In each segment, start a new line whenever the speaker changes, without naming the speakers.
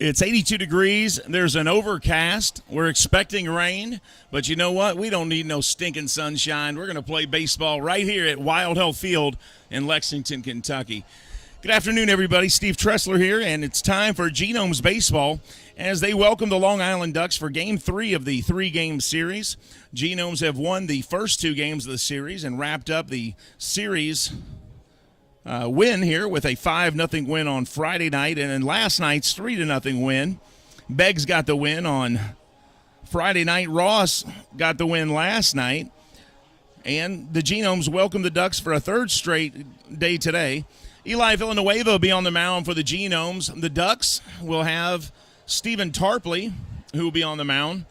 It's 82 degrees. There's an overcast. We're expecting rain, but you know what? We don't need no stinking sunshine. We're going to play baseball right here at Wild Health Field in Lexington, Kentucky. Good afternoon, everybody. Steve Tressler here, and it's time for Genomes Baseball as they welcome the Long Island Ducks for Game 3 of the three-game series. Genomes have won the first two games of the series and wrapped up the series win here with a 5-0 win on Friday night, and then last night's 3-0 win. Beggs got the win on Friday night. Ross got the win last night, and the Genomes welcome the Ducks for a third straight day today. Eli Villanueva will be on the mound for the Genomes. The Ducks will have Stephen Tarpley, who will be on the mound.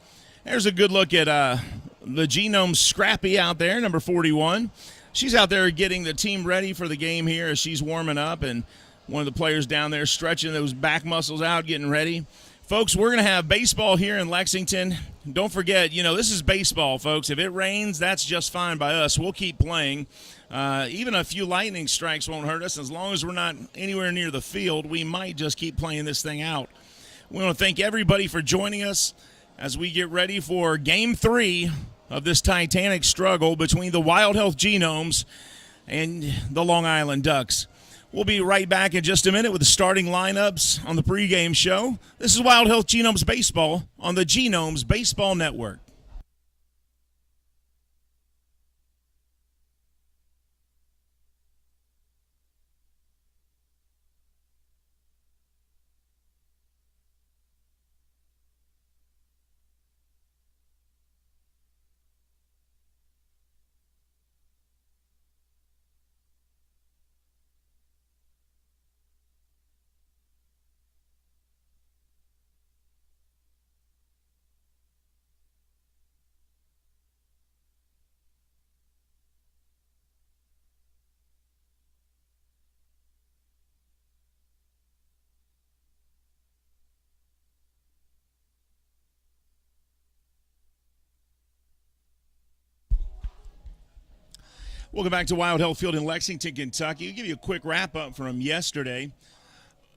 There's a good look at the Genomes Scrappy out there, number 41. She's out there getting the team ready for the game here as she's warming up, and one of the players down there stretching those back muscles out, getting ready. Folks, we're going to have baseball here in Lexington. Don't forget, this is baseball, folks. If it rains, that's just fine by us. We'll keep playing. Even a few lightning strikes won't hurt us. As long as we're not anywhere near the field, we might just keep playing this thing out. We want to thank everybody for joining us as we get ready for Game 3 of this titanic struggle between the Wild Health Genomes and the Long Island Ducks. We'll be right back in just a minute with the starting lineups on the pregame show. This is Wild Health Genomes Baseball on the Genomes Baseball Network. Welcome back to Wild Health Field in Lexington, Kentucky. I'll give you a quick wrap-up from yesterday.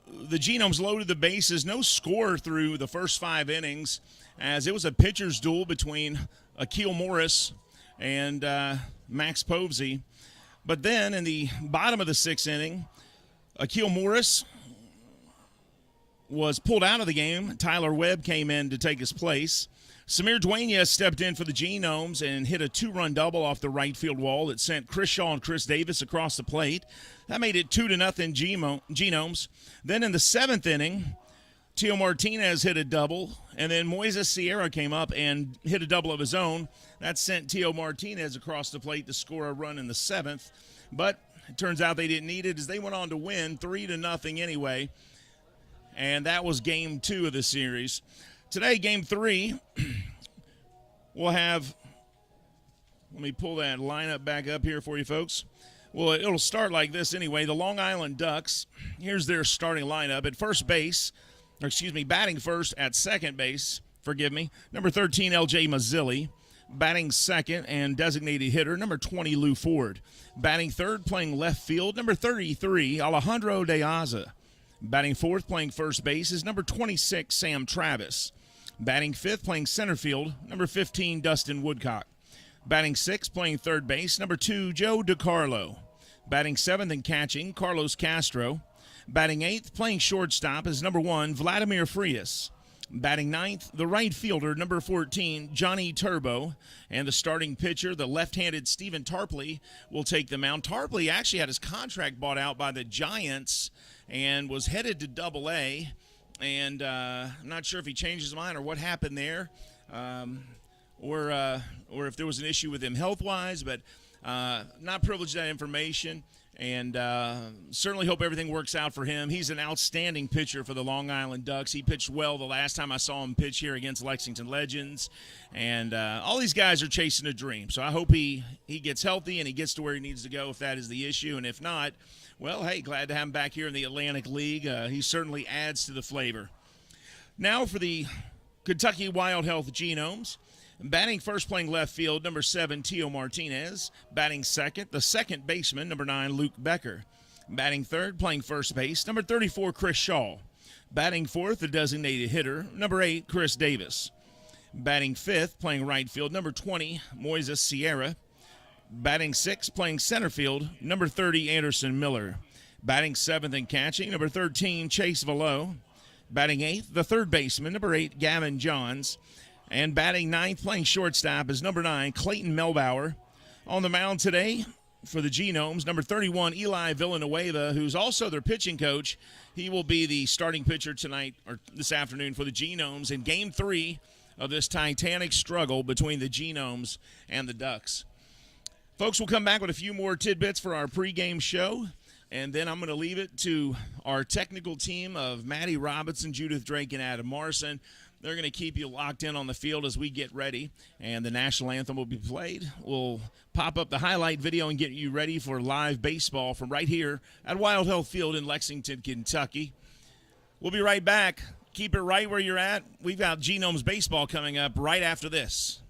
The Genomes loaded the bases. No score through the first 5 innings as it was a pitcher's duel between Akil Morris and Max Povsey. But then in the bottom of the 6th inning, Akil Morris was pulled out of the game. Tyler Webb came in to take his place. Samir Duenas stepped in for the Genomes and hit a 2-run double off the right field wall that sent Chris Shaw and Chris Davis across the plate. That made it 2-0 Genomes. Then in the 7th inning, Teo Martinez hit a double, and then Moises Sierra came up and hit a double of his own. That sent Teo Martinez across the plate to score a run in the 7th. But it turns out they didn't need it as they went on to win 3-0 anyway. And that was Game 2 of the series. Today, Game 3, we'll have, let me pull that lineup back up here for you folks. Well, it'll start like this anyway. The Long Island Ducks, here's their starting lineup. At first base, batting first at second base, number 13, L.J. Mazzilli. Batting second and designated hitter, number 20, Lou Ford. Batting third, playing left field, number 33, Alejandro De Aza. Batting fourth, playing first base, is number 26, Sam Travis. Batting fifth, playing center field, number 15, Dustin Woodcock. Batting sixth, playing third base, number 2, Joe DiCarlo. Batting seventh and catching, Carlos Castro. Batting eighth, playing shortstop, is number 1, Vladimir Frias. Batting ninth, the right fielder, number 14, Johnny Turbo. And the starting pitcher, the left-handed Stephen Tarpley, will take the mound. Tarpley actually had his contract bought out by the Giants and was headed to Double-A. And I'm not sure if he changed his mind or what happened there, or if there was an issue with him health-wise, but not privileged to that information. And certainly hope everything works out for him. He's an outstanding pitcher for the Long Island Ducks. He pitched well the last time I saw him pitch here against Lexington Legends. And all these guys are chasing a dream. So I hope he gets healthy and he gets to where he needs to go if that is the issue. And if not, well, hey, glad to have him back here in the Atlantic League. He certainly adds to the flavor. Now for the Kentucky Wild Health Genomes. Batting first, playing left field, number 7, Teo Martinez. Batting second, the second baseman, number 9, Luke Becker. Batting third, playing first base, number 34, Chris Shaw. Batting fourth, the designated hitter, number 8, Chris Davis. Batting fifth, playing right field, number 20, Moises Sierra. Batting sixth, playing center field, number 30, Anderson Miller. Batting seventh and catching, number 13, Chase Velo. Batting eighth, the third baseman, number 8, Gavin Johns. And batting ninth, playing shortstop, is number 9, Clayton Melbauer. On the mound today for the Genomes, number 31, Eli Villanueva, who's also their pitching coach. He will be the starting pitcher tonight, or this afternoon, for the Genomes in Game 3 of this titanic struggle between the Genomes and the Ducks. Folks, we'll come back with a few more tidbits for our pregame show, and then I'm going to leave it to our technical team of Maddie Robinson, Judith Drake, and Adam Morrison. They're going to keep you locked in on the field as we get ready, and the national anthem will be played. We'll pop up the highlight video and get you ready for live baseball from right here at Wild Health Field in Lexington, Kentucky. We'll be right back. Keep it right where you're at. We've got Genomes baseball coming up right after this.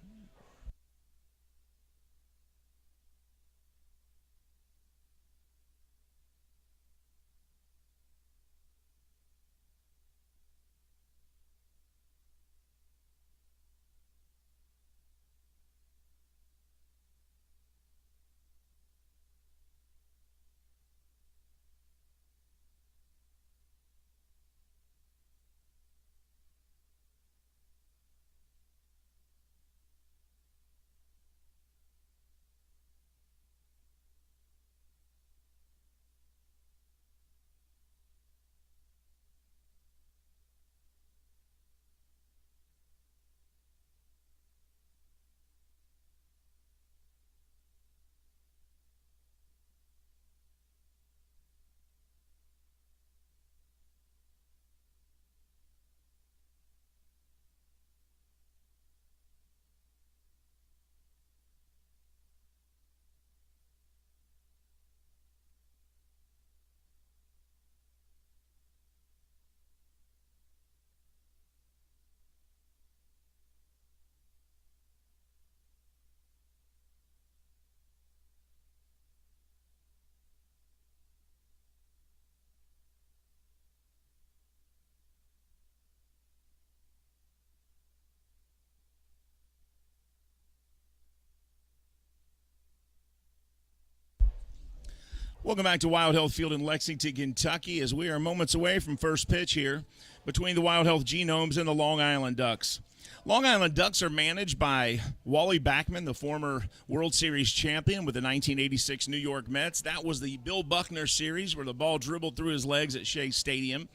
Welcome back to Wild Health Field in Lexington, Kentucky, as we are moments away from first pitch here between the Wild Health Genomes and the Long Island Ducks. Long Island Ducks are managed by Wally Backman, the former World Series champion with the 1986 New York Mets. That was the Bill Buckner series where the ball dribbled through his legs at Shea Stadium.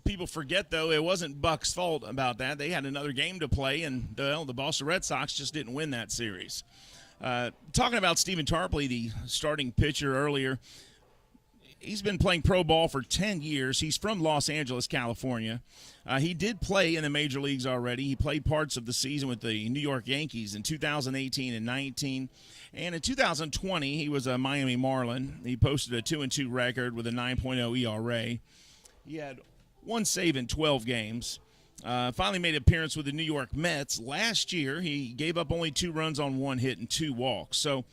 People forget, though, it wasn't Buck's fault about that. They had another game to play, and the Boston Red Sox just didn't win that series. Talking about Stephen Tarpley, the starting pitcher earlier, he's been playing pro ball for 10 years. He's from Los Angeles, California. He did play in the major leagues already. He played parts of the season with the New York Yankees in 2018 and 19. And in 2020, he was a Miami Marlin. He posted a 2-2 record with a 9.0 ERA. He had one save in 12 games. Finally made an appearance with the New York Mets. Last year, he gave up only 2 runs on 1 hit and 2 walks. So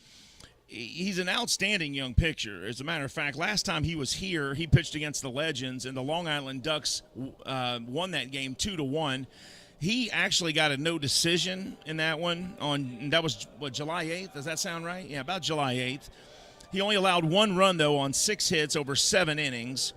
he's an outstanding young pitcher. As a matter of fact, last time he was here, he pitched against the Legends, and the Long Island Ducks won that game 2-1. He actually got a no decision in that one. That was, July 8th? Does that sound right? Yeah, about July 8th. He only allowed 1 run, though, on 6 hits over 7 innings.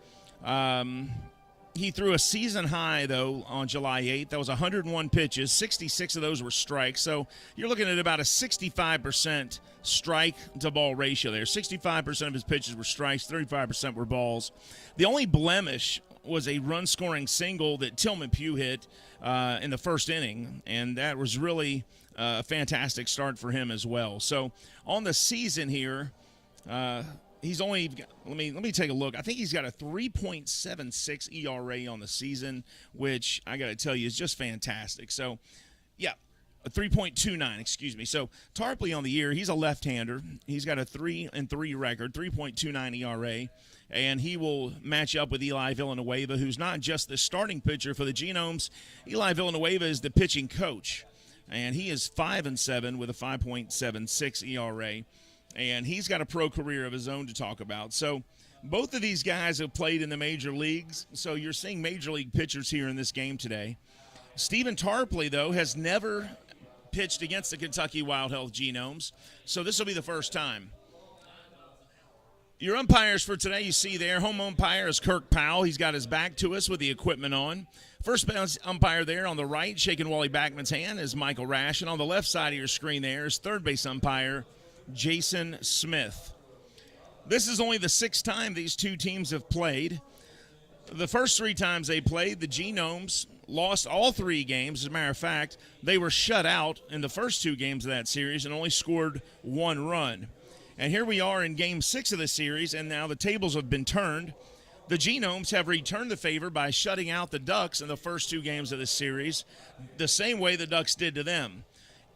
He threw a season high, though, on July 8th. That was 101 pitches. 66 of those were strikes. So you're looking at about a 65% strike-to-ball ratio there. 65% of his pitches were strikes, 35% were balls. The only blemish was a run-scoring single that Tillman Pugh hit in the first inning, and that was really a fantastic start for him as well. So on the season here, he's only let me take a look. I think he's got a 3.76 ERA on the season, which I got to tell you is just fantastic. So, yeah, a 3.29, excuse me. So, Tarpley on the year, he's a left-hander. He's got a 3-3 record, 3.29 ERA, and he will match up with Eli Villanueva, who's not just the starting pitcher for the Genomes. Eli Villanueva is the pitching coach, and he is 5-7 with a 5.76 ERA. And he's got a pro career of his own to talk about. So Both of these guys have played in the major leagues, so you're seeing major league pitchers here in this game today. Stephen Tarpley, though, has never pitched against the Kentucky Wild Health Genomes, so this will be the first time. Your umpires for today, you see there, home umpire is Kirk Powell. He's got his back to us with the equipment on. First base umpire there on the right, shaking Wally Backman's hand, is Michael Rash. And on the left side of your screen there is third base umpire Jason Smith. This is only the sixth time these two teams have played. The first three times they played, the Genomes lost all three games. As a matter of fact, they were shut out in the first two games of that series and only scored one run. And here we are in Game 6 of the series, and now the tables have been turned. The Genomes have returned the favor by shutting out the Ducks in the first two games of the series, the same way the Ducks did to them.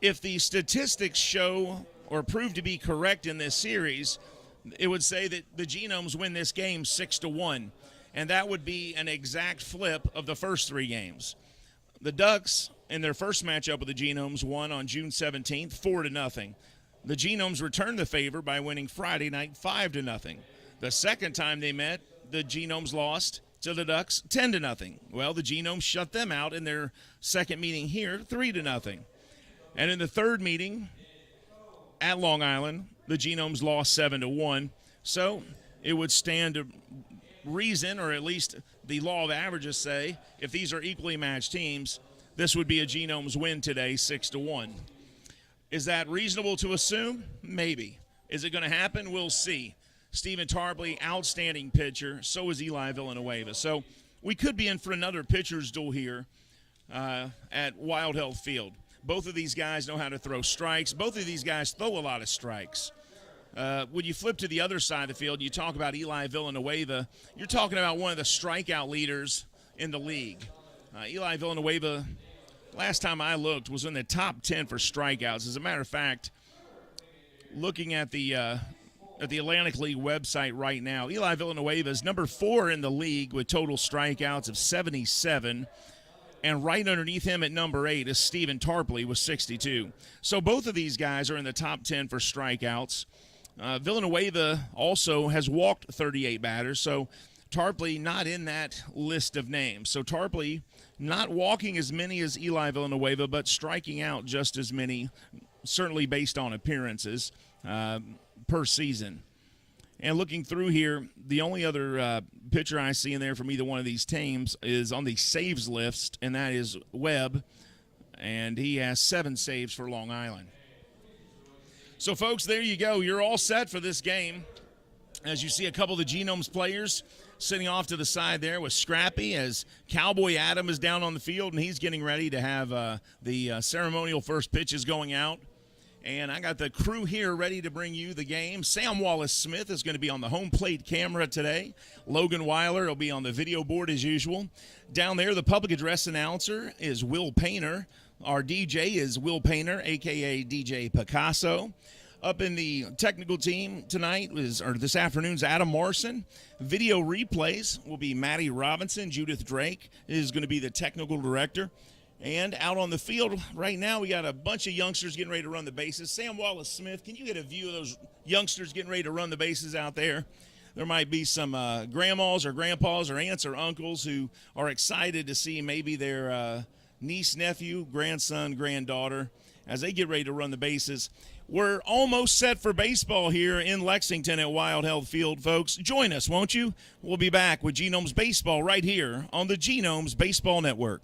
If the statistics show or prove to be correct in this series, it would say that the Genomes win this game 6-1, and that would be an exact flip of the first three games. The Ducks, in their first matchup with the Genomes, won on June 17th, 4-0. The Genomes returned the favor by winning Friday night 5-0. The second time they met, the Genomes lost to the Ducks 10-0. Well, the Genomes shut them out in their second meeting here 3-0. And in the third meeting at Long Island, the Genomes lost 7-1. So it would stand to reason, or at least the law of averages say, if these are equally matched teams, this would be a Genomes win today 6-1. Is that reasonable to assume? Maybe. Is it going to happen? We'll see. Stephen Tarpley, outstanding pitcher. So is Eli Villanueva. So we could be in for another pitcher's duel here at Wild Health Field. Both of these guys know how to throw strikes. Both of these guys throw a lot of strikes. When you flip to the other side of the field, you talk about Eli Villanueva. You're talking about one of the strikeout leaders in the league. Eli Villanueva, last time I looked, was in the top 10 for strikeouts. As a matter of fact, looking at the Atlantic League website right now, Eli Villanueva is number 4 in the league with total strikeouts of 77. And right underneath him at number 8 is Stephen Tarpley with 62. So both of these guys are in the top 10 for strikeouts. Villanueva also has walked 38 batters, so Tarpley not in that list of names. So Tarpley not walking as many as Eli Villanueva, but striking out just as many, certainly based on appearances per season. And looking through here, the only other pitcher I see in there from either one of these teams is on the saves list, and that is Webb, and he has 7 saves for Long Island. So, folks, there you go. You're all set for this game. As you see a couple of the Genomes players sitting off to the side there with Scrappy, as Cowboy Adam is down on the field, and he's getting ready to have the ceremonial first pitches going out. And I got the crew here ready to bring you the game. Sam Wallace-Smith is going to be on the home plate camera today. Logan Weiler will be on the video board as usual. Down there, the public address announcer is Will Painter. Our DJ is Will Painter, a.k.a. DJ Picasso. Up in the technical team tonight this afternoon's Adam Morrison. Video replays will be Maddie Robinson. Judith Drake is going to be the technical director. And out on the field right now, we got a bunch of youngsters getting ready to run the bases. Sam Wallace-Smith, can you get a view of those youngsters getting ready to run the bases out there? There might be some grandmas or grandpas or aunts or uncles who are excited to see maybe their niece, nephew, grandson, granddaughter as they get ready to run the bases. We're almost set for baseball here in Lexington at Wild Health Field, folks. Join us, won't you? We'll be back with Genomes Baseball right here on the Genomes Baseball Network.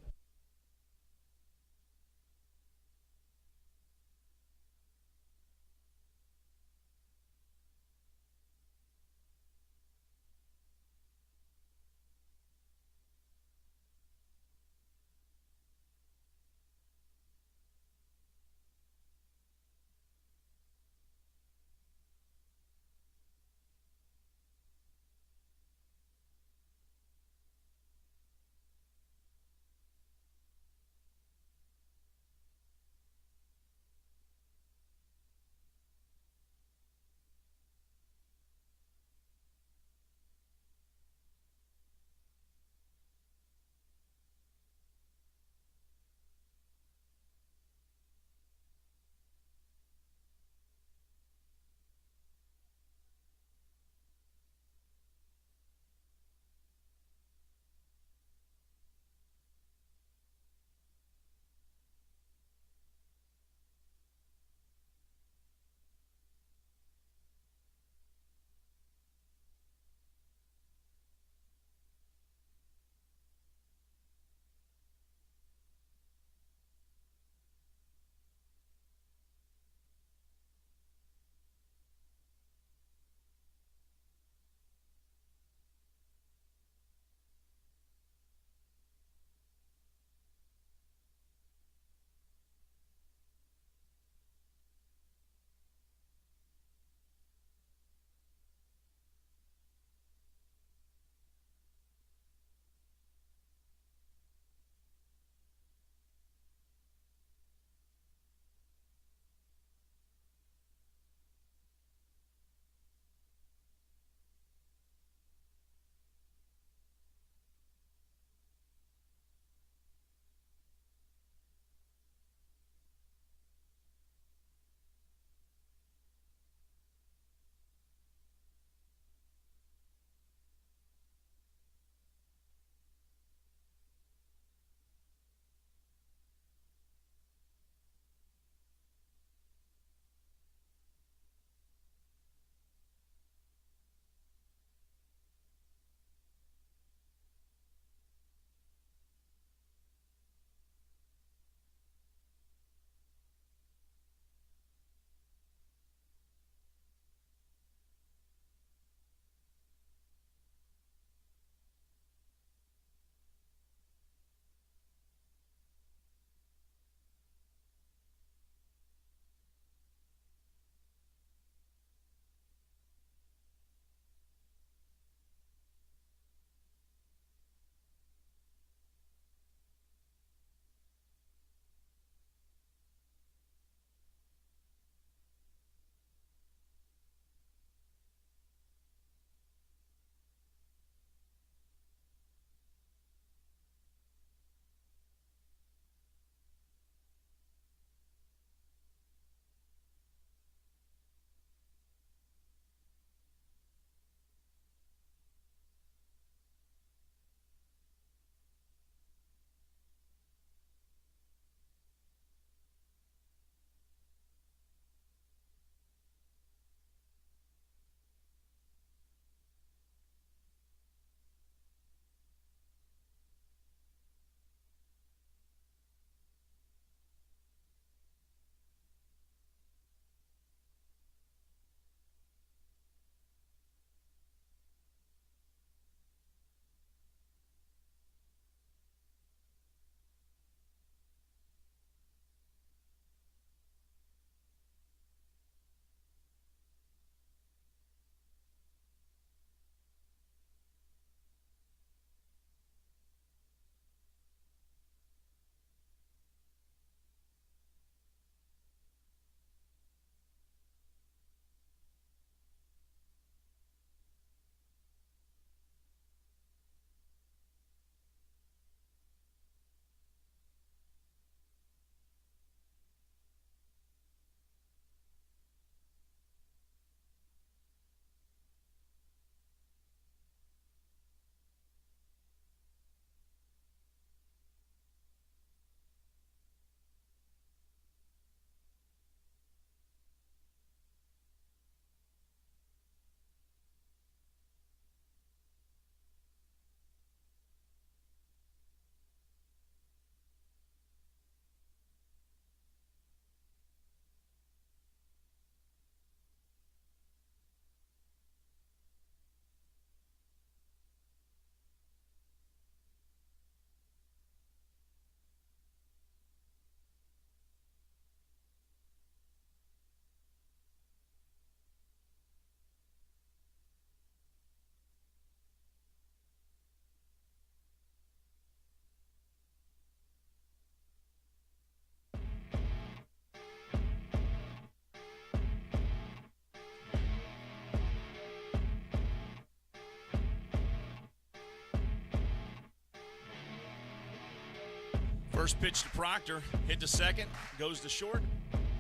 First pitch to Proctor, hit to second, goes to short.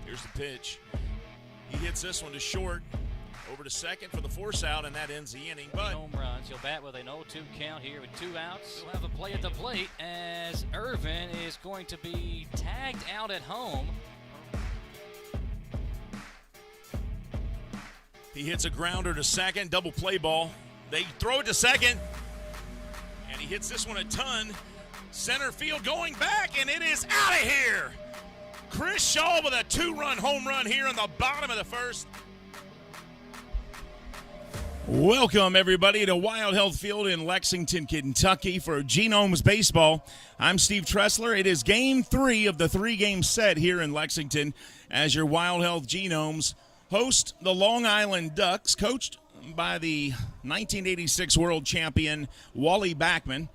Here's the pitch. He hits this one to short, over to second for the force out, and that ends the inning. But
home runs. He'll bat with an 0-2 count here with 2 outs. He'll have a play at the plate as Irvin is going to be tagged out at home.
He hits a grounder to second, double play ball. They throw it to second, and he hits this one a ton. Center field going back, and it is out of here. Chris Shaw with a 2-run home run here in the bottom of the first. Welcome, everybody, to Wild Health Field in Lexington, Kentucky for Genomes Baseball. I'm Steve Tressler. It is Game 3 of the 3-game set here in Lexington as your Wild Health Genomes host the Long Island Ducks, coached by the 1986 world champion Wally Backman,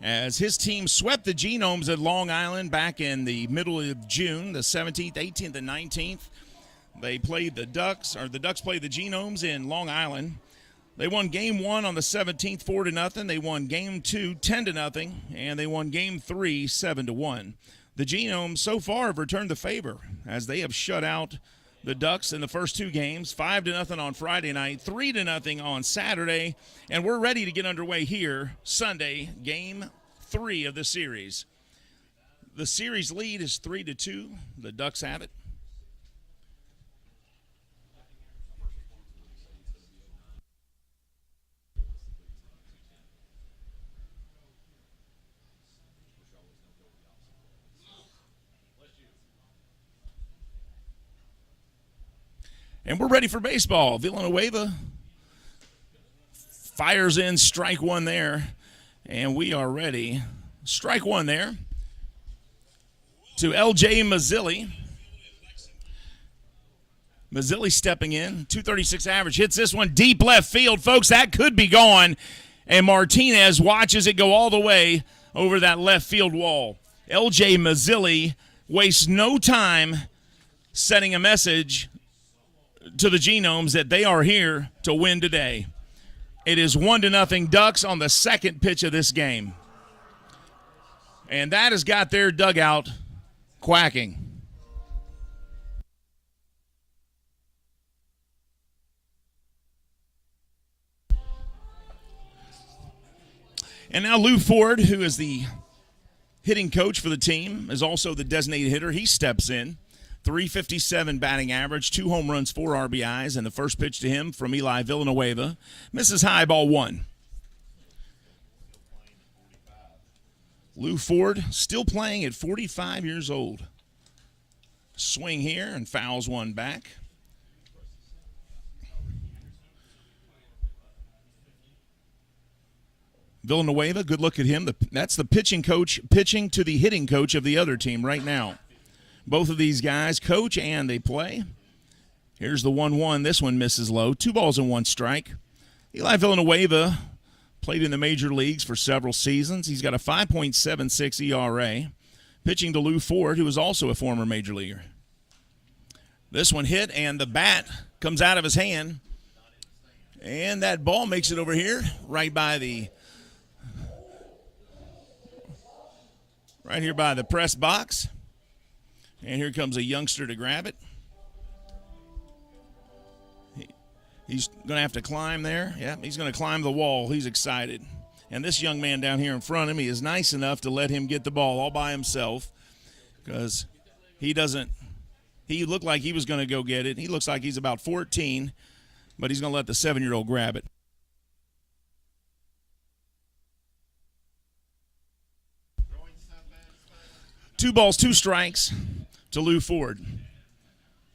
as his team swept the Genomes at Long Island back in the middle of June, the 17th, 18th, and 19th. They played the Ducks played the Genomes in Long Island. They won Game 1 on the 17th, 4-0. They won Game 2, 10-0, and they won Game 3, 7-1. The Genomes so far have returned the favor as they have shut out the Ducks in the first 2 games, 5-0 on Friday night, 3-0 on Saturday, and we're ready to get underway here Sunday, Game 3 of the series. The series lead is 3-2. The Ducks have it. And we're ready for baseball. Villanueva fires in strike one there. And we are ready. Strike one there to L.J. Mazzilli. Mazzilli stepping in. 236 average. Hits this one deep left field. Folks, that could be gone. And Martinez watches it go all the way over that left field wall. L.J. Mazzilli wastes no time sending a message to the Genomes that they are here to win today. It is 1-0 Ducks on the second pitch of this game. And that has got their dugout quacking. And now Lou Ford, who is the hitting coach for the team, is also the designated hitter. He steps in. 357 batting average, 2 home runs, 4 RBIs, and the first pitch to him from Eli Villanueva misses high, ball 1. Lou Ford still playing at 45 years old. Swing here and fouls one back. Villanueva, good look at him. That's the pitching coach pitching to the hitting coach of the other team right now. Both of these guys coach and they play. Here's the 1-1. This one misses low. 2 balls and 1 strike. Eli Villanueva played in the major leagues for several seasons. He's got a 5.76 ERA. Pitching to Lou Ford, who is also a former major leaguer. This one hit, and the bat comes out of his hand. And that ball makes it over here, right here by the press box. And here comes a youngster to grab it. He's going to have to climb there. Yeah, he's going to climb the wall. He's excited. And this young man down here in front of me is nice enough to let him get the ball all by himself because he looked like he was going to go get it. He looks like he's about 14, but he's going to let the 7-year-old grab it. Two balls, 2 strikes to Lou Ford.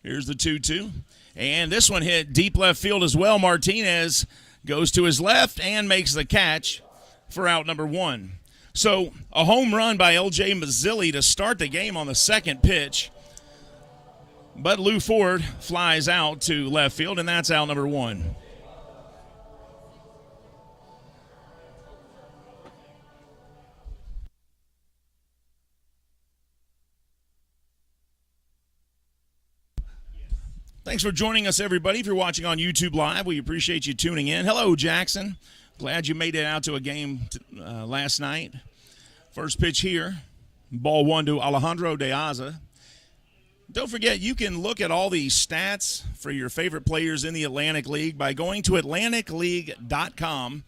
Here's the 2-2. And this one hit deep left field as well. Martinez goes to his left and makes the catch for out number 1. So a home run by L.J. Mazzilli to start the game on the second pitch. But Lou Ford flies out to left field, and that's out number 1. Thanks for joining us, everybody. If you're watching on YouTube Live, we appreciate you tuning in. Hello, Jackson. Glad you made it out to a game last night. First pitch here Ball one to Alejandro De Aza. Don't forget, you can look at all the stats for your favorite players in the Atlantic League by going to atlanticleague.com,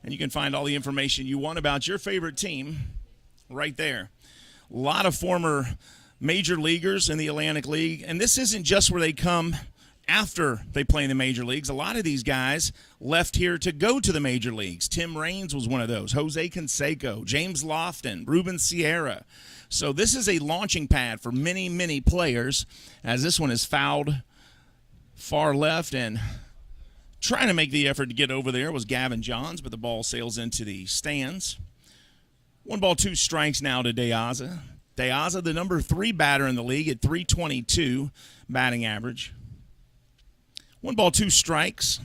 and you can find all the information you want about your favorite team right there. A lot of former major leaguers in the Atlantic League, and this isn't just where they come after they play in the major leagues. A lot of these guys left here to go to the major leagues. Tim Raines was one of those. Jose Canseco, James Lofton, Ruben Sierra. So this is a launching pad for many, many players, as this one is fouled far left, and trying to make the effort to get over there was Gavin Johns, but the ball sails into the stands. 1-2 strikes now to De Aza. De Aza, the number 3 batter in the league at .322 batting average. 1-2 strikes.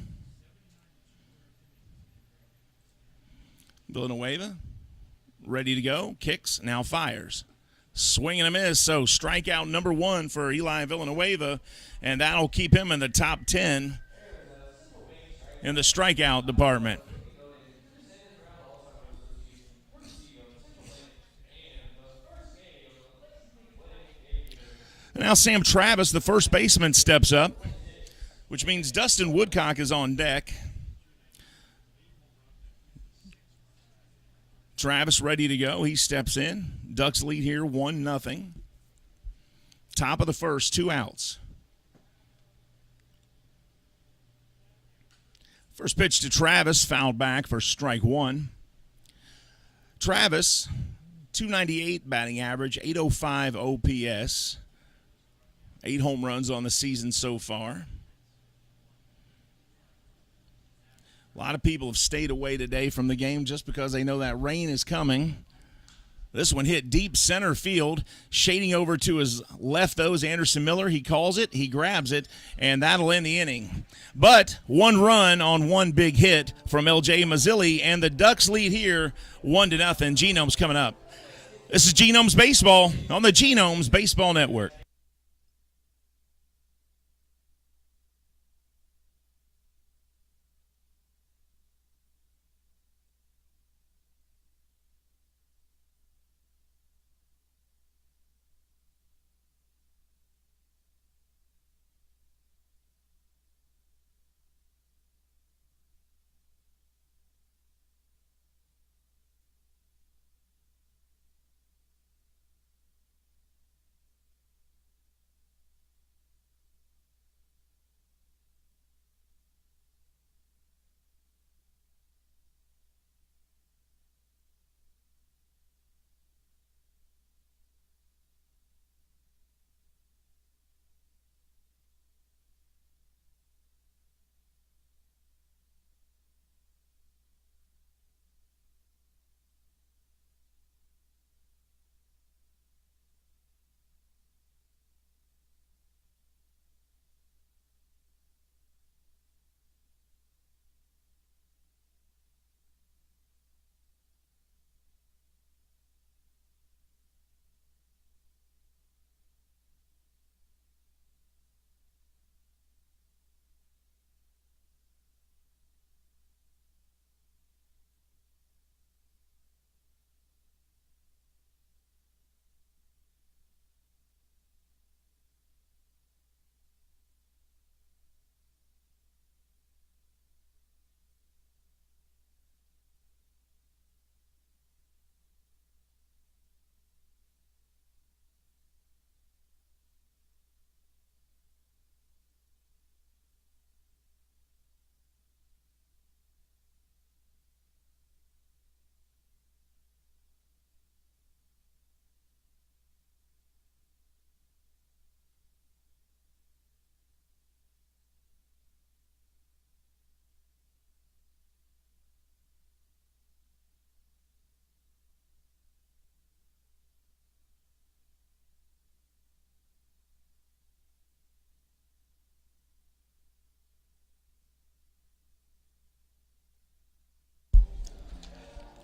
Villanueva ready to go. Kicks, now fires. Swing and a miss, so strikeout number 1 for Eli Villanueva, and that'll keep him in the top 10 in the strikeout department. Now Sam Travis, the first baseman, steps up, which means Dustin Woodcock is on deck. Travis ready to go. He steps in. Ducks lead here 1-0. Top of the first, 2 outs. First pitch to Travis, fouled back for strike 1. Travis, .298 batting average, .805 OPS. 8 home runs on the season so far. A lot of people have stayed away today from the game just because they know that rain is coming. This one hit deep center field, shading over to his left, though, is Anderson Miller. He calls it, he grabs it, and that'll end the inning. But 1 run on 1 big hit from L.J. Mazzilli, and the Ducks lead here 1-0. Genomes coming up. This is Genomes Baseball on the Genomes Baseball Network.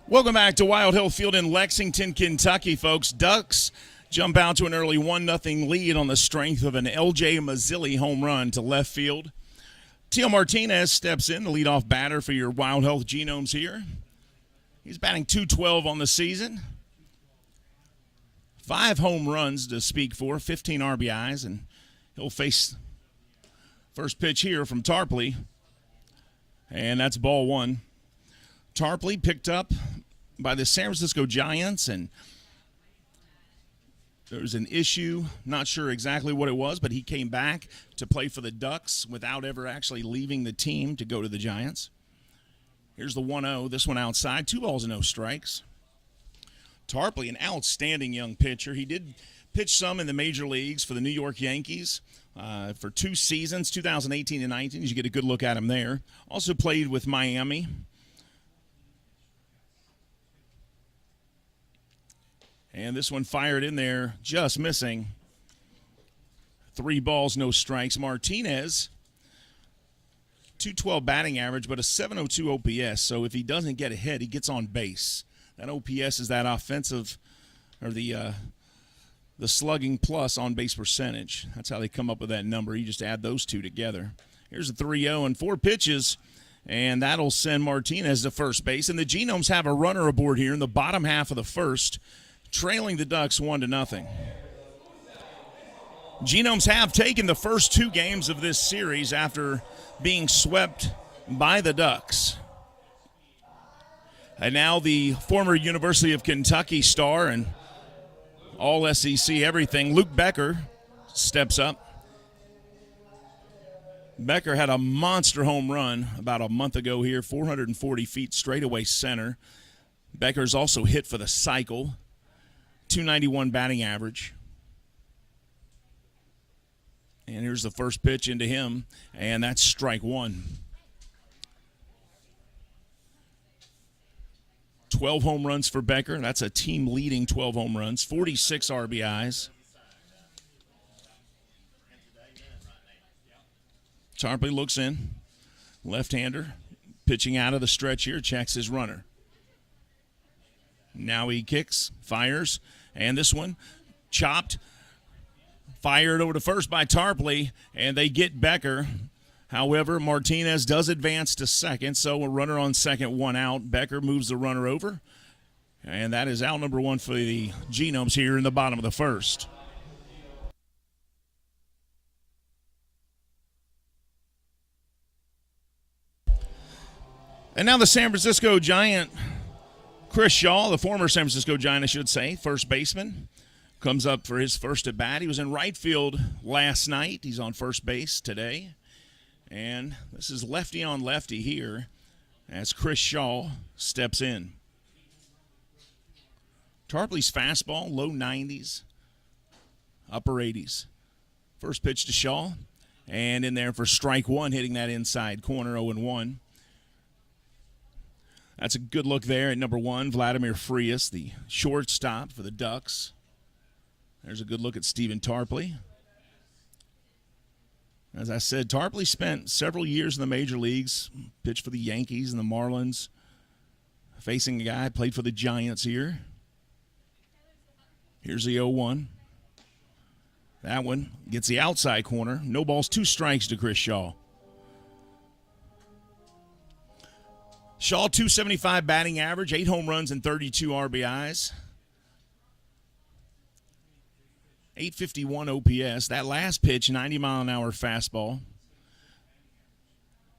Welcome back to Wild Hill Field in Lexington, Kentucky, folks. Ducks jump out to an early 1-0 lead on the strength of an L.J. Mazzilli home run to left field. Teal Martinez steps in, the leadoff batter for your Wild Health Genomes here. He's batting .212 on the season. 5 home runs to speak for, 15 RBIs, and he'll face first pitch here from Tarpley, and that's ball 1. Tarpley picked up by the San Francisco Giants, and there was an issue, not sure exactly what it was, but he came back to play for the Ducks without ever actually leaving the team to go to the Giants. Here's the 1-0, this one outside, 2 balls and no strikes. Tarpley, an outstanding young pitcher. He did pitch some in the major leagues for the New York Yankees for 2 seasons, 2018 and 19. You get a good look at him there. Also played with Miami. And this one fired in there, just missing. 3 balls, no strikes. Martinez, 212 batting average, but a 702 OPS. So if he doesn't get a hit, he gets on base. That OPS is that offensive, or the slugging plus on base percentage. That's how they come up with that number. You just add those two together. Here's a 3-0 and 4 pitches, and that'll send Martinez to first base. And the Genomes have a runner aboard here in the bottom half of the first, trailing the Ducks 1-0. Genomes have taken the first 2 games of this series after being swept by the Ducks. And now the former University of Kentucky star and all SEC everything, Luke Becker, steps up. Becker had a monster home run about a month ago here, 440 feet straightaway center. Becker's also hit for the cycle. 291 batting average. And here's the first pitch into him, and that's strike 1. 12 home runs for Becker. That's a team-leading 12 home runs, 46 RBIs. Tarpley looks in. Left-hander pitching out of the stretch here, checks his runner. Now he kicks, fires, and this one chopped, fired over to first by Tarpley, and they get Becker. However, Martinez does advance to second, so a runner on second, 1 out. Becker moves the runner over, and that is out number 1 for the Genomes here in the bottom of the first. And now the San Francisco Giant, Chris Shaw, the former San Francisco Giant, I should say, first baseman, comes up for his first at bat. He was in right field last night. He's on first base today. And this is lefty on lefty here as Chris Shaw steps in. Tarpley's fastball, low 90s, upper 80s. First pitch to Shaw, and in there for strike 1, hitting that inside corner, 0-1. That's a good look there at number 1, Vladimir Frias, the shortstop for the Ducks. There's a good look at Stephen Tarpley. As I said, Tarpley spent several years in the major leagues, pitched for the Yankees and the Marlins, facing a guy played for the Giants here. Here's the 0-1. That one gets the outside corner. No balls, 2 strikes to Chris Shaw. Shaw, 275 batting average, 8 home runs and 32 RBIs. 851 OPS. That last pitch, 90-mile-an-hour fastball.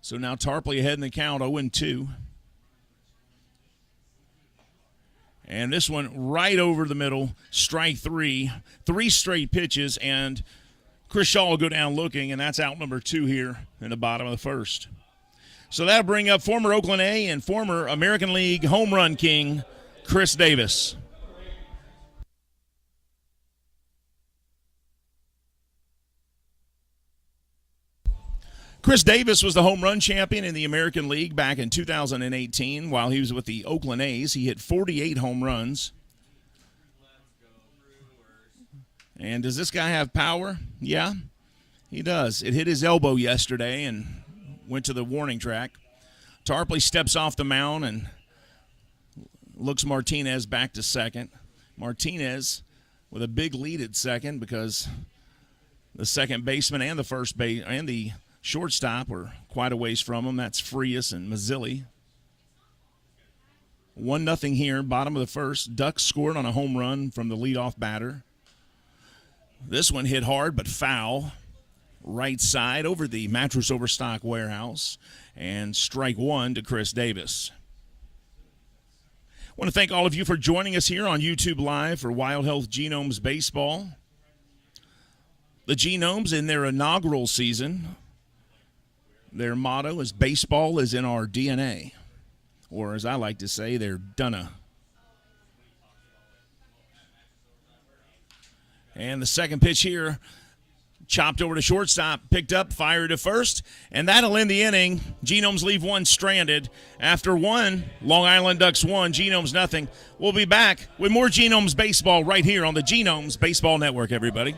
So now Tarpley ahead in the count, 0-2. And this one right over the middle, strike 3. 3 straight pitches, and Chris Shaw will go down looking, and that's out number 2 here in the bottom of the first. So that'll bring up former Oakland A and former American League home run king, Chris Davis. Chris Davis was the home run champion in the American League back in 2018 while he was with the Oakland A's. He hit 48 home runs. And does this guy have power? Yeah, he does. It hit his elbow yesterday and went to the warning track. Tarpley steps off the mound and looks Martinez back to second. Martinez with a big lead at second because the second baseman and the first base and the shortstop were quite a ways from him. That's Frias and Mazzilli. 1-0 here, bottom of the first. Ducks scored on a home run from the leadoff batter. This one hit hard but foul. Right side over the Mattress Overstock warehouse. And strike one to Chris Davis. I want to thank all of you for joining us here on YouTube Live for Wild Health Genomes Baseball. The Genomes in their inaugural season, their motto is baseball is in our DNA. Or as I like to say, they're dunna. And the second pitch here, chopped over to shortstop, picked up, fired to first, and that'll end the inning. Genomes leave one stranded. After one, Long Island Ducks 1, Genomes nothing. We'll be back with more Genomes baseball right here on the Genomes Baseball Network, everybody.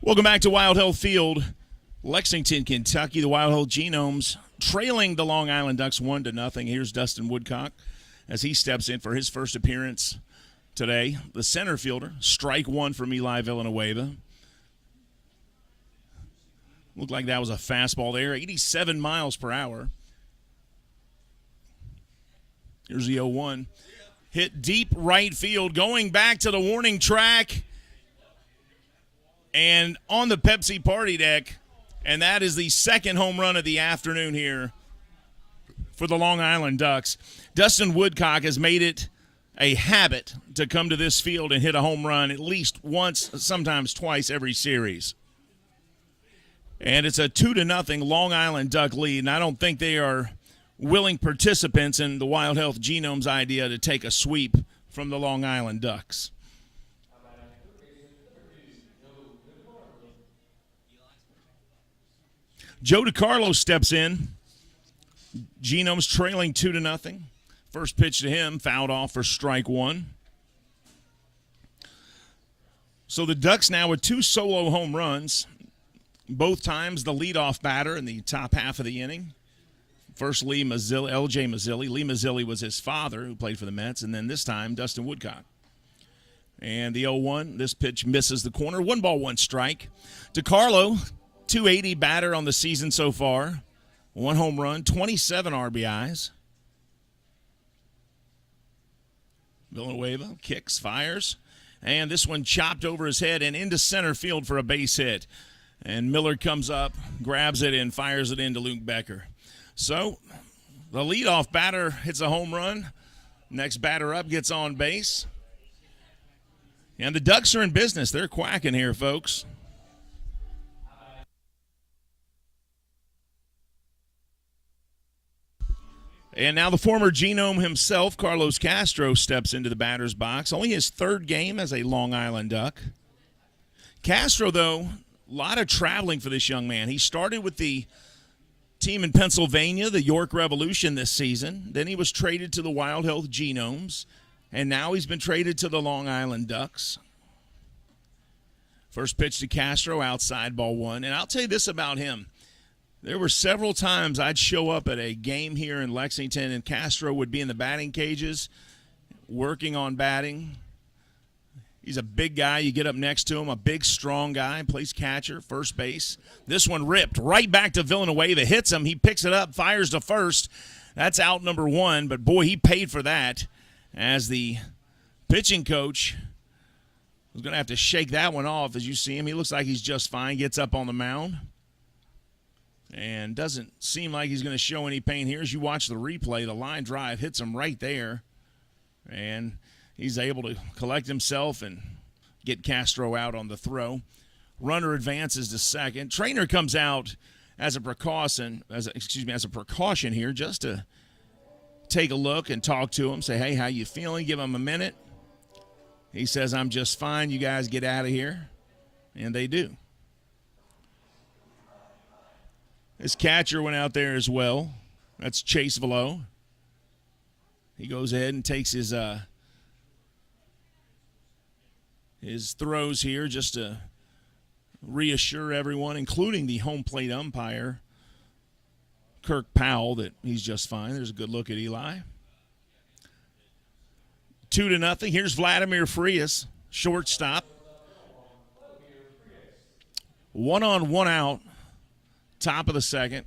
Welcome back to Wild Health Field, Lexington, Kentucky. The Wild Health Genomes trailing the Long Island Ducks 1-0. Here's Dustin Woodcock as he steps in for his first appearance today. The center fielder, strike one from Eli Villanueva. Looked like that was a fastball there, 87 miles per hour. Here's the 0-1. Hit deep right field, going back to the warning track. And on the Pepsi party deck, and that is the second home run of the afternoon here for the Long Island Ducks. Dustin Woodcock has made it a habit to come to this field and hit a home run at least once, sometimes twice every series. And it's a 2-0 Long Island Duck lead, and I don't think they are willing participants in the Wild Health Genomes idea to take a sweep from the Long Island Ducks. Joe DiCarlo steps in. Genomes trailing 2-0. First pitch to him, fouled off for strike one. So the Ducks now with two solo home runs, both times the leadoff batter in the top half of the inning. First LJ Mazzilli. Lee Mazzilli was his father who played for the Mets, and then this time Dustin Woodcock. And the 0-1, this pitch misses the corner. 1-1 strike. DiCarlo, 280 batter on the season so far. One home run, 27 RBIs. Villanueva kicks, fires. And this one chopped over his head and into center field for a base hit. And Miller comes up, grabs it, and fires it into Luke Becker. So the leadoff batter hits a home run. Next batter up gets on base. And the Ducks are in business. They're quacking here, folks. And now the former Genome himself, Carlos Castro, steps into the batter's box. Only his third game as a Long Island Duck. Castro, though, a lot of traveling for this young man. He started with the Team in Pennsylvania, the York Revolution this season. Then he was traded to the Wild Health Genomes, and now he's been traded to the Long Island Ducks. First pitch to Castro, outside, ball one. And I'll tell you this about him. There were several times I'd show up at a game here in Lexington, and Castro would be in the batting cages working on batting. He's a big guy. You get up next to him, a big, strong guy, plays catcher, first base. This one ripped right back to Villanueva, hits him. He picks it up, fires to first. That's out number one, but, boy, he paid for that as the pitching coach was going to have to shake that one off. As you see him, he looks like he's just fine, gets up on the mound, and doesn't seem like he's going to show any pain here. As you watch the replay, the line drive hits him right there, and he's able to collect himself and get Castro out on the throw. Runner advances to second. Trainer comes out as a precaution here, just to take a look and talk to him, say, hey, how you feeling? Give him a minute. He says, I'm just fine. You guys get out of here. And they do. His catcher went out there as well. That's Chase Velo. He goes ahead and takes his throws here just to reassure everyone, including the home plate umpire, Kirk Powell, that he's just fine. There's a good look at Eli. 2-0. Here's Vladimir Frias, shortstop. 1 on, 1 out, top of the second.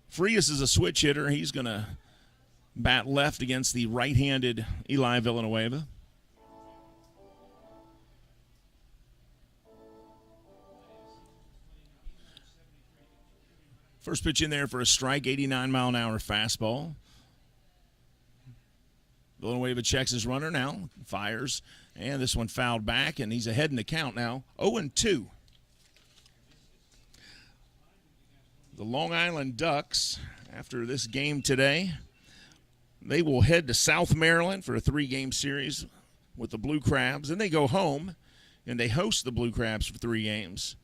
Frias is a switch hitter. He's going to bat left against the right-handed Eli Villanueva. First pitch in there for a strike, 89-mile-an-hour fastball. Villanueva checks his runner now, fires, and this one fouled back, and he's ahead in the count now, 0-2. The Long Island Ducks, after this game today, they will head to South Maryland for a 3-game series with the Blue Crabs. Then they go home, and they host the Blue Crabs for 3 games.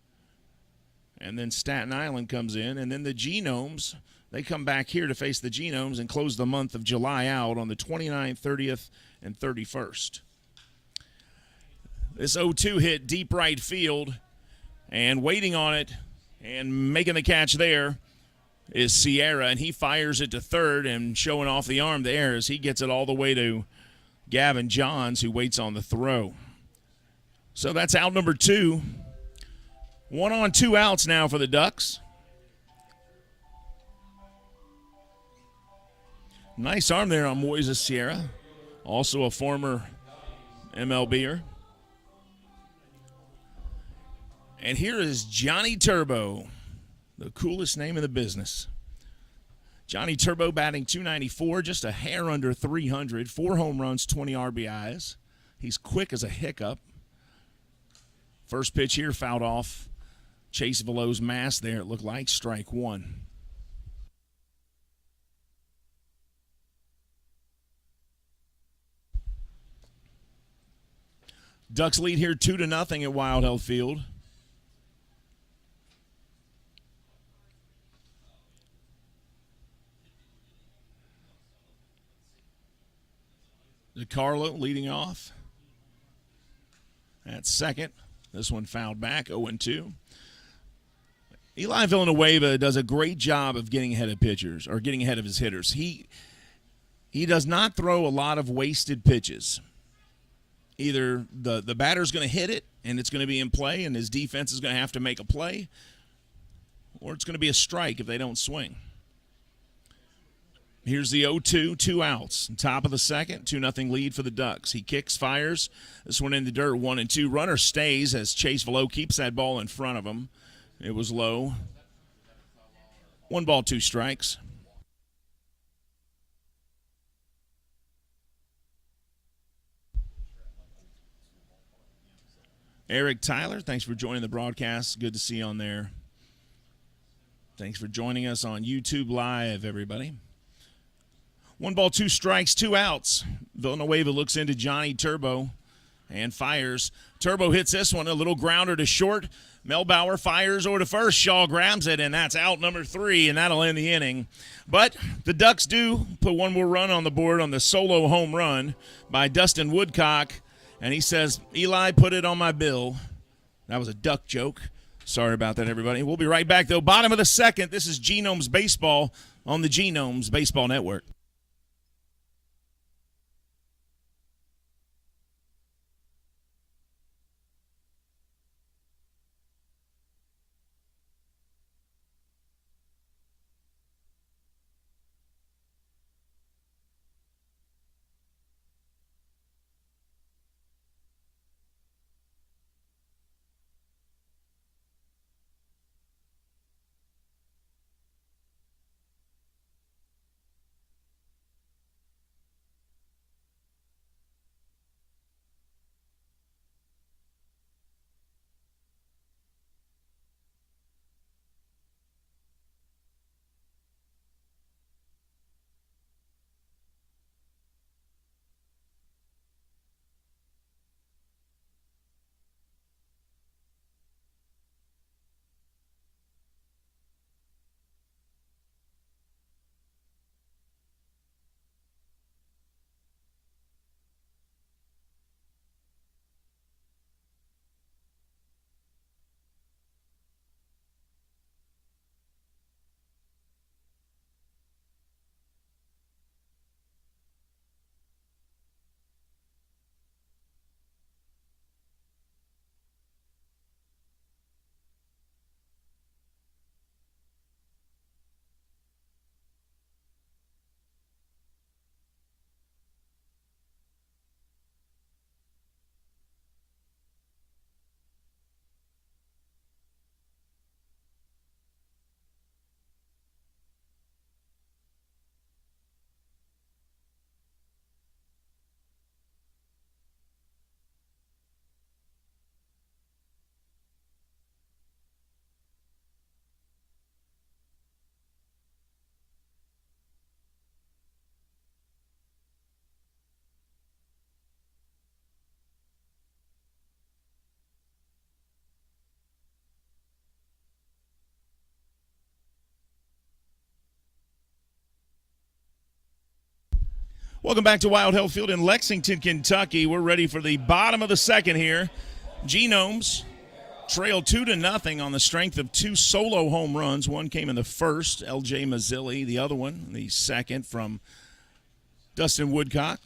And then Staten Island comes in, and then the Genomes, they come back here to face the Genomes and close the month of July out on the 29th, 30th, and 31st. This 0-2 hit deep right field, and waiting on it and making the catch there is Sierra, and he fires it to third and showing off the arm there as he gets it all the way to Gavin Johns, who waits on the throw. So that's out number 2. 1 on, 2 outs now for the Ducks. Nice arm there on Moises Sierra, also a former MLBer. And here is Johnny Turbo, the coolest name in the business. Johnny Turbo batting .294, just a hair under 300, 4 home runs, 20 RBIs. He's quick as a hiccup. First pitch here fouled off Chase Velo's mask there, it looked like, strike 1. Ducks lead here 2-0 at Wild Health Field. DiCarlo leading off at second. This one fouled back, 0-2. Eli Villanueva does a great job of getting ahead of pitchers, or getting ahead of his hitters. He does not throw a lot of wasted pitches. Either the batter's going to hit it, and it's going to be in play, and his defense is going to have to make a play, or it's going to be a strike if they don't swing. Here's the 0-2, 2 outs. Top of the second, 2-0 lead for the Ducks. He kicks, fires. This one in the dirt, 1-2. Runner stays as Chase Velo keeps that ball in front of him. It was low. 1 ball, 2 strikes. Eric Tyler, thanks for joining the broadcast. Good to see you on there. Thanks for joining us on YouTube Live, everybody. 1 ball, 2 strikes, 2 outs. Villanueva looks into Johnny Turbo. and fires. Turbo hits this one, a little grounder to short. Melbauer fires over to first. Shaw grabs it, and that's out number 3, and that'll end the inning. But the Ducks do put one more run on the board on the solo home run by Dustin Woodcock, and he says, Eli, put it on my bill. That was a duck joke. Sorry about that, everybody. We'll be right back, though. Bottom of the second, this is Genomes Baseball on the Genomes Baseball Network. Welcome back to Wild Health Field in Lexington, Kentucky. We're ready for the bottom of the second here. Genomes trail 2-0 on the strength of 2 solo home runs. One came in the first, L.J. Mazzilli. The other one, the second, from Dustin Woodcock.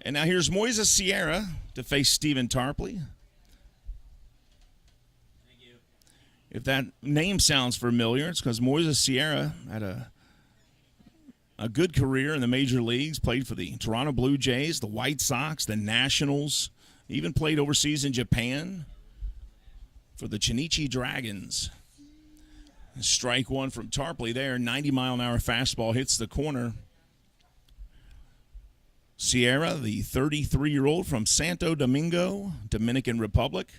And now here's Moises Sierra to face Stephen Tarpley. If that name sounds familiar, it's because Moises Sierra had a good career in the major leagues, played for the Toronto Blue Jays, the White Sox, the Nationals, even played overseas in Japan for the Chinichi Dragons. Strike one from Tarpley there, 90-mile-an-hour fastball hits the corner. Sierra, the 33-year-old from Santo Domingo, Dominican Republic.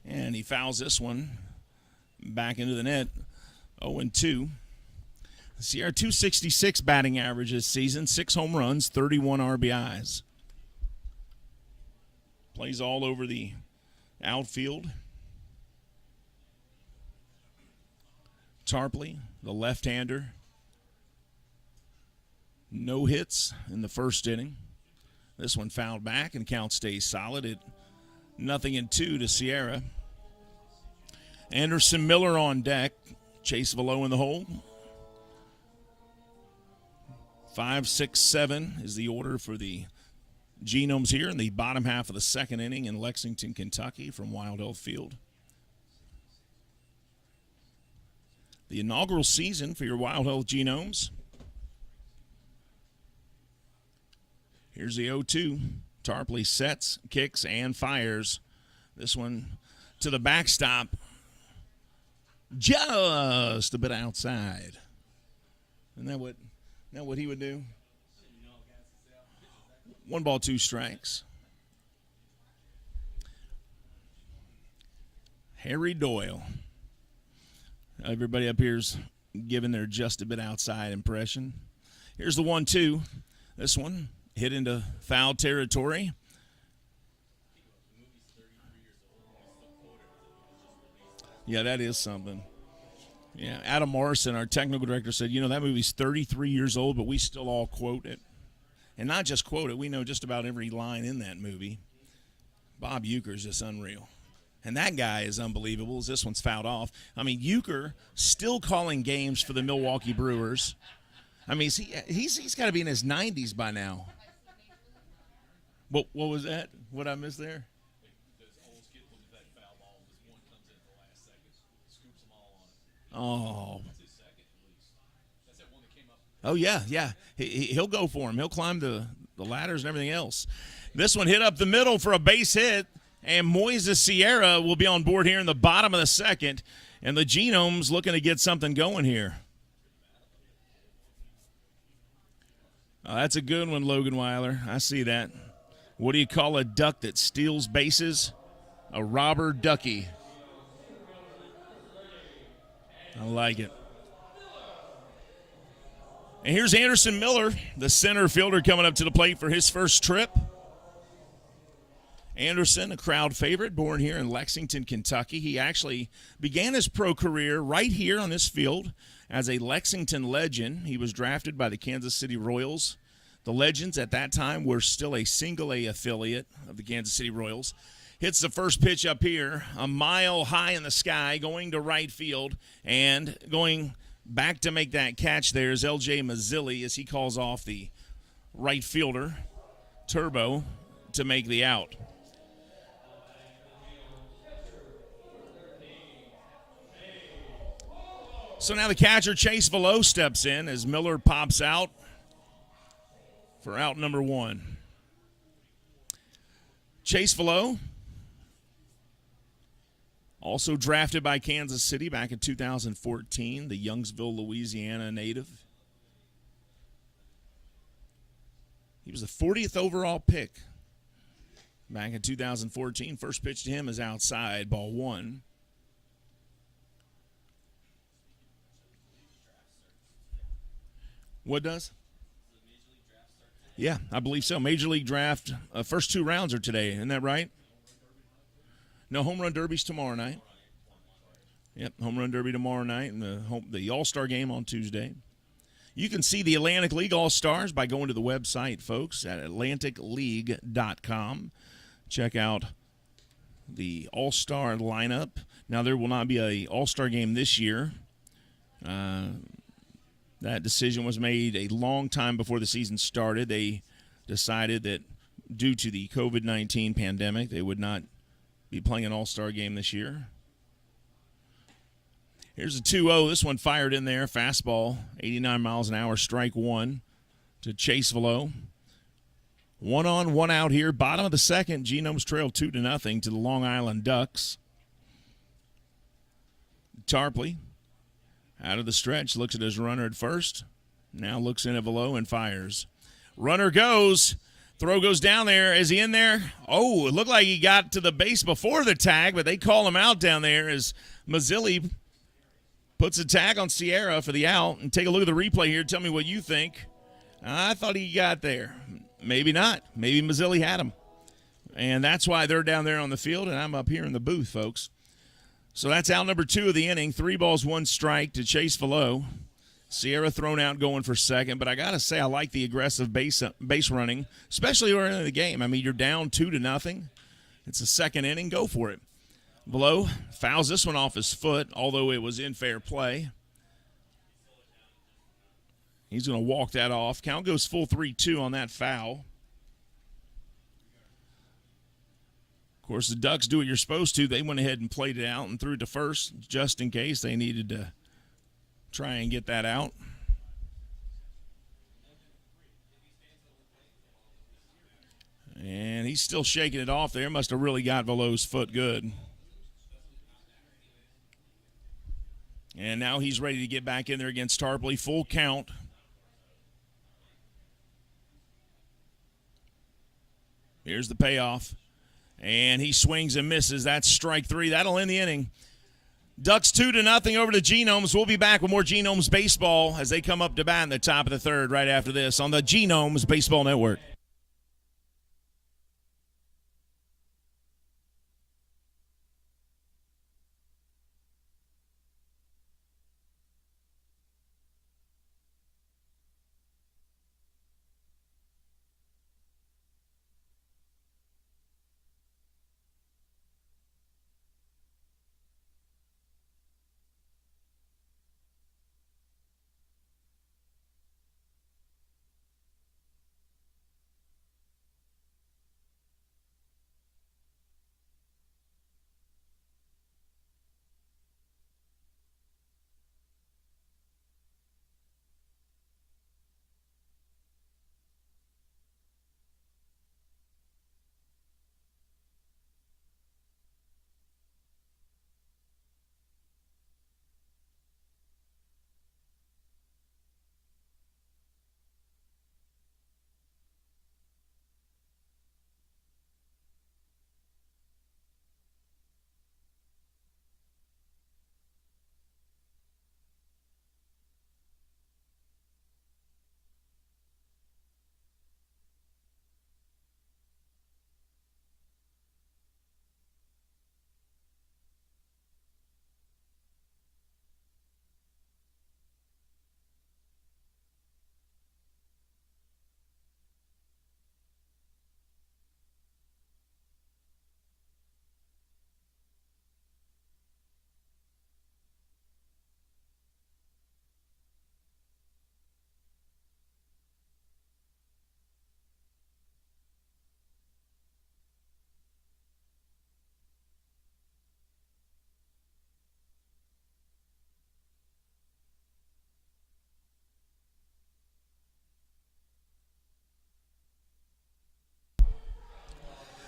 And he fouls this one back into the net, 0-2. Sierra, 266 batting average this season, 6 home runs, 31 RBIs. Plays all over the outfield. Tarpley, the left-hander. No hits in the first inning. This one fouled back, and count stays solid at 0-2 to Sierra. Anderson Miller on deck. Chase Velo in the hole. 5, 6, 7 is the order for the Genomes here in the bottom half of the second inning in Lexington, Kentucky from Wild Health Field. The inaugural season for your Wild Health Genomes. Here's the 0-2. Tarpley sets, kicks, and fires. This one to the backstop. Just a bit outside. Isn't that what he would do? 1 ball, 2 strikes. Harry Doyle. Everybody up here's giving their just a bit outside impression. Here's the 1-2. This one hit into foul territory. Yeah, that is something. Yeah, Adam Morrison, our technical director, said, that movie's 33 years old, but we still all quote it. And not just quote it, we know just about every line in that movie. Bob Uecker's just unreal. And that guy is unbelievable as this one's fouled off. I mean, Uecker still calling games for the Milwaukee Brewers. I mean, he's got to be in his 90s by now. What was that? What I missed there? Oh. Oh, yeah. He'll go for him. He'll climb the ladders and everything else. This one hit up the middle for a base hit, and Moises Sierra will be on board here in the bottom of the second, and the Genomes looking to get something going here. Oh, that's a good one, Logan Weiler. I see that. What do you call a duck that steals bases? A robber ducky. I like it. And here's Anderson Miller, the center fielder, coming up to the plate for his first trip. Anderson, a crowd favorite, born here in Lexington, Kentucky. He actually began his pro career right here on this field as a Lexington legend. He was drafted by the Kansas City Royals. The Legends at that time were still a single-A affiliate of the Kansas City Royals. Hits the first pitch up here, a mile high in the sky, going to right field, and going back to make that catch there is L.J. Mazzilli as he calls off the right fielder, Turbo, to make the out. So now the catcher, Chase Velo, steps in as Miller pops out for out number one. Chase Velo, also drafted by Kansas City back in 2014, the Youngsville, Louisiana native. He was the 40th overall pick back in 2014. First pitch to him is outside, ball one. What does? Yeah, I believe so. Major League Draft, first two rounds are today. Isn't that right? No, Home Run Derby's tomorrow night. Yep, Home Run Derby tomorrow night and the All-Star Game on Tuesday. You can see the Atlantic League All-Stars by going to the website, folks, at atlanticleague.com. Check out the All-Star lineup. Now, there will not be an All-Star Game this year. That decision was made a long time before the season started. They decided that due to the COVID-19 pandemic, they would not be playing an All-Star game this year. Here's a 2-0. This one fired in there. Fastball, 89 miles an hour, strike one to Chase Velo. 1 on, 1 out here. Bottom of the second, Genomes trail 2-0 to the Long Island Ducks. Tarpley, out of the stretch, looks at his runner at first. Now looks in at Velo and fires. Runner goes. Throw goes down there. Is he in there? Oh, it looked like he got to the base before the tag, but they call him out down there as Mazzilli puts a tag on Sierra for the out. And take a look at the replay here. Tell me what you think. I thought he got there. Maybe not. Maybe Mazzilli had him. And that's why they're down there on the field, and I'm up here in the booth, folks. So that's out number 2 of the inning. 3 balls, 1 strike to Chase Velo. Sierra thrown out going for second. But I got to say, I like the aggressive base running, especially early in the game. I mean, you're down 2-0. It's a second inning. Go for it. Velo fouls this one off his foot, although it was in fair play. He's going to walk that off. Count goes full 3-2 on that foul. Of course, the Ducks do what you're supposed to. They went ahead and played it out and threw it to first just in case they needed to try and get that out. And he's still shaking it off there. Must have really got Velo's foot good. And now he's ready to get back in there against Tarpley. Full count. Here's the payoff. And he swings and misses. That's strike 3. That'll end the inning. Ducks 2-0 over the Genomes. We'll be back with more Genomes baseball as they come up to bat in the top of the third right after this on the Genomes Baseball Network.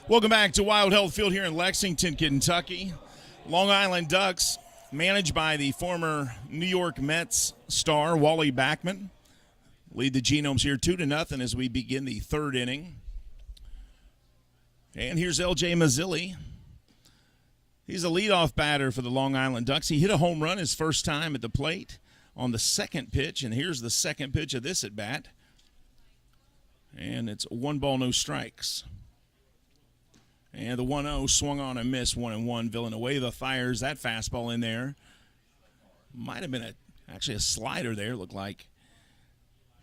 Welcome back to Wild Health Field here in Lexington, Kentucky. Long Island Ducks, managed by the former New York Mets star Wally Backman, lead the Genomes here 2-0 as we begin the third inning. And here's L.J. Mazzilli. He's a leadoff batter for the Long Island Ducks. He hit a home run his first time at the plate on the second pitch, and here's the second pitch of this at-bat. And it's 1 ball, no strikes. And the 1-0 swung on and missed, 1-1. Villanueva fires that fastball in there. Might have been actually a slider there, looked like,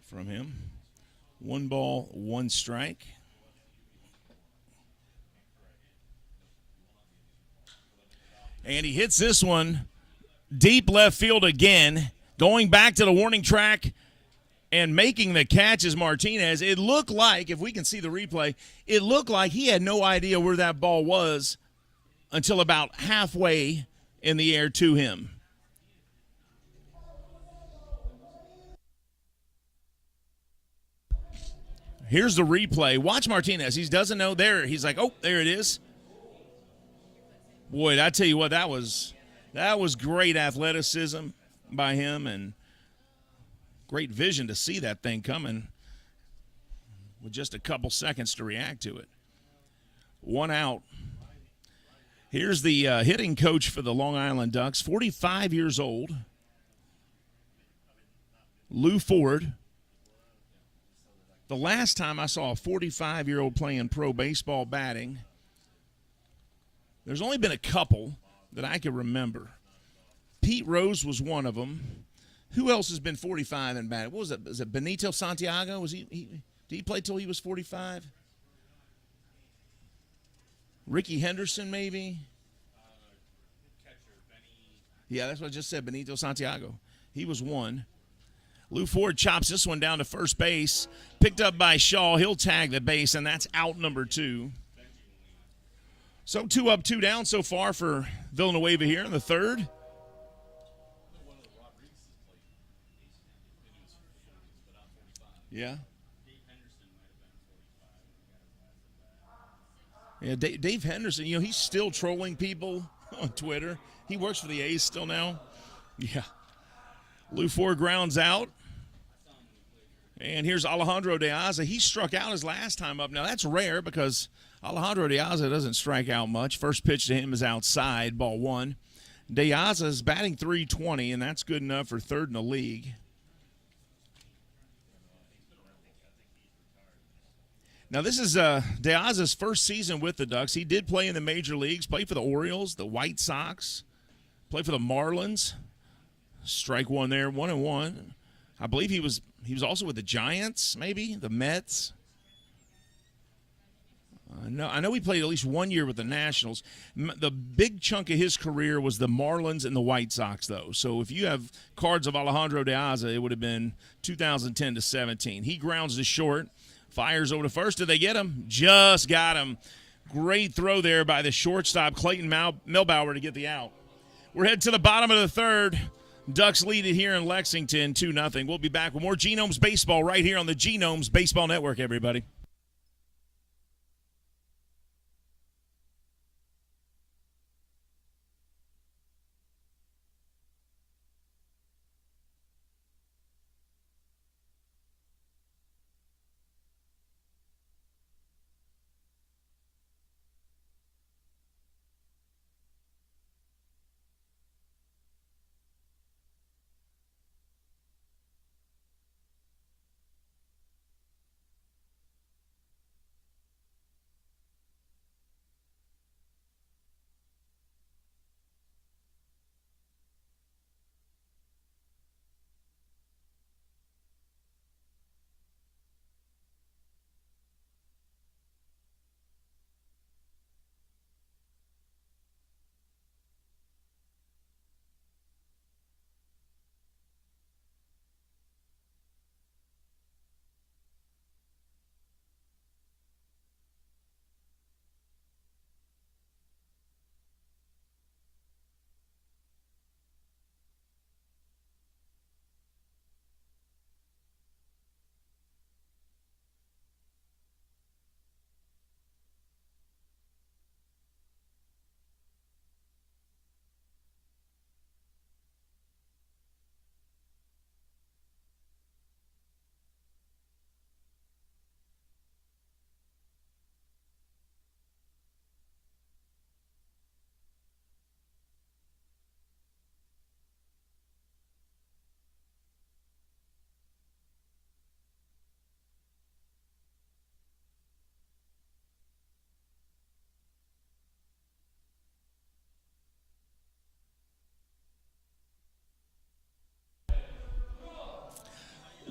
from him. 1 ball, 1 strike. And he hits this one deep left field again, going back to the warning track and making the catch is Martinez. It looked like, if we can see the replay, it looked like he had no idea where that ball was until about halfway in the air to him. Here's the replay. Watch Martinez. He doesn't know there. He's like, oh, there it is. Boy, I tell you what, that was great athleticism by him and great vision to see that thing coming with just a couple seconds to react to it. 1 out. Here's the hitting coach for the Long Island Ducks, 45 years old, Lou Ford. The last time I saw a 45-year-old playing pro baseball batting, there's only been a couple that I can remember. Pete Rose was one of them. Who else has been 45 and batting? What was it? Was it Benito Santiago? Did he play till he was 45? Ricky Henderson, maybe? Yeah, that's what I just said, Benito Santiago. He was one. Lou Ford chops this one down to first base. Picked up by Shaw. He'll tag the base, and that's out number 2. So 2 up, 2 down so far for Villanueva here in the third. Yeah. Yeah, Dave Henderson, he's still trolling people on Twitter. He works for the A's still now. Yeah. Lou Ford grounds out. And here's Alejandro De Aza. He struck out his last time up. Now, that's rare because Alejandro De Aza doesn't strike out much. First pitch to him is outside, ball 1. De Aza's batting .320, and that's good enough for third in the league. Now, this is De Aza's first season with the Ducks. He did play in the major leagues, played for the Orioles, the White Sox, played for the Marlins. Strike one there, 1-1. I believe he was also with the Giants, maybe, the Mets. I know he played at least 1 year with the Nationals. The big chunk of his career was the Marlins and the White Sox, though. So if you have cards of Alejandro De Aza, it would have been 2010 to 17. He grounds to short, fires over to first. Did they get him? Just got him. Great throw there by the shortstop, Clayton Melbauer, to get the out. We're headed to the bottom of the third. Ducks lead it here in Lexington 2-0. We'll be back with more Genomes Baseball right here on the Genomes Baseball Network, everybody.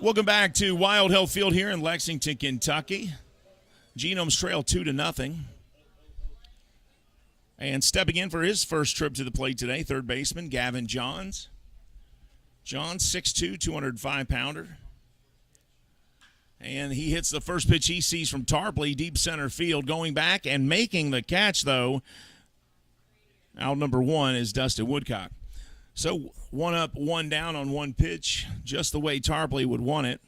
Welcome back to Wild Health Field here in Lexington, Kentucky. Genomes trail 2-0. And stepping in for his first trip to the plate today, third baseman Gavin Johns. Johns, 6'2", 205-pounder. And he hits the first pitch he sees from Tarpley, deep center field. Going back and making the catch, though, out number one is Dustin Woodcock. So 1 up, 1 down on one pitch, just the way Tarpley would want it.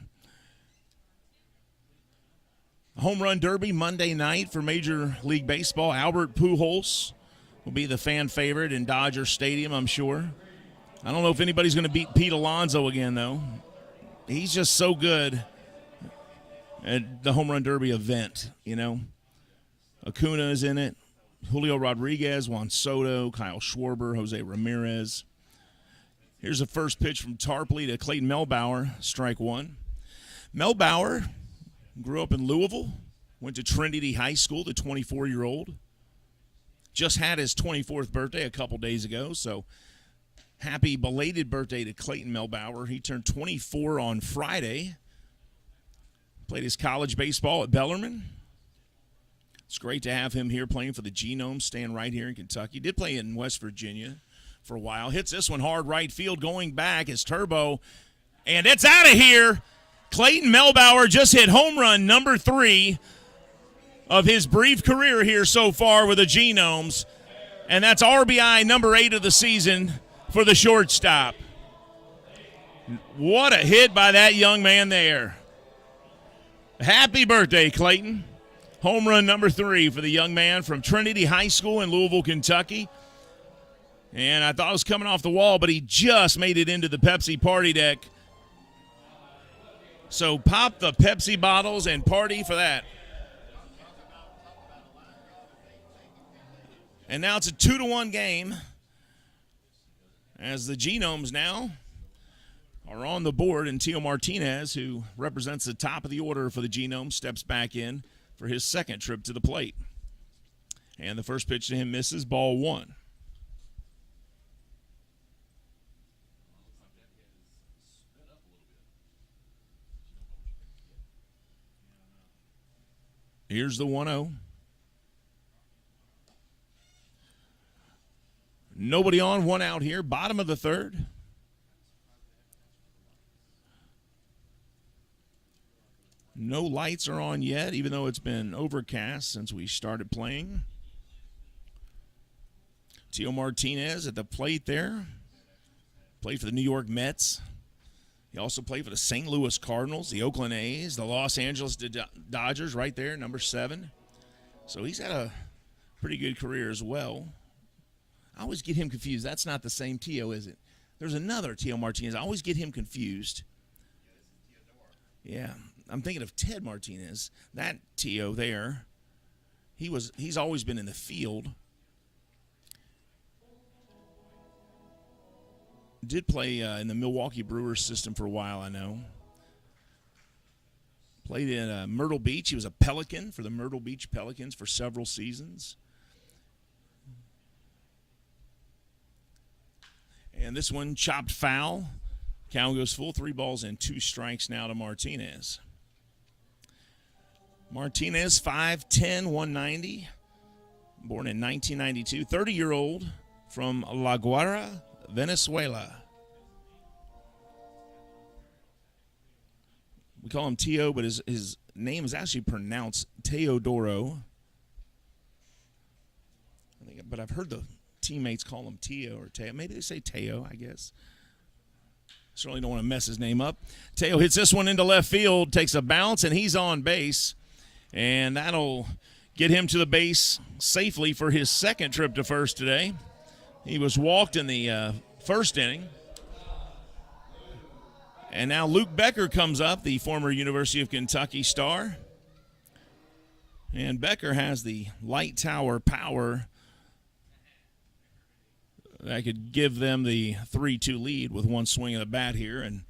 Home run derby Monday night for Major League Baseball. Albert Pujols will be the fan favorite in Dodger Stadium, I'm sure. I don't know if anybody's going to beat Pete Alonso again, though. He's just so good at the home run derby event, you know. Acuna is in it. Julio Rodriguez, Juan Soto, Kyle Schwarber, Jose Ramirez. Here's the first pitch from Tarpley to Clayton Melbauer, strike one. Melbauer grew up in Louisville, went to Trinity High School, the 24-year-old. Just had his 24th birthday a couple days ago, so happy belated birthday to Clayton Melbauer. He turned 24 on Friday. Played his college baseball at Bellarmine. It's great to have him here playing for the Genomes, staying right here in Kentucky. Did play in West Virginia for a while. Hits this one hard right field. Going back is Turbo, and it's out of here. Clayton Melbauer just hit home run number 3 of his brief career here so far with the Genomes, and that's RBI number 8 of the season for the shortstop. What a hit by that young man there. Happy birthday, Clayton. Home run number 3 for the young man from Trinity High School in Louisville, Kentucky. And I thought it was coming off the wall, but he just made it into the Pepsi party deck. So pop the Pepsi bottles and party for that. And now it's a 2-1 game. as the Genomes now are on the board, and Teo Martinez, who represents the top of the order for the Genomes, steps back in for his second trip to the plate. And the first pitch to him misses, ball one. Here's the 1-0. Nobody on, one out here, bottom of the third. No lights are on yet, even though it's been overcast since we started playing. Teo Martinez at the plate there. Played for the New York Mets. He also played for the St. Louis Cardinals, the Oakland A's, the Los Angeles Dodgers right there, number 7. So he's had a pretty good career as well. I always get him confused. That's not the same Teo, is it? There's another Teo Martinez. I always get him confused. Yeah, I'm thinking of Ted Martinez. That Teo there, he's always been in the field. Did play in the Milwaukee Brewers system for a while, I know. Played in Myrtle Beach. He was a Pelican for the Myrtle Beach Pelicans for several seasons. And this one chopped foul. Count goes full, 3 balls and 2 strikes now to Martinez. Martinez, 5'10", 190. Born in 1992. 30-year-old from La Guaira, Venezuela. We call him Teo, but his name is actually pronounced Teodoro. But I've heard the teammates call him Teo or Teo. Maybe they say Teo, I guess. Certainly don't want to mess his name up. Teo hits this one into left field, takes a bounce, and he's on base. And that'll get him to the base safely for his second trip to first today. He was walked in the first inning. And now Luke Becker comes up, the former University of Kentucky star. And Becker has the light tower power that could give them the 3-2 lead with one swing of the bat here. And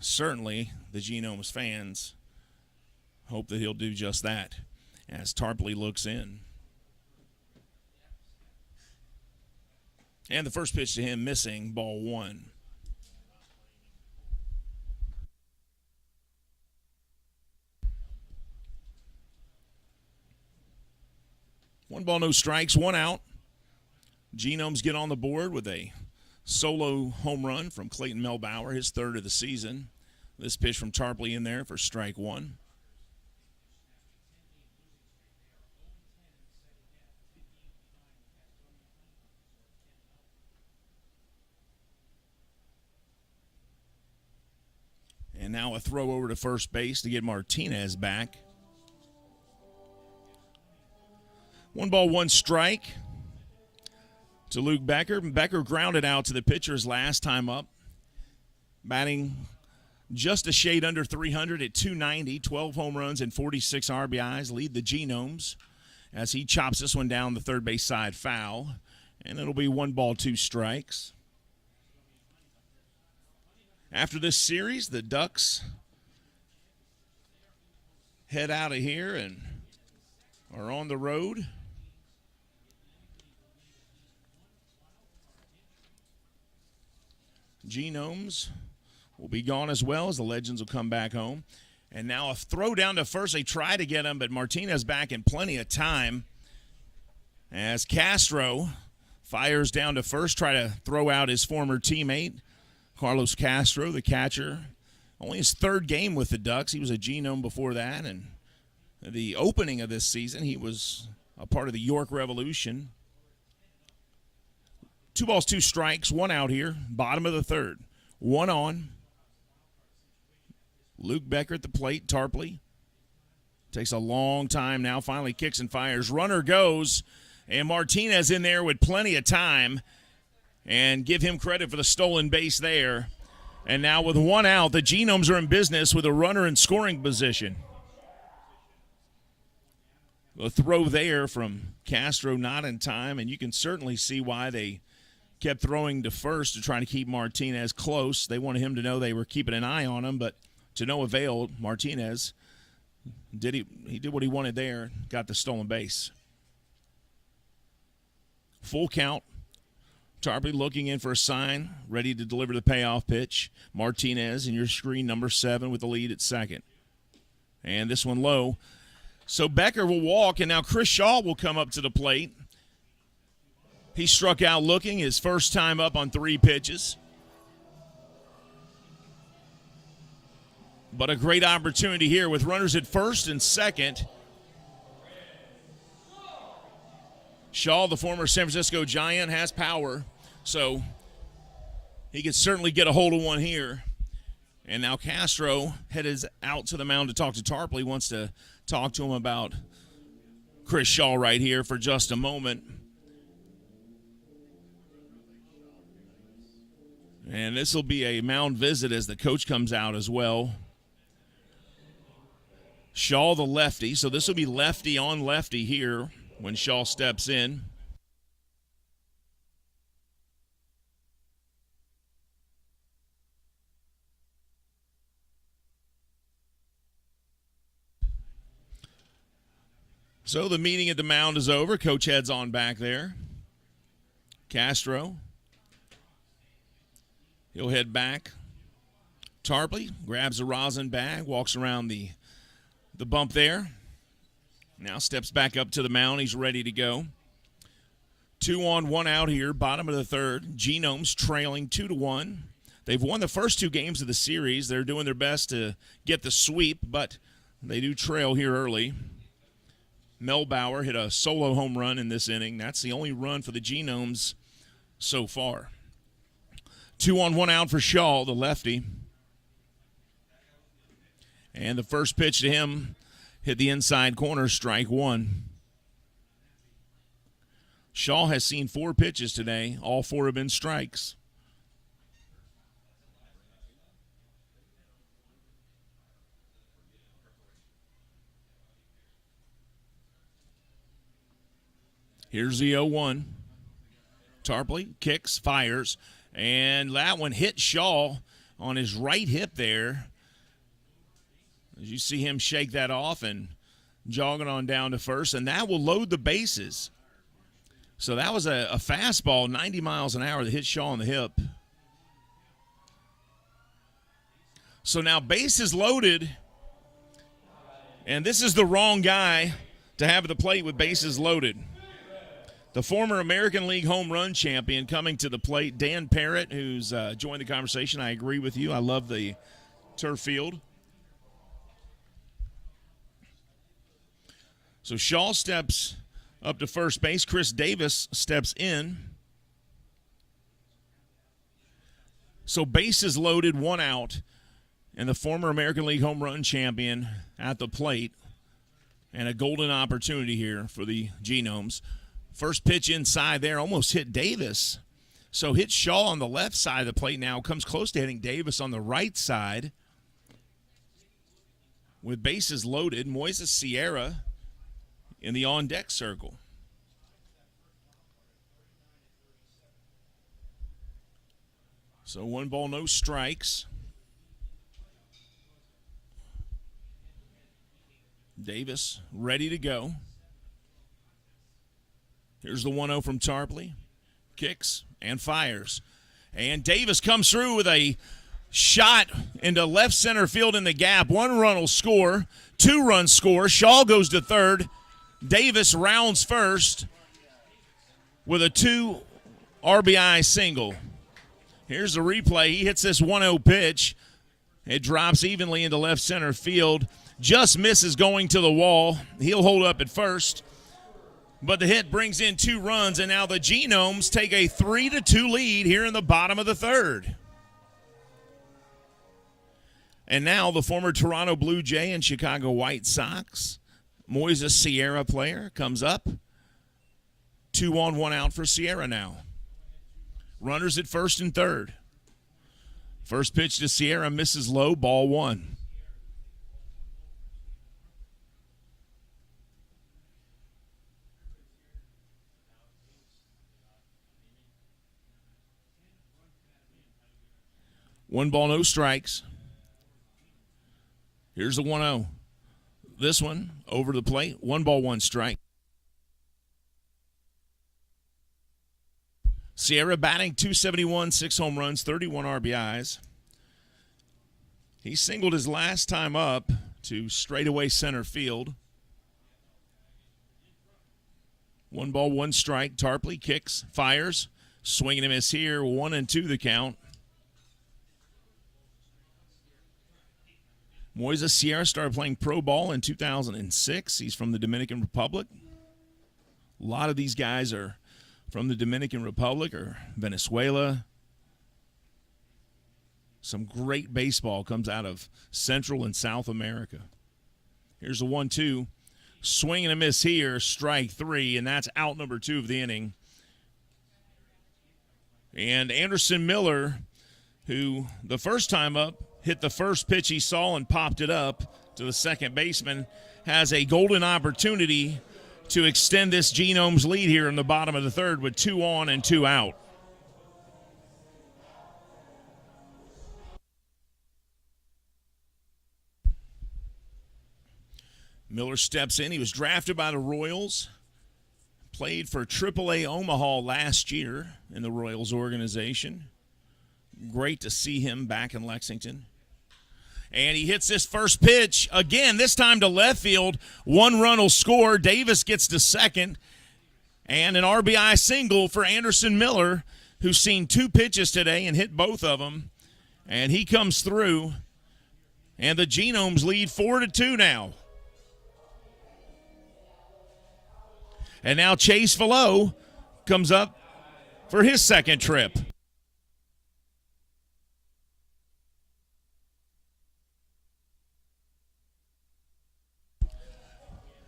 certainly the Genomes fans hope that he'll do just that as Tarpley looks in. And the first pitch to him missing, ball one. One ball, no strikes, one out. Genomes get on the board with a solo home run from Clayton Melbauer, his third of the season. This pitch from Tarpley in there for strike one. And now a throw over to first base to get Martinez back. 1 ball, 1 strike to Luke Becker. Becker grounded out to the pitcher's last time up. Batting just a shade under 300 at 290, 12 home runs and 46 RBIs. Lead the Genomes as he chops this one down the third base side foul. And it'll be 1 ball, 2 strikes. After this series, the Ducks head out of here and are on the road. Genomes will be gone as well as the Legends will come back home. And now a throw down to first. They try to get him, but Martinez back in plenty of time as Castro fires down to first, try to throw out his former teammate, Carlos Castro, the catcher. Only his third game with the Ducks. He was a Genome before that, and the opening of this season, he was a part of the York Revolution. 2 balls, 2 strikes, 1 out here, bottom of the third. 1 on. Luke Becker at the plate, Tarpley. Takes a long time now, finally kicks and fires. Runner goes, and Martinez in there with plenty of time. And give him credit for the stolen base there. And now with 1 out, the Genomes are in business with a runner in scoring position. The throw there from Castro not in time, and you can certainly see why they kept throwing to first to try to keep Martinez close. They wanted him to know they were keeping an eye on him, but to no avail. Martinez did what he wanted there, got the stolen base. Full count. Tarpley looking in for a sign, ready to deliver the payoff pitch. Martinez in your screen, number 7 with the lead at second. And this one low. So Becker will walk, and now Chris Shaw will come up to the plate. He struck out looking, his first time up on 3 pitches. But a great opportunity here with runners at first and second. Shaw, the former San Francisco Giant, has power, so he could certainly get a hold of one here. And now Castro headed out to the mound to talk to Tarpley, wants to talk to him about Chris Shaw right here for just a moment. And this will be a mound visit as the coach comes out as well. Shaw, the lefty, so this will be lefty on lefty here when Shaw steps in. So the meeting at the mound is over. Coach heads on back there. Castro. He'll head back. Tarpley grabs a rosin bag, walks around the bump there. Now steps back up to the mound. He's ready to go. 2 on, 1 out here, bottom of the third. Genomes trailing 2-1. They've won the first 2 games of the series. They're doing their best to get the sweep, but they do trail here early. Melbauer hit a solo home run in this inning. That's the only run for the Genomes so far. 2 on, 1 out for Shaw, the lefty. And the first pitch to him hit the inside corner, strike 1. Shaw has seen 4 pitches today. All 4 have been strikes. Here's the 0-1. Tarpley kicks, fires, and that one hit Shaw on his right hip there. As you see him shake that off and jogging on down to first, and that will load the bases. So that was a fastball, 90 miles an hour, that hit Shaw on the hip. So now bases loaded, and this is the wrong guy to have at the plate with bases loaded. The former American League home run champion coming to the plate, Dan Parrott, who's joined the conversation. I agree with you. I love the turf field. So Shaw steps up to first base. Chris Davis steps in. So bases loaded, 1 out, and the former American League home run champion at the plate. And a golden opportunity here for the Genomes. First pitch inside there, almost hit Davis. So hit Shaw on the left side of the plate now, comes close to hitting Davis on the right side. With bases loaded, Moises Sierra in the on-deck circle. So 1 ball, no strikes. Davis ready to go. Here's the 1-0 from Tarpley. Kicks and fires. And Davis comes through with a shot into left center field in the gap. 1 run will score. 2 runs score. Shaw goes to third. Davis rounds first with a 2 RBI single. Here's the replay. He hits this 1-0 pitch. It drops evenly into left center field. Just misses going to the wall. He'll hold up at first. But the hit brings in 2 runs, and now the Genomes take a 3-2 lead here in the bottom of the third. And now the former Toronto Blue Jay and Chicago White Sox, Moises Sierra player, comes up. 2 on, 1 out for Sierra now. Runners at first and third. First pitch to Sierra misses low, ball 1. 1 ball, no strikes. Here's the 1-0. This one over the plate. 1 ball, 1 strike. Sierra batting .271, 6 home runs, 31 RBIs. He singled his last time up to straightaway center field. 1 ball, 1 strike. Tarpley kicks, fires, swing and a miss here. 1-2 the count. Moises Sierra started playing pro ball in 2006. He's from the Dominican Republic. A lot of these guys are from the Dominican Republic or Venezuela. Some great baseball comes out of Central and South America. Here's a 1-2. Swing and a miss here, strike 3, and that's out number 2 of the inning. And Anderson Miller, who the first time up hit the first pitch he saw and popped it up to the second baseman, has a golden opportunity to extend this Genomes lead here in the bottom of the third with 2 on and 2 out. Miller steps in. He was drafted by the Royals, played for AAA Omaha last year in the Royals organization. Great to see him back in Lexington. And he hits this first pitch again, this time to left field. 1 run will score. Davis gets to second. And an RBI single for Anderson Miller, who's seen 2 pitches today and hit both of them. And he comes through. And the Genomes lead 4-2 now. And now Chase Velo comes up for his second trip.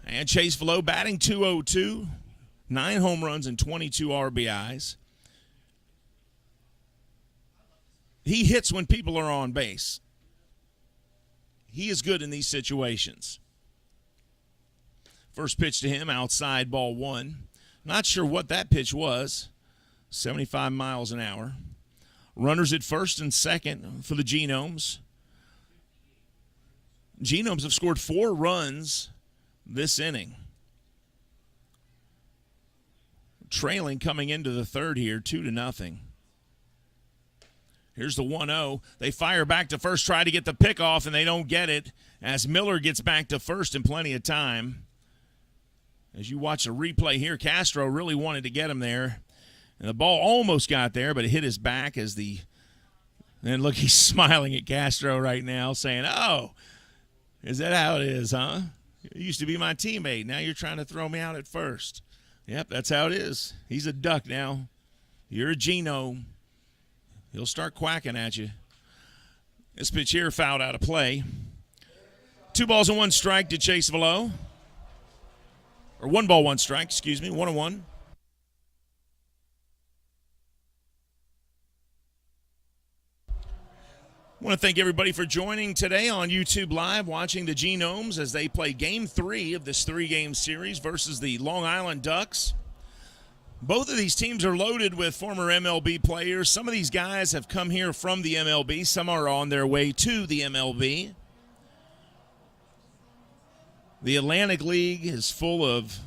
And Chase Velo batting .202, 9 home runs and 22 RBIs. He hits when people are on base. He is good in these situations. First pitch to him, outside, ball 1. Not sure what that pitch was. 75 miles an hour. Runners at first and second for the Genomes. Genomes have scored 4 runs this inning. Trailing coming into the third here, 2-0. Here's the 1-0. They fire back to first, try to get the pick off, and they don't get it as Miller gets back to first in plenty of time. As you watch the replay here, Castro really wanted to get him there. And the ball almost got there, but it hit his back as the – and look, he's smiling at Castro right now saying, oh, is that how it is, huh? You used to be my teammate. Now you're trying to throw me out at first. Yep, that's how it is. He's a duck now. You're a Genome. He'll start quacking at you. This pitch here fouled out of play. 2 balls and 1 strike to Chase Velo. Or 1 ball, 1 strike, 1-1. I want to thank everybody for joining today on YouTube Live, watching the Genomes as they play Game 3 of this 3-game series versus the Long Island Ducks. Both of these teams are loaded with former MLB players. Some of these guys have come here from the MLB. Some are on their way to the MLB. The Atlantic League is full of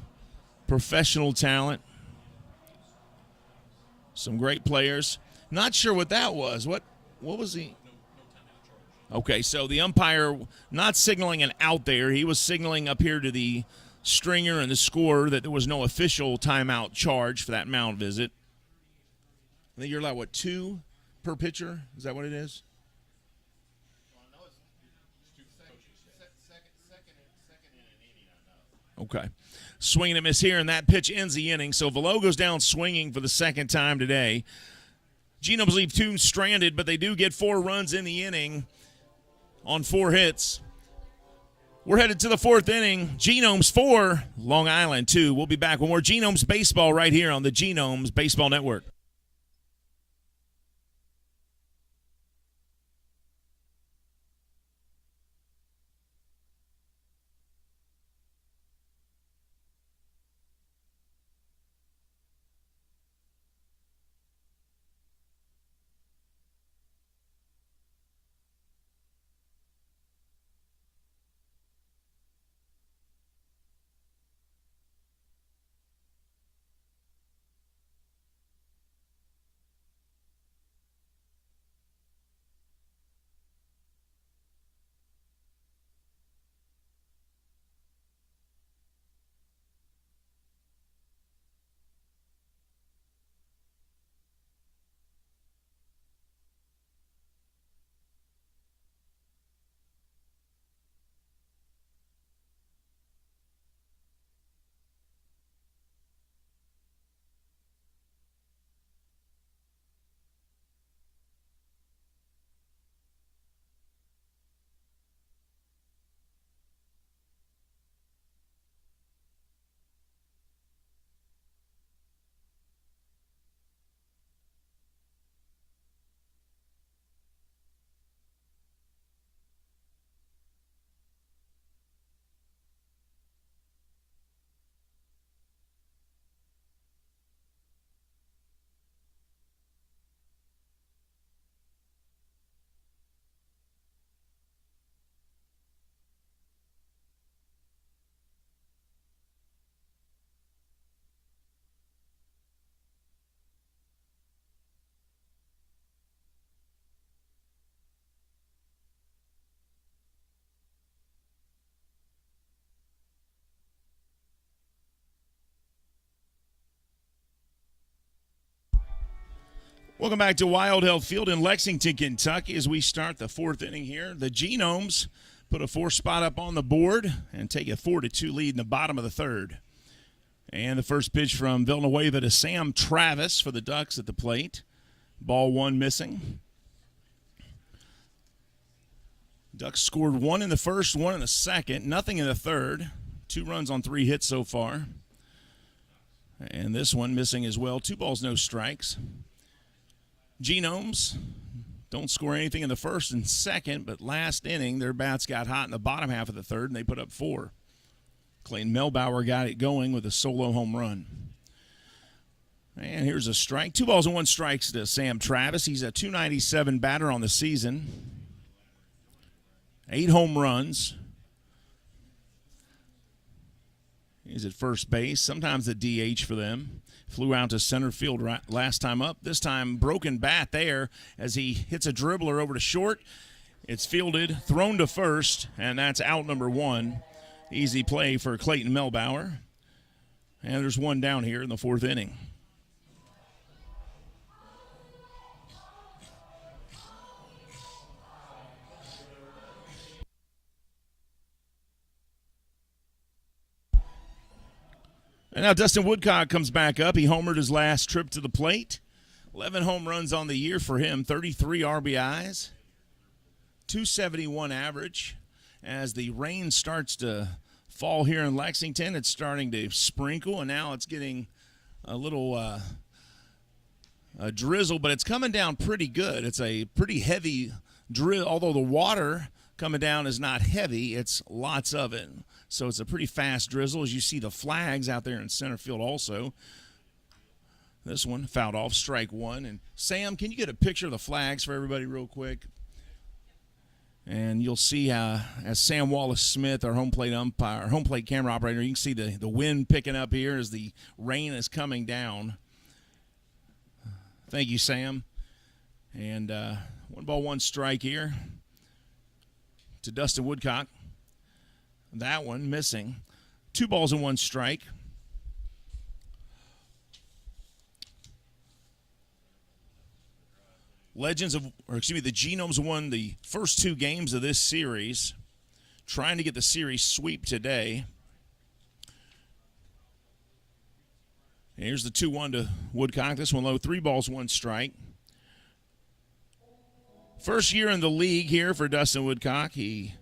professional talent. Some great players. Not sure what that was. What was he? Okay, so the umpire not signaling an out there. He was signaling up here to the stringer and the scorer that there was no official timeout charge for that mound visit. I think you're allowed, 2 per pitcher? Is that what it is? Okay. Swing and a miss here, and that pitch ends the inning. So Velo goes down swinging for the second time today. Genomes leave 2 stranded, but they do get 4 runs in the inning on 4 hits. We're headed to the 4th inning. Genomes 4, Long Island 2. We'll be back with more Genomes baseball right here on the Genomes Baseball Network. Welcome back to Wild Health Field in Lexington, Kentucky, as we start the fourth inning here. The Genomes put a 4 spot up on the board and take a 4-2 lead in the bottom of the third. And the first pitch from Villanueva to Sam Travis for the Ducks at the plate. Ball 1 missing. Ducks scored 1 in the first, 1 in the second, nothing in the third. 2 runs on 3 hits so far. And this one missing as well. 2 balls, no strikes. Genomes don't score anything in the first and second, but last inning their bats got hot in the bottom half of the third, and they put up 4. Clayton Melbauer got it going with a solo home run. And here's a strike. 2 balls and 1 strike to Sam Travis. He's a .297 batter on the season. 8 home runs. He's at first base, sometimes the DH for them. Flew out to center field last time up. This time, broken bat there as he hits a dribbler over to short. It's fielded, thrown to first, and that's out number 1. Easy play for Clayton Melbauer. And there's 1 down here in the 4th inning. And now Dustin Woodcock comes back up. He homered his last trip to the plate. 11 home runs on the year for him, 33 RBIs, .271 average. As the rain starts to fall here in Lexington, it's starting to sprinkle, and now it's getting a little a drizzle, but it's coming down pretty good. It's a pretty heavy drizzle, although the water coming down is not heavy. It's lots of it. So it's a pretty fast drizzle, as you see the flags out there in center field also. This one fouled off, strike 1. And Sam, can you get a picture of the flags for everybody real quick? And you'll see as Sam Wallace-Smith, our home plate umpire, home plate camera operator, you can see the wind picking up here as the rain is coming down. Thank you, Sam. And 1 ball, 1 strike here to Dustin Woodcock. That one missing. 2 balls and 1 strike. The Genomes won the first 2 games of this series, trying to get the series sweep today. And here's the 2-1 to Woodcock. This one low, 3 balls, 1 strike. First year in the league here for Dustin Woodcock. He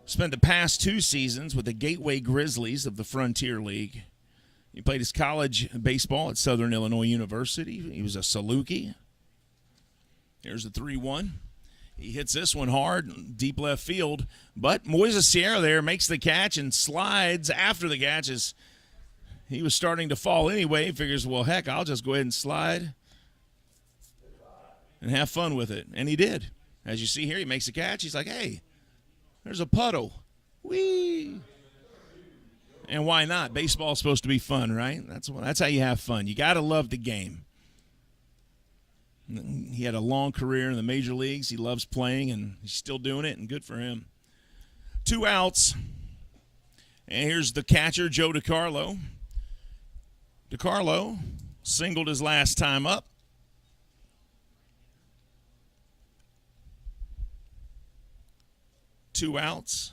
spent the past 2 seasons with the Gateway Grizzlies of the Frontier League. He played his college baseball at Southern Illinois University. He was a Saluki. Here's the 3-1. He hits this one hard, deep left field. But Moises Sierra there makes the catch and slides after the catch as he was starting to fall anyway. He figures, well, heck, I'll just go ahead and slide and have fun with it. And he did. As you see here, he makes a catch. He's like, hey, there's a puddle. Whee! And why not? Baseball's supposed to be fun, right? That's how you have fun. You got to love the game. He had a long career in the major leagues. He loves playing, and he's still doing it, and good for him. 2 outs. And here's the catcher, Joe DiCarlo. DiCarlo singled his last time up. Two outs.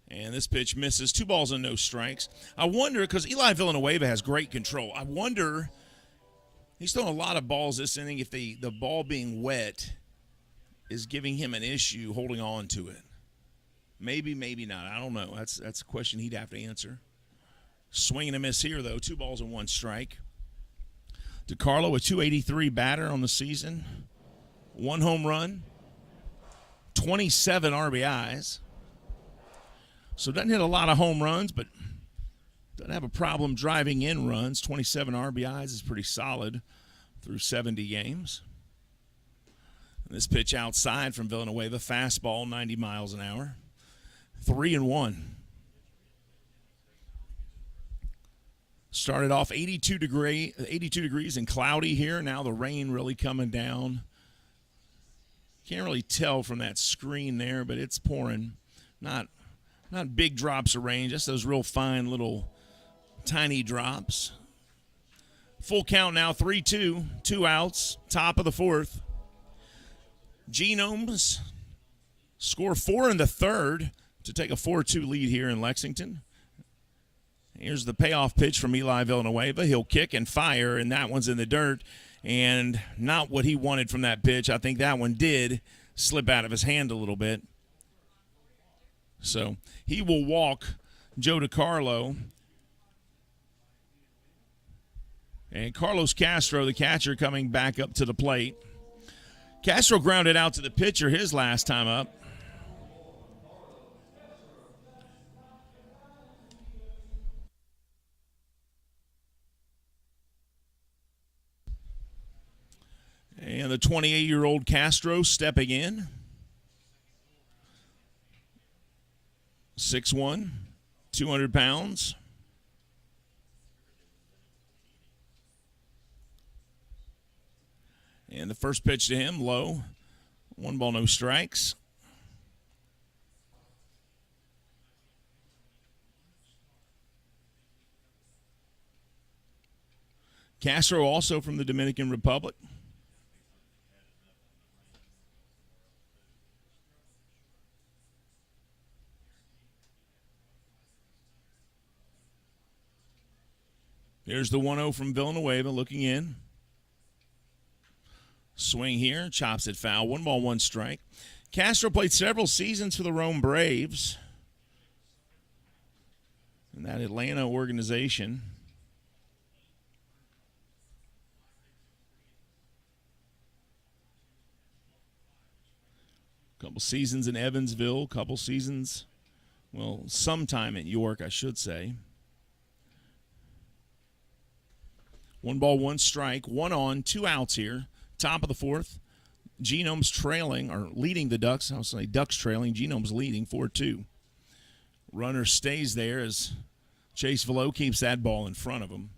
And this pitch misses. 2 balls and no strikes. I wonder, because Eli Villanueva has great control, I wonder, he's throwing a lot of balls this inning, if the ball being wet is giving him an issue holding on to it. Maybe, maybe not. I don't know. That's a question he'd have to answer. Swing and a miss here, though. 2 balls and 1 strike. DiCarlo, a .283 batter on the season. 1 home run. 27 RBIs. So doesn't hit a lot of home runs, but doesn't have a problem driving in runs. 27 RBIs is pretty solid through 70 games. And this pitch outside from Villanueva, fastball, 90 miles an hour. 3-1. Started off 82 degrees and cloudy here. Now the rain really coming down. Can't really tell from that screen there, but it's pouring. Not big drops of rain, just those real fine little tiny drops. Full count now, 3-2, 2 outs, top of the fourth. Genomes score 4 in the third to take a 4-2 lead here in Lexington. Here's the payoff pitch from Eli Villanueva. He'll kick and fire, and that one's in the dirt. And not what he wanted from that pitch. I think that one did slip out of his hand a little bit. So he will walk Joe DiCarlo. And Carlos Castro, the catcher, coming back up to the plate. Castro grounded out to the pitcher his last time up. And the 28-year-old Castro stepping in. 6'1", 200 pounds. And the first pitch to him, low. 1 ball, no strikes. Castro also from the Dominican Republic. There's the 1-0 from Villanueva looking in. Swing here, chops it foul. 1 ball, 1 strike. Castro played several seasons for the Rome Braves in that Atlanta organization. Couple seasons in Evansville, couple seasons, well, sometime at York, I should say. 1 ball, 1 strike, 1 on, 2 outs here. Top of the fourth. Genomes trailing, or leading the Ducks. I was saying Ducks trailing. Genomes leading 4-2. Runner stays there as Chase Velo keeps that ball in front of him.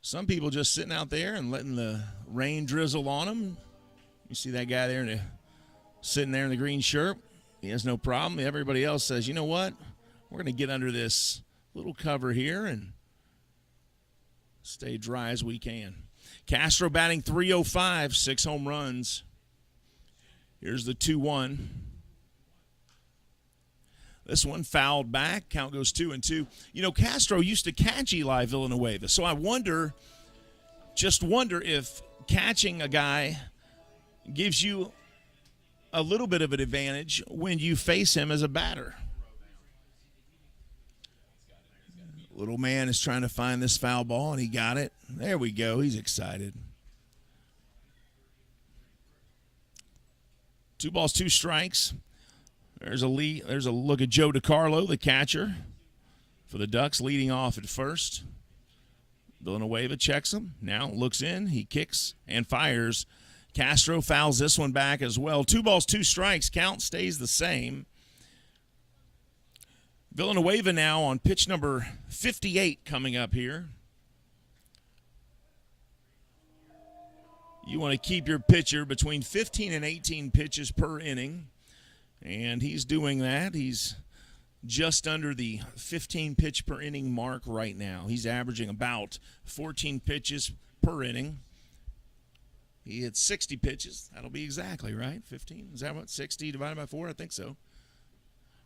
Some people just sitting out there and letting the rain drizzle on them. You see that guy there sitting there in the green shirt. He has no problem. Everybody else says, you know what? We're going to get under this little cover here and stay dry as we can. Castro batting .305, 6 home runs. Here's the 2-1. This one fouled back. Count goes 2-2. You know, Castro used to catch Eli Villanueva, so I wonder if catching a guy gives you a little bit of an advantage when you face him as a batter. Little man is trying to find this foul ball, and he got it. There we go. He's excited. 2 balls, 2 strikes. There's a look at Joe DiCarlo, the catcher for the Ducks, leading off at first. Villanueva checks him. Now looks in. He kicks and fires. Castro fouls this one back as well. 2 balls, 2 strikes. Count stays the same. Villanueva now on pitch number 58 coming up here. You want to keep your pitcher between 15 and 18 pitches per inning, and he's doing that. He's just under the 15 pitch per inning mark right now. He's averaging about 14 pitches per inning. He hit 60 pitches. That'll be exactly right. 15. Is that what? 60 divided by 4? I think so.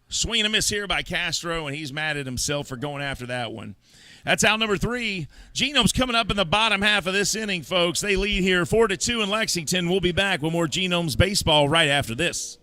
Swing and a miss here by Castro, and he's mad at himself for going after that one. That's out number 3. Genomes coming up in the bottom half of this inning, folks. They lead here 4-2 in Lexington. We'll be back with more Genomes baseball right after this.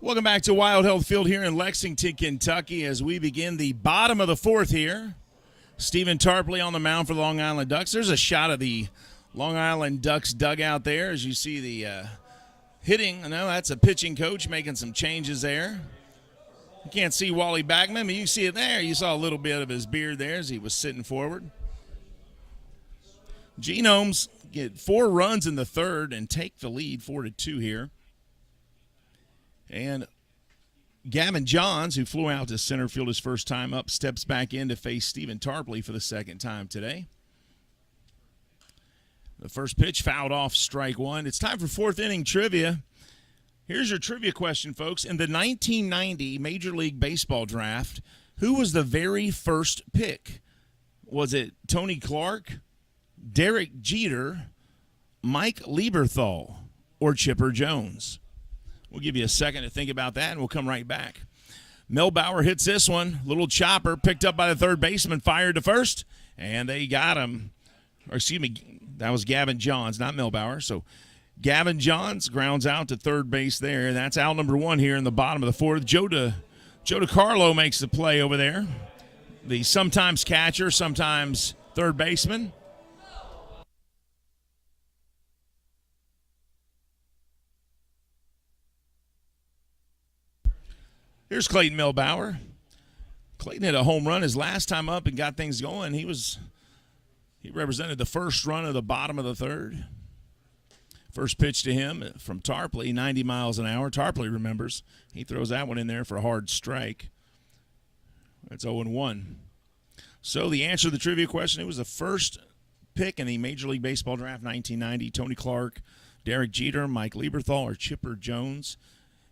Welcome back to Wild Health Field here in Lexington, Kentucky, as we begin the bottom of the fourth here. Stephen Tarpley on the mound for the Long Island Ducks. There's a shot of the Long Island Ducks dugout there as you see the hitting. No, that's a pitching coach making some changes there. You can't see Wally Backman, but you see it there. You saw a little bit of his beard there as he was sitting forward. Genomes get 4 runs in the third and take the lead 4-2 here. And Gavin Johns, who flew out to center field his first time up, steps back in to face Stephen Tarpley for the second time today. The first pitch fouled off, strike one. It's time for fourth inning trivia. Here's your trivia question, folks. In the 1990 Major League Baseball draft, who was the very first pick? Was it Tony Clark, Derek Jeter, Mike Lieberthal, or Chipper Jones? We'll give you a second to think about that, and we'll come right back. Mel Bauer hits this one. Little chopper picked up by the third baseman, fired to first, and they got him. Or excuse me, that was Gavin Johns, not Mel Bauer. So Gavin Johns grounds out to third base there, and that's out number 1 here in the bottom of the fourth. Joe DiCarlo makes the play over there. The sometimes catcher, sometimes third baseman. Here's Clayton Melbauer. Clayton hit a home run his last time up and got things going. He represented the first run of the bottom of the third. First pitch to him from Tarpley, 90 miles an hour. Tarpley remembers. He throws that one in there for a hard strike. That's 0-1. So the answer to the trivia question, it was the first pick in the Major League Baseball draft, 1990. Tony Clark, Derek Jeter, Mike Lieberthal, or Chipper Jones.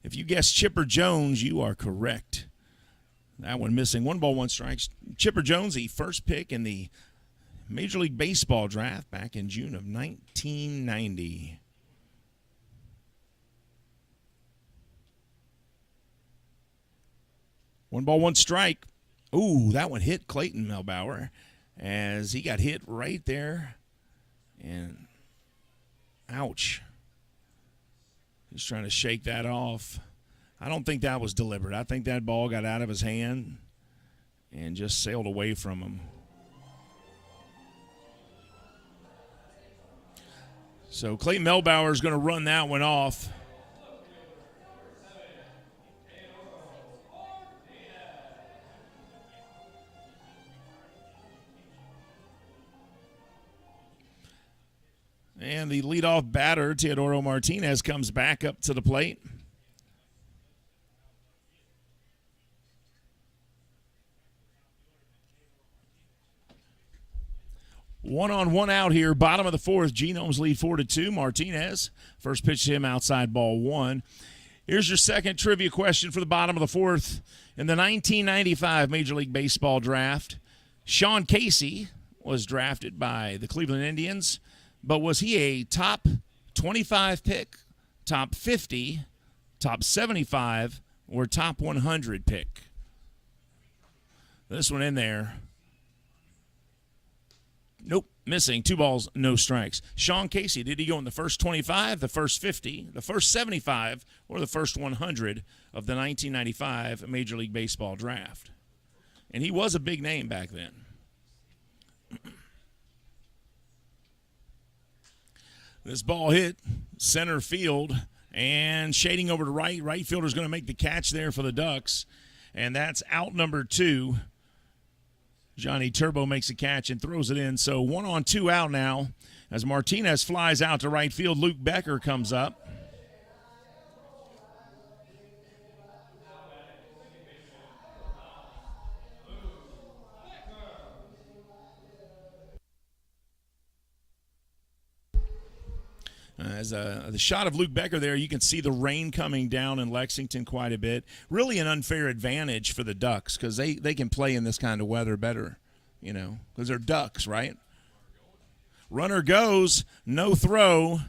If you guessed Chipper Jones, you are correct. That one missing. 1 ball, 1 strike. Chipper Jones, the first pick in the Major League Baseball draft back in June of 1990. One ball, 1 strike. Ooh, that one hit Clayton Melbauer as he got hit right there. And ouch. He's trying to shake that off. I don't think that was deliberate. I think that ball got out of his hand and just sailed away from him. So Clayton Melbauer is going to run that one off. And the leadoff batter, Teodoro Martinez, comes back up to the plate. One on, one out here, bottom of the fourth. Genomes lead 4-2. Martinez, first pitch to him outside, ball 1. Here's your second trivia question for the bottom of the fourth. In the 1995 Major League Baseball draft, Sean Casey was drafted by the Cleveland Indians. But was he a top 25 pick, top 50, top 75, or top 100 pick? This one in there. Nope, missing. 2 balls, no strikes. Sean Casey, did he go in the first 25, the first 50, the first 75, or the first 100 of the 1995 Major League Baseball draft? And he was a big name back then. This ball hit center field and shading over to right. Right fielder's going to make the catch there for the Ducks. And that's out number 2. Johnny Turbo makes a catch and throws it in. So 1 on, 2 out now as Martinez flies out to right field. Luke Becker comes up. As the shot of Luke Becker there, you can see the rain coming down in Lexington quite a bit. Really an unfair advantage for the Ducks because they can play in this kind of weather better, you know, because they're Ducks, right? Runner goes, no throw.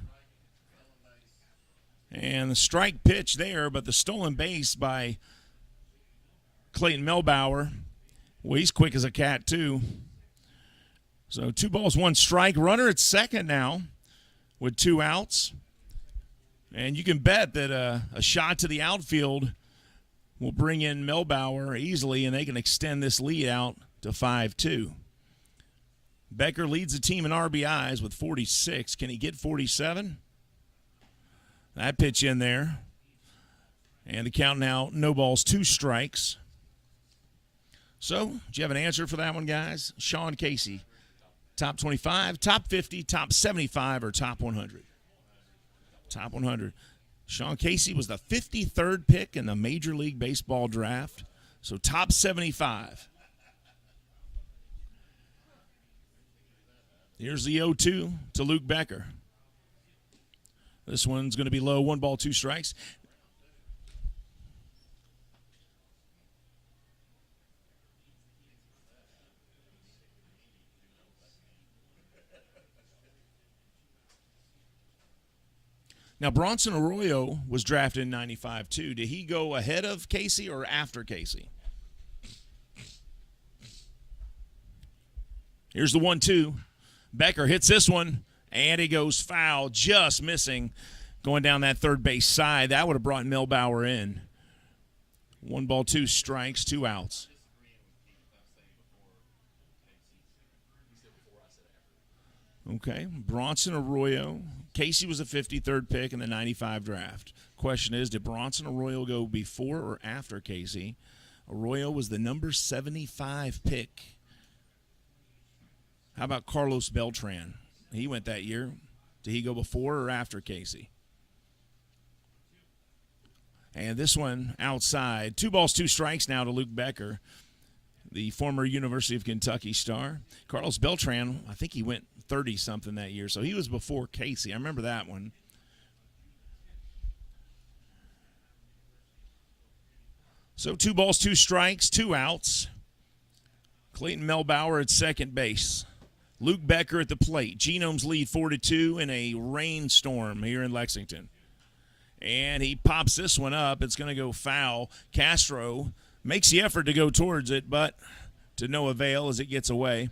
And the strike pitch there, but the stolen base by Clayton Melbauer. Well, he's quick as a cat, too. So 2 balls, 1 strike. Runner at second now with 2 outs. And you can bet that a shot to the outfield will bring in Melbauer easily, and they can extend this lead out to 5-2. Becker leads the team in RBIs with 46. Can he get 47? That pitch in there. And the count now, no balls, 2 strikes. So, do you have an answer for that one, guys? Sean Casey, top 25, top 50, top 75, or top 100? Top 100. Sean Casey was the 53rd pick in the Major League Baseball draft. So, top 75. Here's the 0-2 to Luke Becker. This one's going to be low, 1 ball, 2 strikes. Now, Bronson Arroyo was drafted in 95 too. Did he go ahead of Casey or after Casey? Here's the 1-2. Becker hits this one, and he goes foul, just missing going down that third base side. That would have brought Melbauer in. 1 ball, 2 strikes, 2 outs. Okay, Bronson Arroyo. Casey was a 53rd pick in the 95 draft. Question is, did Bronson Arroyo go before or after Casey? Arroyo was the number 75 pick. How about Carlos Beltran? He went that year. Did he go before or after Casey? And this one outside. 2 balls, 2 strikes now to Luke Becker, the former University of Kentucky star. Carlos Beltran, I think he went 30-something that year, so he was before Casey. I remember that one. So 2 balls, 2 strikes, 2 outs. Clayton Melbauer at second base. Luke Becker at the plate. Genomes lead 4-2 in a rainstorm here in Lexington. And he pops this one up. It's going to go foul. Castro makes the effort to go towards it, but to no avail as it gets away.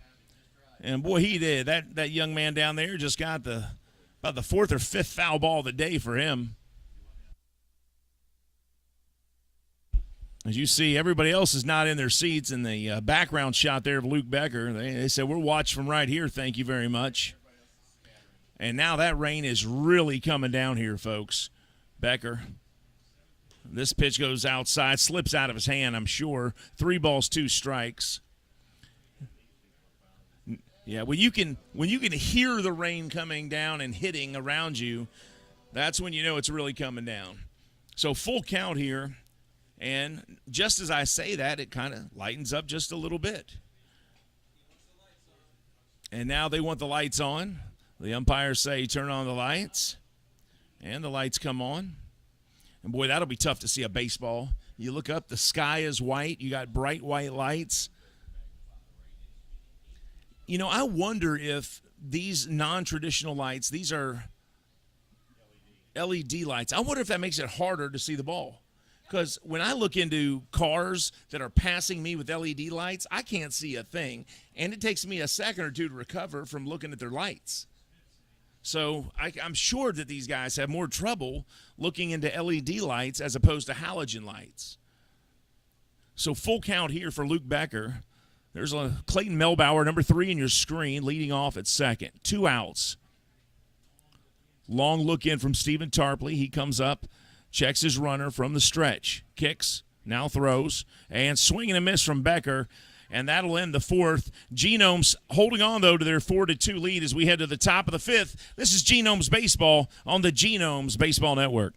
And, boy, he did. That young man down there just got about the 4th or 5th foul ball of the day for him. As you see, everybody else is not in their seats in the background shot there of Luke Becker. They said, we're watched from right here, thank you very much. And now that rain is really coming down here, folks. Becker. This pitch goes outside, slips out of his hand, I'm sure. 3 balls, 2 strikes. Yeah, when you can hear the rain coming down and hitting around you, that's when you know it's really coming down. So full count here. And just as I say that, it kind of lightens up just a little bit. And now they want the lights on. The umpires say turn on the lights. And the lights come on. And, boy, that'll be tough to see a baseball. You look up, the sky is white. You got bright white lights. You know, I wonder if these non-traditional lights, these are LED lights. I wonder if that makes it harder to see the ball. Because when I look into cars that are passing me with LED lights, I can't see a thing. And it takes me a second or two to recover from looking at their lights. So I'm sure that these guys have more trouble looking into LED lights as opposed to halogen lights. So full count here for Luke Becker. There's a Clayton Melbauer, number 3 in your screen, leading off at second. 2 outs. Long look in from Stephen Tarpley. He comes up. Checks his runner from the stretch. Kicks, now throws, and swing and a miss from Becker, and that'll end the 4th. Genomes holding on, though, to their 4-2 lead as we head to the top of the 5th. This is Genomes Baseball on the Genomes Baseball Network.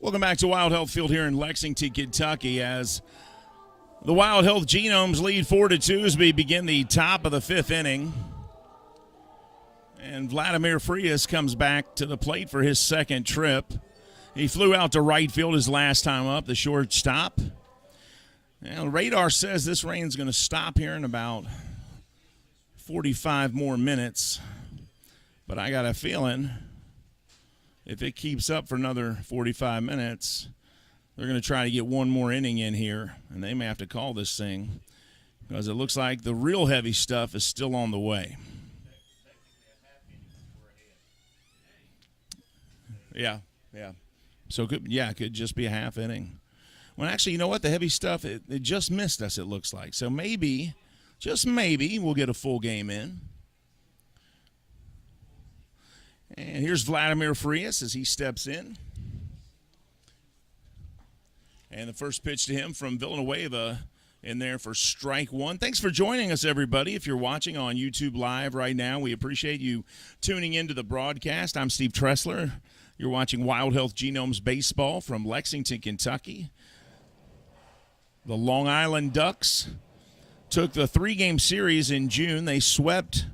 Welcome back to Wild Health Field here in Lexington, Kentucky, as the Wild Health Genomes lead 4-2 as we begin the top of the fifth inning. And Vladimir Frias comes back to the plate for his second trip. He flew out to right field his last time up, the shortstop. Now, radar says this rain's going to stop here in about 45 more minutes. But I got a feeling if it keeps up for another 45 minutes, they're going to try to get one more inning in here, and they may have to call this thing because it looks like the real heavy stuff is still on the way. Yeah. So, it could just be a half inning. Well, actually, you know what? The heavy stuff, it just missed us, it looks like. So maybe, just maybe, we'll get a full game in. And here's Vladimir Frias as he steps in. And the first pitch to him from Villanueva in there for strike one. Thanks for joining us, everybody. If you're watching on YouTube Live right now, we appreciate you tuning into the broadcast. I'm Steve Tressler. You're watching Wild Health Genomes Baseball from Lexington, Kentucky. The Long Island Ducks took the 3-game series in June. They swept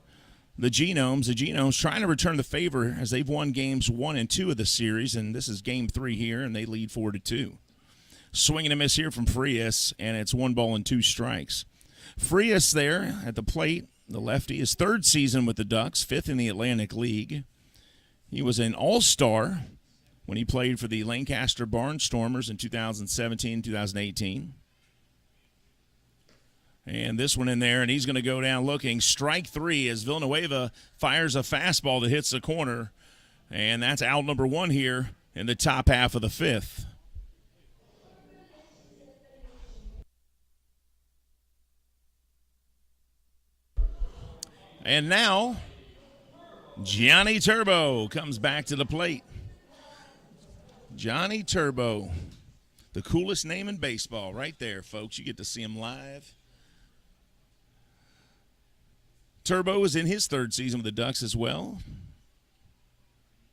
the Genomes. The Genomes trying to return the favor as they've won games 1 and 2 of the series, and this is game 3 here, and they lead 4-2. Swing and a miss here from Frias, and it's 1 ball and 2 strikes. Frias there at the plate, the lefty, his 3rd season with the Ducks, 5th in the Atlantic League. He was an all-star when he played for the Lancaster Barnstormers in 2017-2018. And this one in there, and he's going to go down looking. Strike 3 as Villanueva fires a fastball that hits the corner. And that's out number 1 here in the top half of the 5th. And now, Johnny Turbo comes back to the plate. Johnny Turbo, the coolest name in baseball right there, folks. You get to see him live. Turbo is in his 3rd season with the Ducks as well.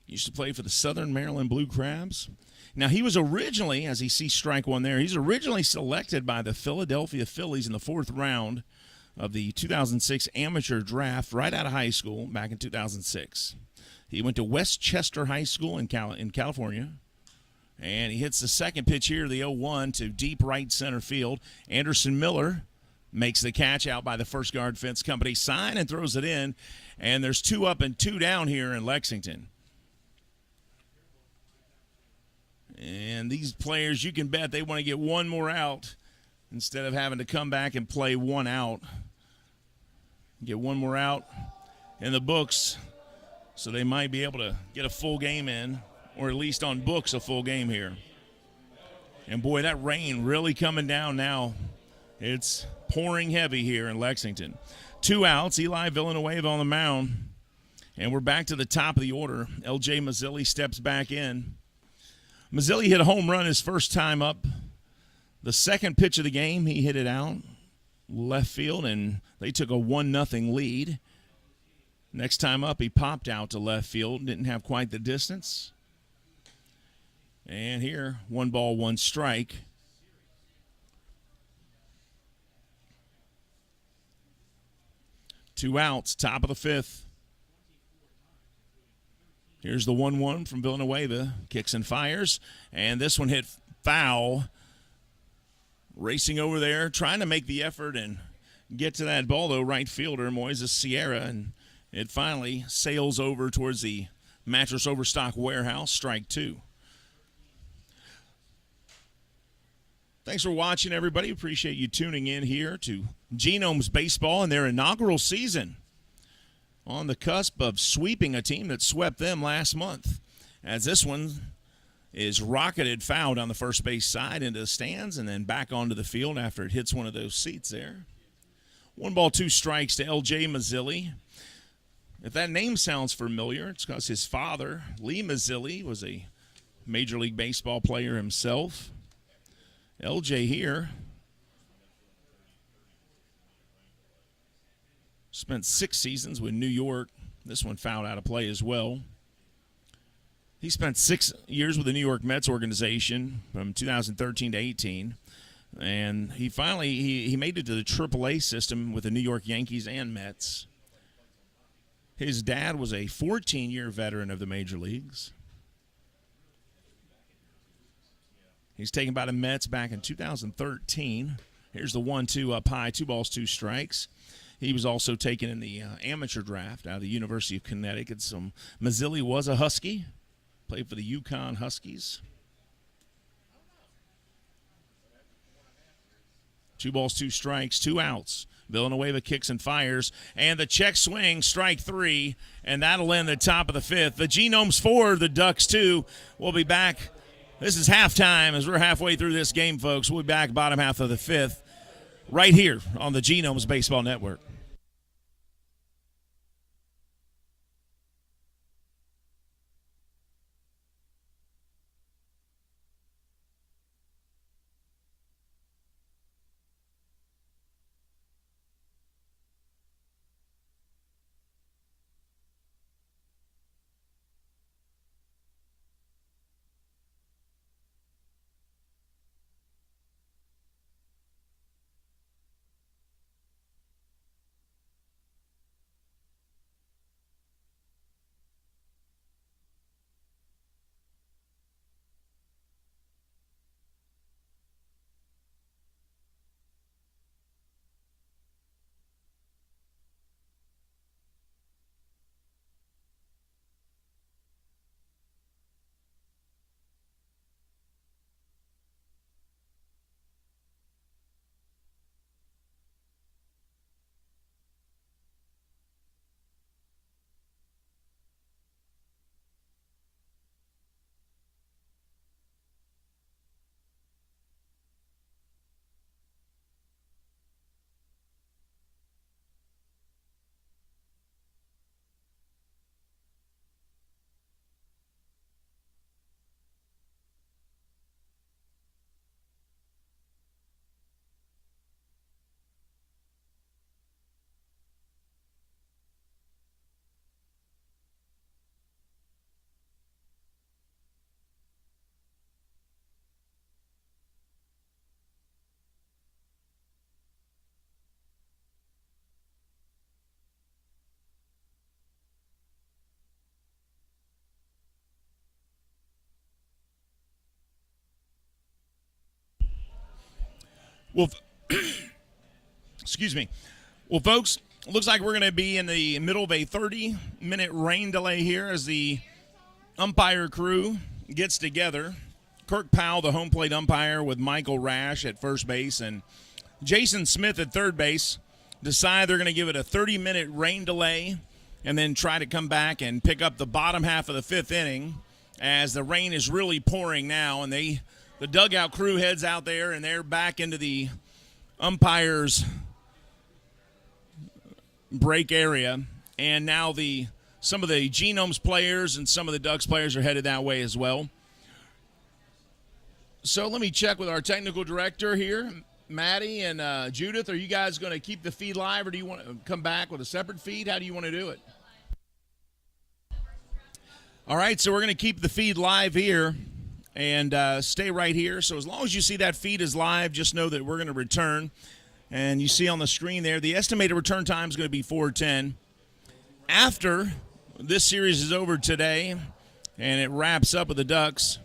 Used to play for the Southern Maryland Blue Crabs. Now, he was originally, as you see strike 1 there, he's originally selected by the Philadelphia Phillies in the 4th round of the 2006 amateur draft right out of high school back in 2006. He went to Westchester High School in California, and he hits the second pitch here, the 0-1 to deep right center field. Anderson Miller makes the catch out by the First Guard Fence Company sign and throws it in, and there's 2 up and 2 down here in Lexington. And these players, you can bet they want to get one more out instead of having to come back and play 1 out. Get 1 more out in the books, so they might be able to get a full game in, or at least on books a full game here. And boy, that rain really coming down now. It's pouring heavy here in Lexington. 2 outs, Eli Villanueva on the mound. And we're back to the top of the order. L.J. Mazzilli steps back in. Mazzilli hit a home run his first time up. The second pitch of the game, he hit it out left field, and they took a 1-0 lead. Next time up, he popped out to left field. Didn't have quite the distance. And here, 1 ball, 1 strike. Two outs, top of the 5th. Here's the 1-1 from Villanueva. Kicks and fires. And this one hit foul. Racing over there, trying to make the effort and get to that ball, though, right fielder Moises Sierra. And it finally sails over towards the Mattress Overstock warehouse. Strike 2. Thanks for watching, everybody. Appreciate you tuning in here to Genomes Baseball in their inaugural season. On the cusp of sweeping a team that swept them last month. As this one is rocketed foul down the first base side into the stands and then back onto the field after it hits one of those seats there. 1 ball, 2 strikes to L.J. Mazzilli. If that name sounds familiar, it's because his father, Lee Mazzilli, was a Major League Baseball player himself. L.J. here spent 6 seasons with New York. This one fouled out of play as well. He spent 6 years with the New York Mets organization from 2013 to 18. And he finally he made it to the AAA system with the New York Yankees and Mets. His dad was a 14-year veteran of the major leagues. He's taken by the Mets back in 2013. Here's the 1-2 up high, 2 balls, 2 strikes. He was also taken in the amateur draft out of the University of Connecticut. So Mazzilli was a Husky, played for the Yukon Huskies. 2 balls, 2 strikes, 2 outs. Villanueva kicks and fires, and the check swing, strike 3, and that'll end the top of the 5th. The Genomes 4, the Ducks 2. We'll be back. This is halftime as we're halfway through this game, folks. We'll be back bottom half of the 5th right here on the Genomes Baseball Network. Well, excuse me. Well, folks, looks like we're going to be in the middle of a 30-minute rain delay here as the umpire crew gets together. Kirk Powell, the home plate umpire, with Michael Rash at first base and Jason Smith at third base, decide they're going to give it a 30-minute rain delay and then try to come back and pick up the bottom half of the 5th inning as the rain is really pouring now, and the dugout crew heads out there, and they're back into the umpire's break area. And now some of the Genomes players and some of the Ducks players are headed that way as well. So let me check with our technical director here, Maddie and Judith. Are you guys going to keep the feed live, or do you want to come back with a separate feed? How do you want to do it? All right, so we're going to keep the feed live here and stay right here. So as long as you see that feed is live, just know that we're going to return. And you see on the screen there, the estimated return time is going to be 4:10. After this series is over today and it wraps up with the Ducks,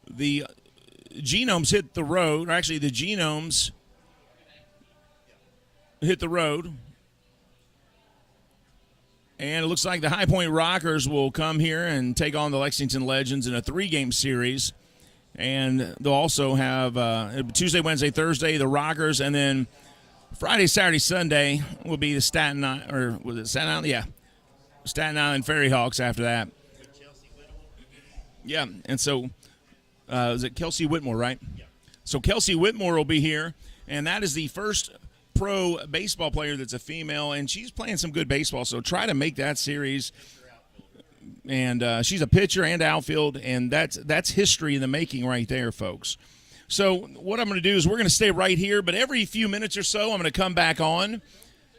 the Genomes hit the road. Or actually, the Genomes hit the road. And it looks like the High Point Rockers will come here and take on the Lexington Legends in a 3-game series. And they'll also have Tuesday, Wednesday, Thursday, the Rockers, and then Friday, Saturday, Sunday will be the Staten Island, or was it Staten Island? Yeah, Staten Island Ferry Hawks after that. Yeah, and so is it Kelsey Whitmore, right? Yeah. So Kelsey Whitmore will be here, and that is the first pro baseball player that's a female, and she's playing some good baseball, so try to make that series. And she's a pitcher and outfield, and that's history in the making right there, folks. So what I'm going to do is we're going to stay right here, but every few minutes or so I'm going to come back on,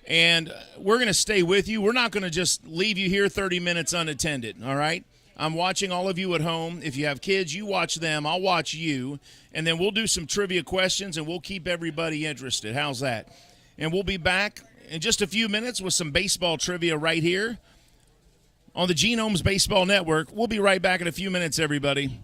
and we're going to stay with you. We're not going to just leave you here 30 minutes unattended, all right? I'm watching all of you at home. If you have kids, you watch them. I'll watch you. And then we'll do some trivia questions, and we'll keep everybody interested. How's that? And we'll be back in just a few minutes with some baseball trivia right here on the Genomes Baseball Network. We'll be right back in a few minutes, everybody.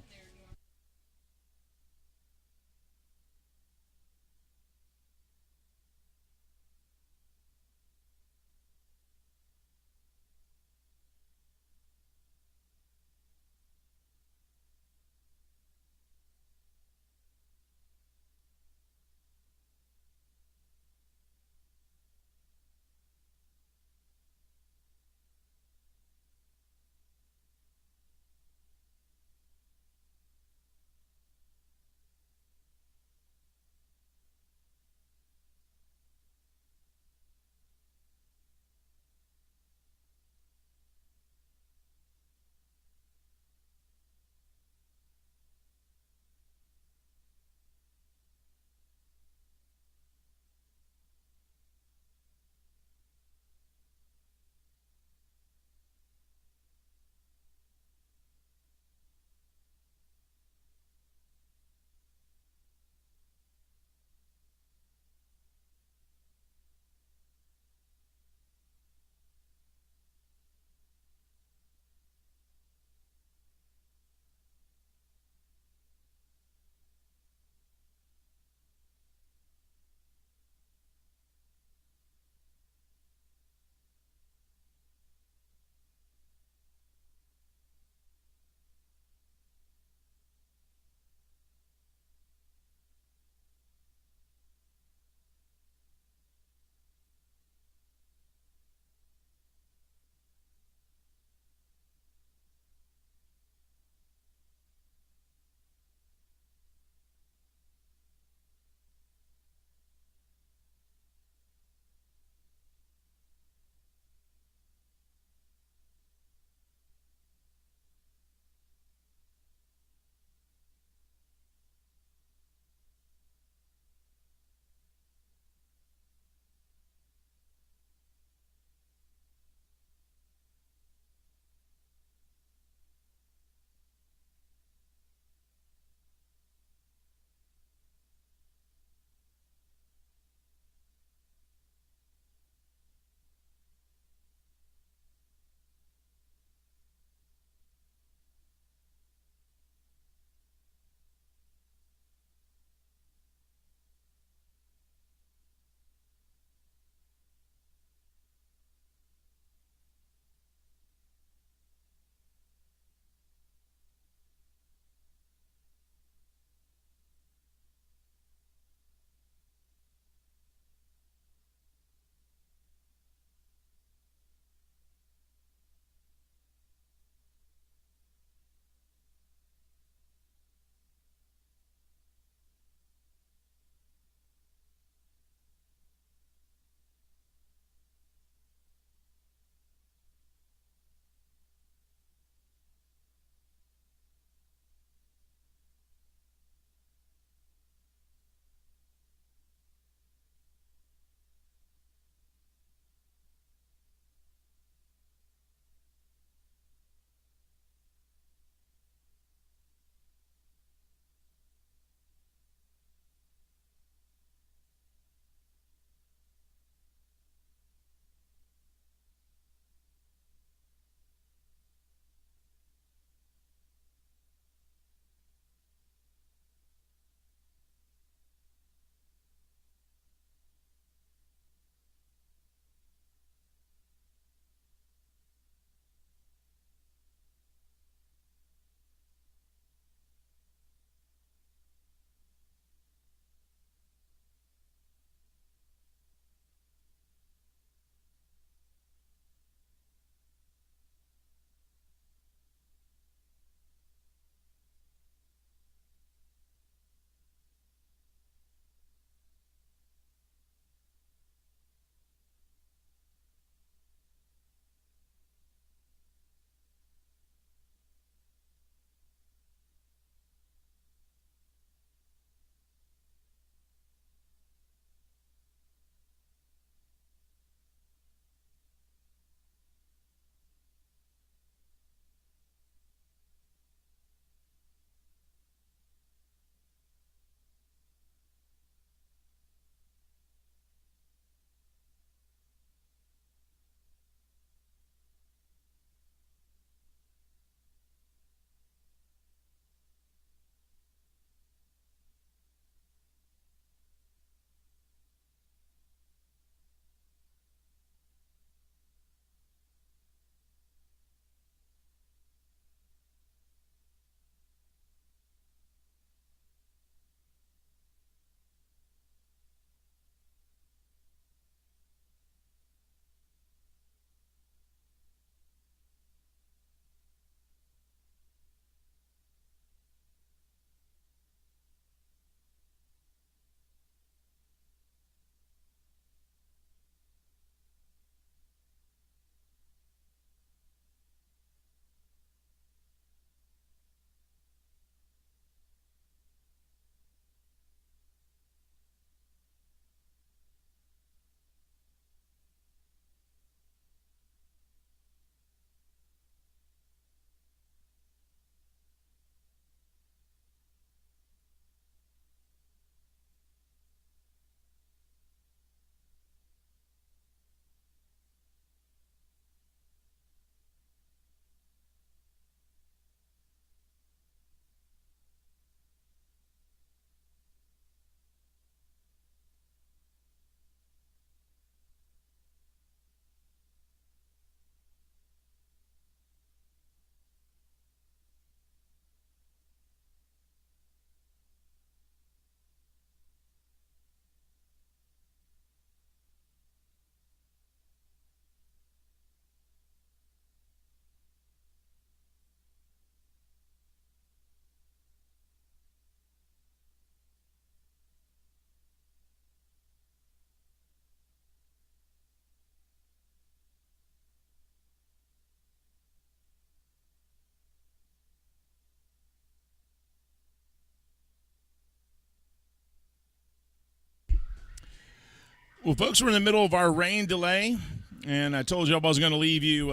Well, folks, we're in the middle of our rain delay, and I told you I was going to leave you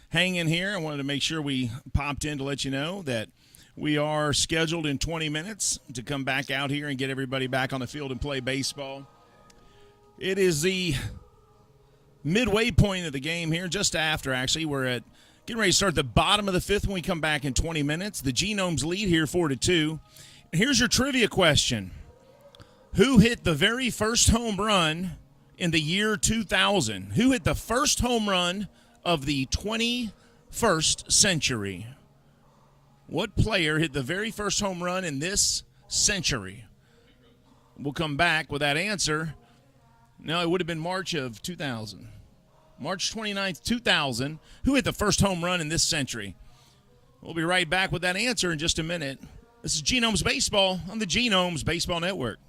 hanging here. I wanted to make sure we popped in to let you know that we are scheduled in 20 minutes to come back out here and get everybody back on the field and play baseball. It is the midway point of the game here, just after, actually. We're getting ready to start the bottom of the fifth when we come back in 20 minutes. The Genomes lead here 4-2. Here's your trivia question. Who hit the very first home run in the year 2000? Who hit the first home run of the 21st century? What player hit the very first home run in this century? We'll come back with that answer. No, it would have been March of 2000. March 29th, 2000. Who hit the first home run in this century? We'll be right back with that answer in just a minute. This is Genomes Baseball on the Genomes Baseball Network.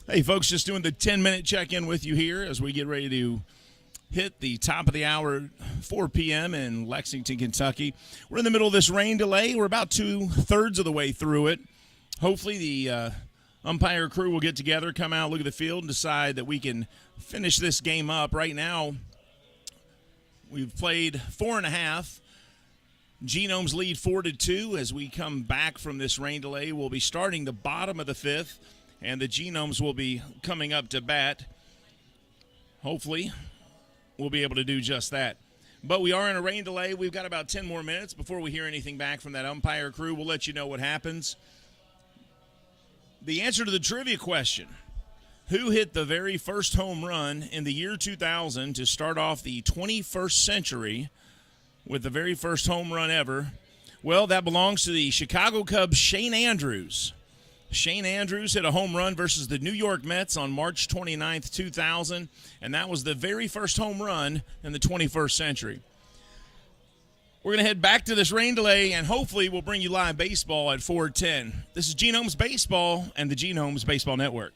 Hey, folks, just doing the 10-minute check-in with you here as we get ready to hit the top of the hour, 4 p.m. in Lexington, Kentucky. We're in the middle of this rain delay. We're about 2/3 of the way through it. Hopefully the umpire crew will get together, come out, look at the field, and decide that we can finish this game up. Right now, we've played 4.5. Genomes lead 4-2. As we come back from this rain delay, we'll be starting the bottom of the 5th, and the Genomes will be coming up to bat. Hopefully, we'll be able to do just that. But we are in a rain delay. We've got about 10 more minutes before we hear anything back from that umpire crew. We'll let you know what happens. The answer to the trivia question: who hit the very first home run in the year 2000 to start off the 21st century with the very first home run ever? Well, that belongs to the Chicago Cubs' Shane Andrews. Shane Andrews hit a home run versus the New York Mets on March 29th, 2000, and that was the very first home run in the 21st century. We're going to head back to this rain delay, and hopefully we'll bring you live baseball at 4:10. This is Genomes Baseball and the Genomes Baseball Network.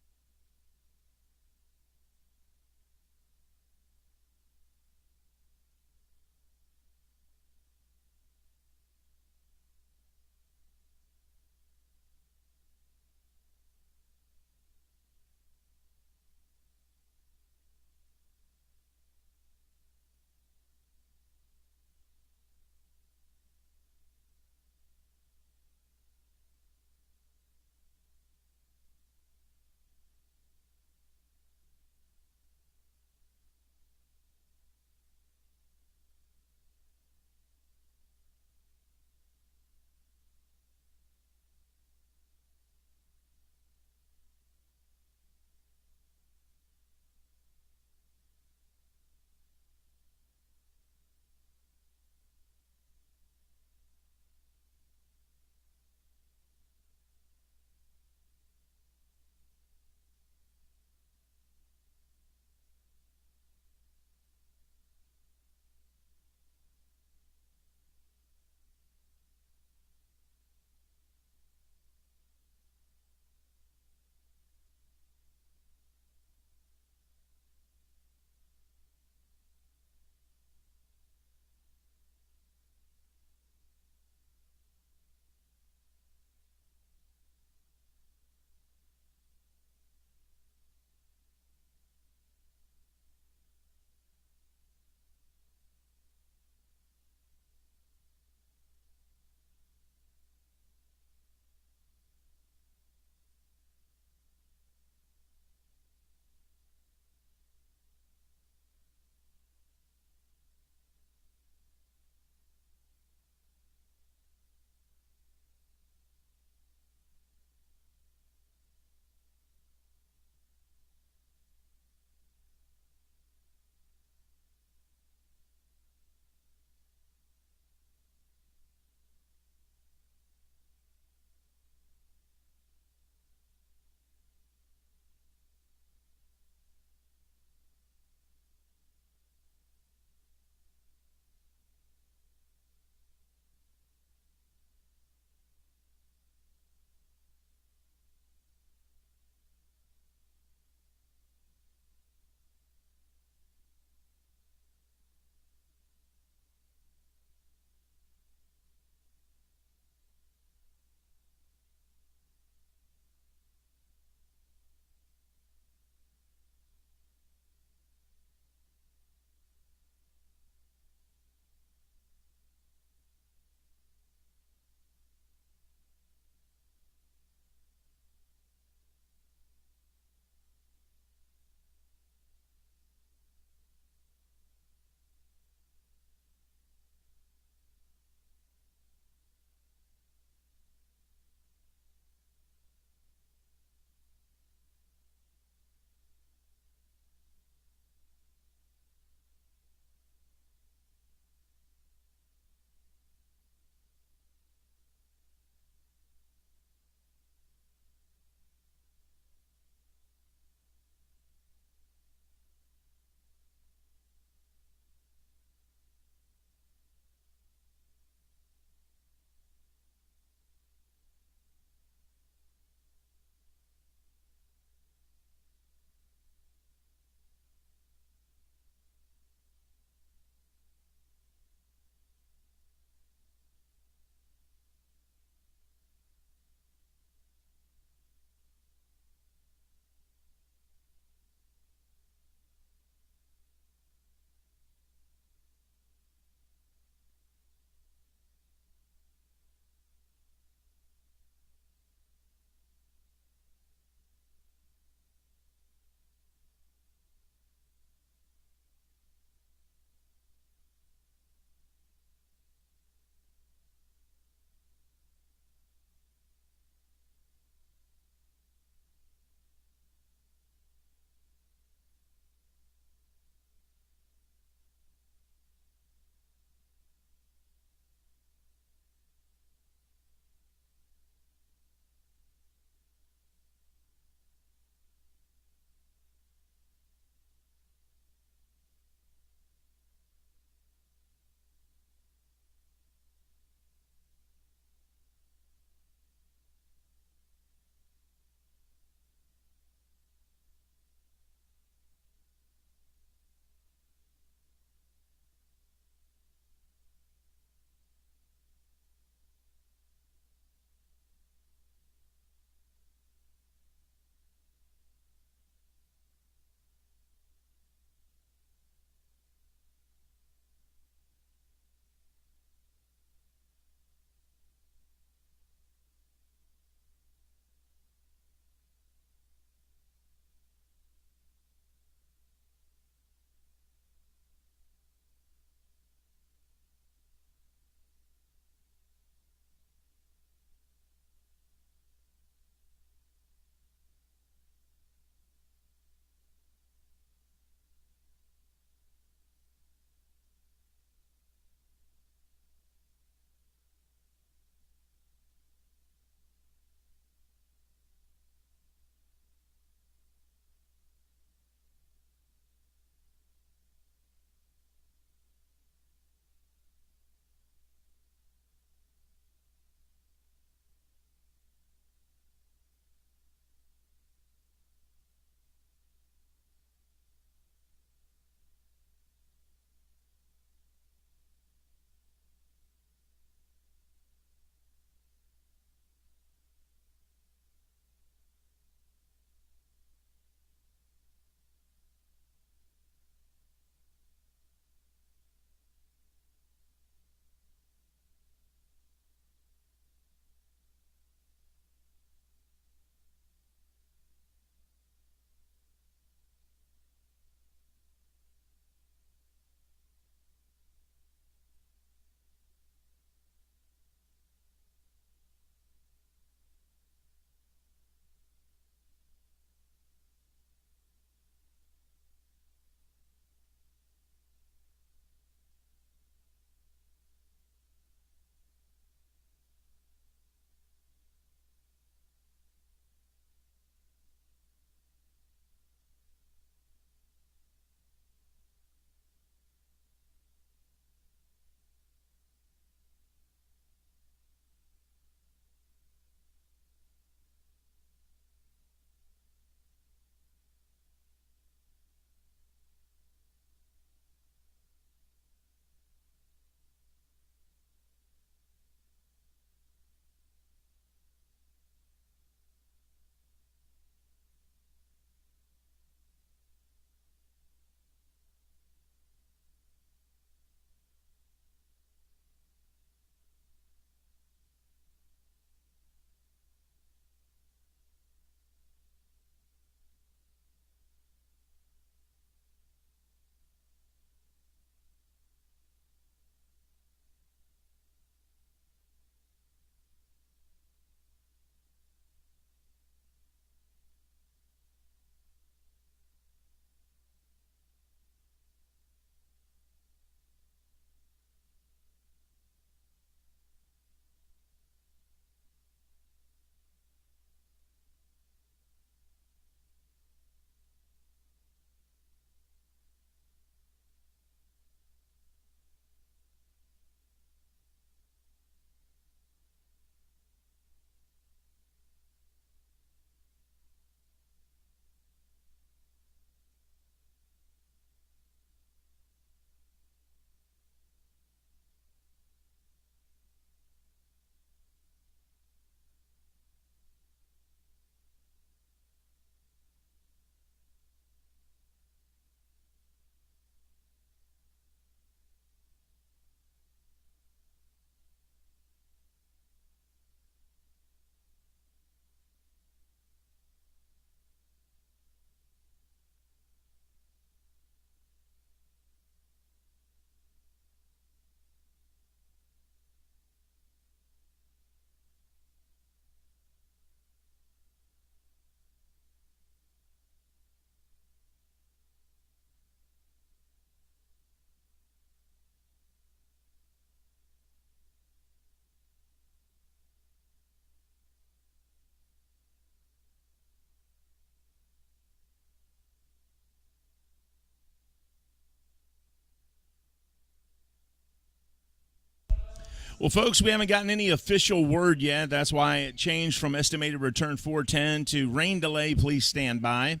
Well, folks, we haven't gotten any official word yet. That's why it changed from estimated return 410 to rain delay, please stand by.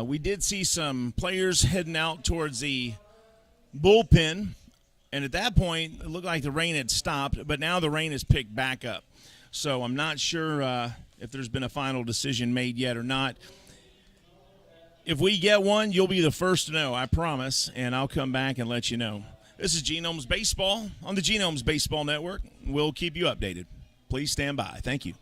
We did see some players heading out towards the bullpen, and at that point, it looked like the rain had stopped, but now the rain has picked back up. So I'm not sure if there's been a final decision made yet or not. If we get one, you'll be the first to know, I promise, and I'll come back and let you know. This is Genomes Baseball on the Genomes Baseball Network. We'll keep you updated. Please stand by. Thank you.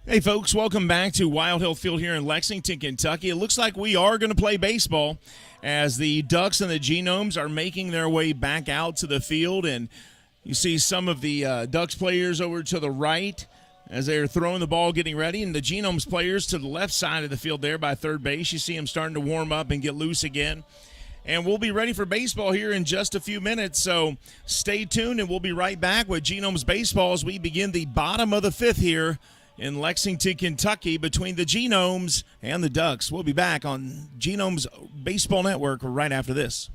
Hey, folks, welcome back to Wild Hill Field here in Lexington, Kentucky. It looks like we are going to play baseball as the Ducks and the Genomes are making their way back out to the field. And you see some of the Ducks players over to the right as they're throwing the ball, getting ready. And the Genomes players to the left side of the field there by third base. You see them starting to warm up and get loose again. And we'll be ready for baseball here in just a few minutes. So stay tuned, and we'll be right back with Genomes baseball as we begin the bottom of the fifth here in Lexington, Kentucky, between the Genomes and the Ducks. We'll be back on Genomes Baseball Network right after this.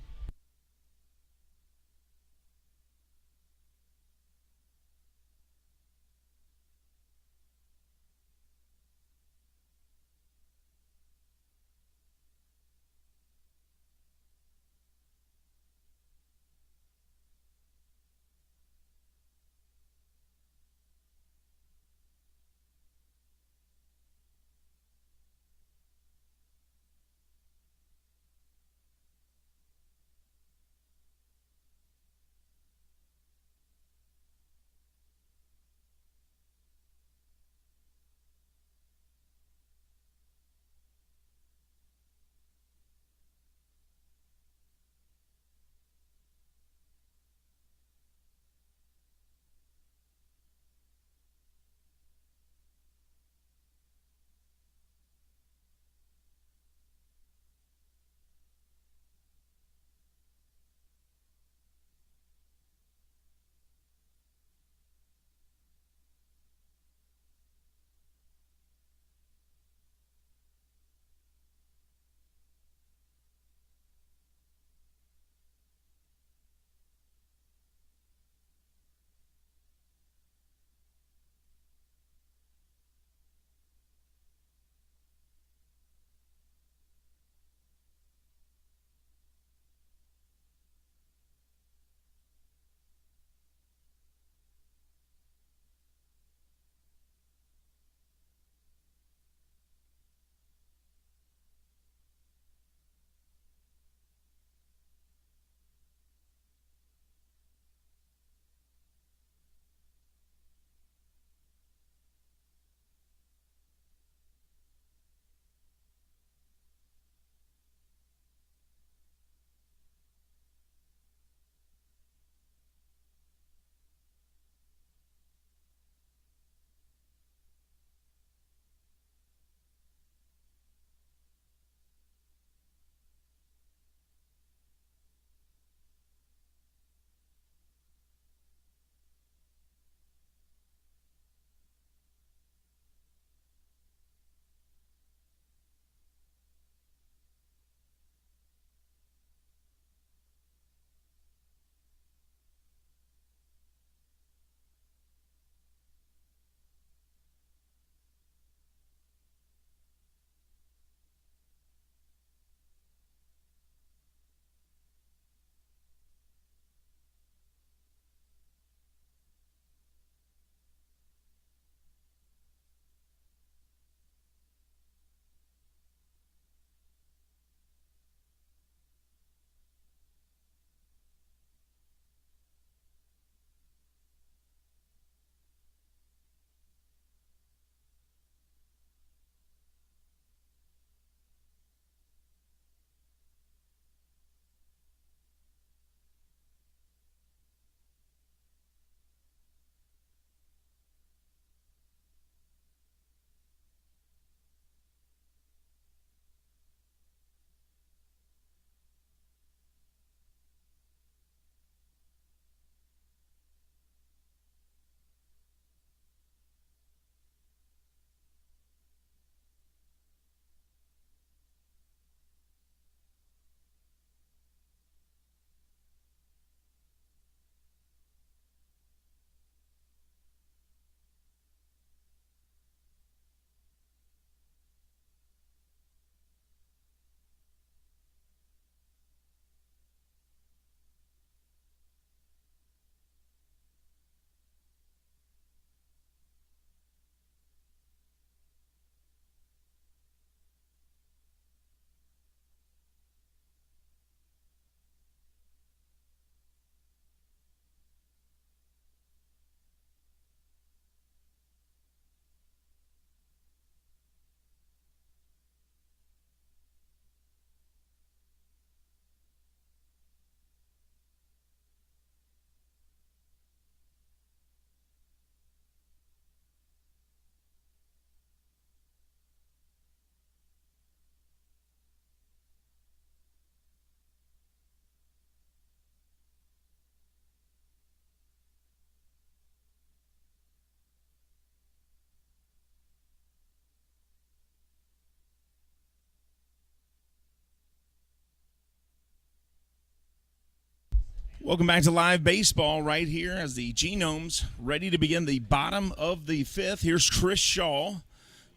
Welcome back to live baseball right here as the Genomes ready to begin the bottom of the fifth. Here's Chris Shaw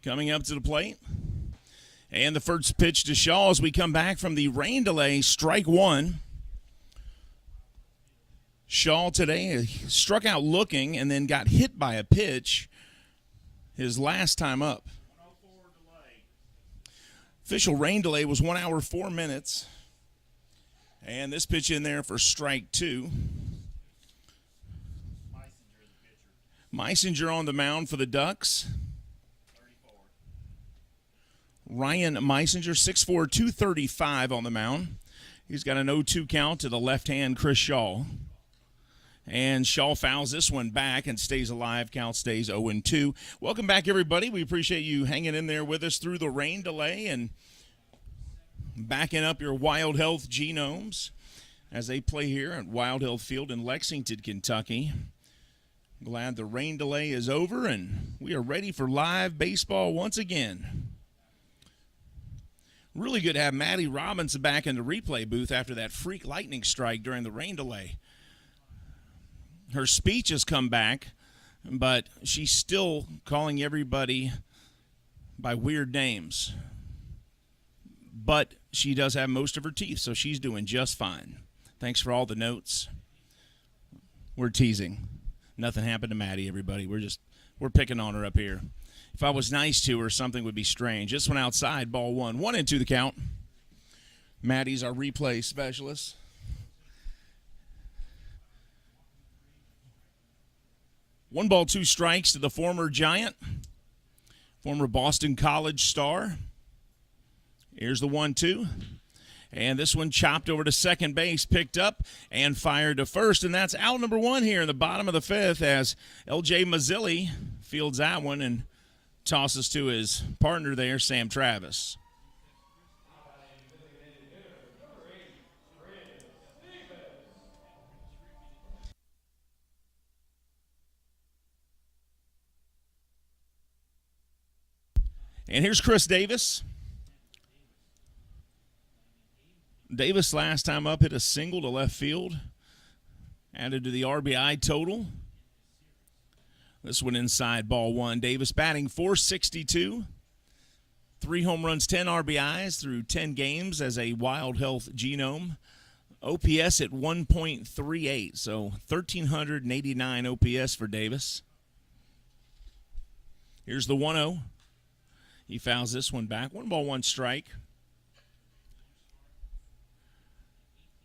coming up to the plate. And the first pitch to Shaw as we come back from the rain delay, strike one. Shaw today struck out looking and then got hit by a pitch his last time up. Official rain delay was 1 hour, 4 minutes. And this pitch in there for strike two. Meisinger on the mound for the Ducks. Ryan Meisinger, 6'4", 235 on the mound. He's got an 0-2 count to the left-hand Chris Shaw. And Shaw fouls this one back and stays alive. Count stays 0-2. Welcome back, everybody. We appreciate you hanging in there with us through the rain delay and backing up your Wild Health Genomes as they play here at Wild Health Field in Lexington, Kentucky. Glad the rain delay is over and we are ready for live baseball once again. Really good to have Maddie Robinson back in the replay booth after that freak lightning strike during the rain delay. Her speech has come back, but she's still calling everybody by weird names. But she does have most of her teeth, so she's doing just fine. Thanks for all the notes. We're teasing. Nothing happened to Maddie, everybody. We're picking on her up here. If I was nice to her, something would be strange. This one outside, ball one. 1-2 the count. Maddie's our replay specialist. One ball, two strikes to the former Giant, former Boston College star. Here's the 1-2. And this one chopped over to second base, picked up, and fired to first. And that's out number one here in the bottom of the fifth as L.J. Mazzilli fields that one and tosses to his partner there, Sam Travis. And here's Chris Davis. Davis last time up hit a single to left field, added to the RBI total. This one inside, ball one. Davis batting .462, 3 home runs, 10 RBIs through 10 games as a Wild Health Genome. OPS at 1.38, so 1,389 OPS for Davis. Here's the 1-0. He fouls this one back. 1 ball, 1 strike.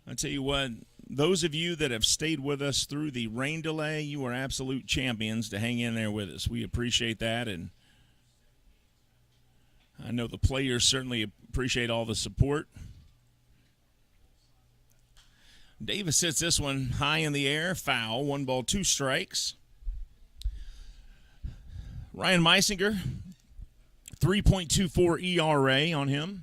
I tell you what, those of you that have stayed with us through the rain delay, you are absolute champions to hang in there with us. We appreciate that, and I know the players certainly appreciate all the support. Davis hits this one high in the air, foul. 1 ball, 2 strikes. Ryan Meisinger, 3.24 ERA on him.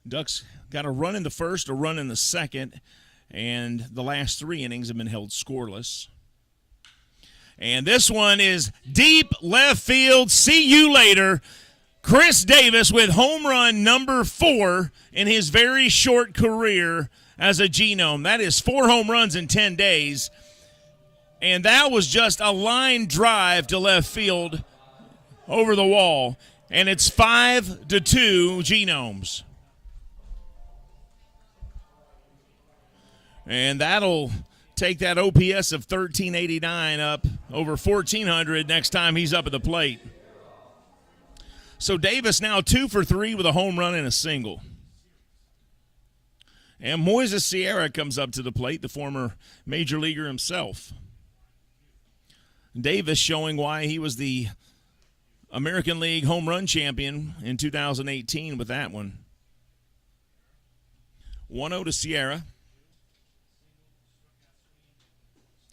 Ducks got a run in the first, a run in the second, and the last 3 innings have been held scoreless. And this one is deep left field. See you later. Chris Davis with home run number 4 in his very short career as a Genome. That is 4 home runs in 10 days. And that was just a line drive to left field over the wall. And it's 5-2 Genomes. And that'll take that OPS of 1,389 up over 1,400 next time he's up at the plate. So Davis now 2 for 3 with a home run and a single. And Moises Sierra comes up to the plate, the former major leaguer himself. Davis showing why he was the American League home run champion in 2018 with that one. 1-0 to Sierra.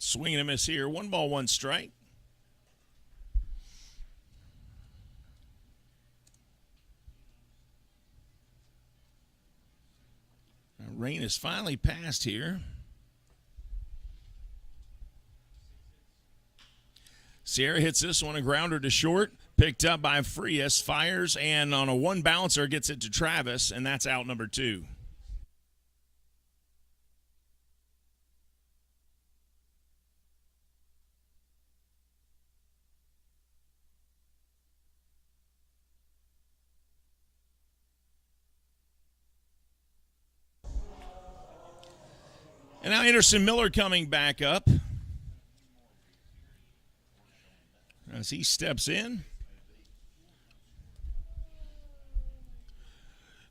Swing and a miss here. 1 ball, 1 strike. Rain has finally passed here. Sierra hits this one, a grounder to short. Picked up by Frias, fires, and on a one bouncer gets it to Travis, and that's out number 2. And now Anderson Miller coming back up as he steps in.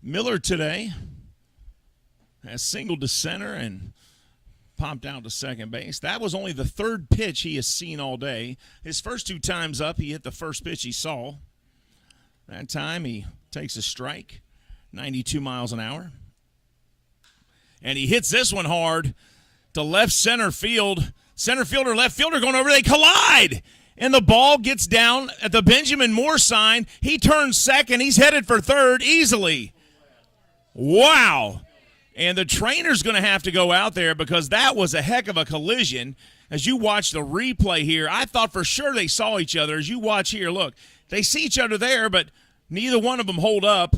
Miller today has singled to center and popped out to second base. That was only the 3rd pitch he has seen all day. His first 2 times up, he hit the first pitch he saw. That time he takes a strike, 92 miles an hour. And he hits this one hard to left center field. Center fielder, left fielder going over. They collide. And the ball gets down at the Benjamin Moore sign. He turns second. He's headed for third easily. Wow. And the trainer's going to have to go out there because that was a heck of a collision. As you watch the replay here, I thought for sure they saw each other. As you watch here, look, they see each other there, but neither one of them hold up.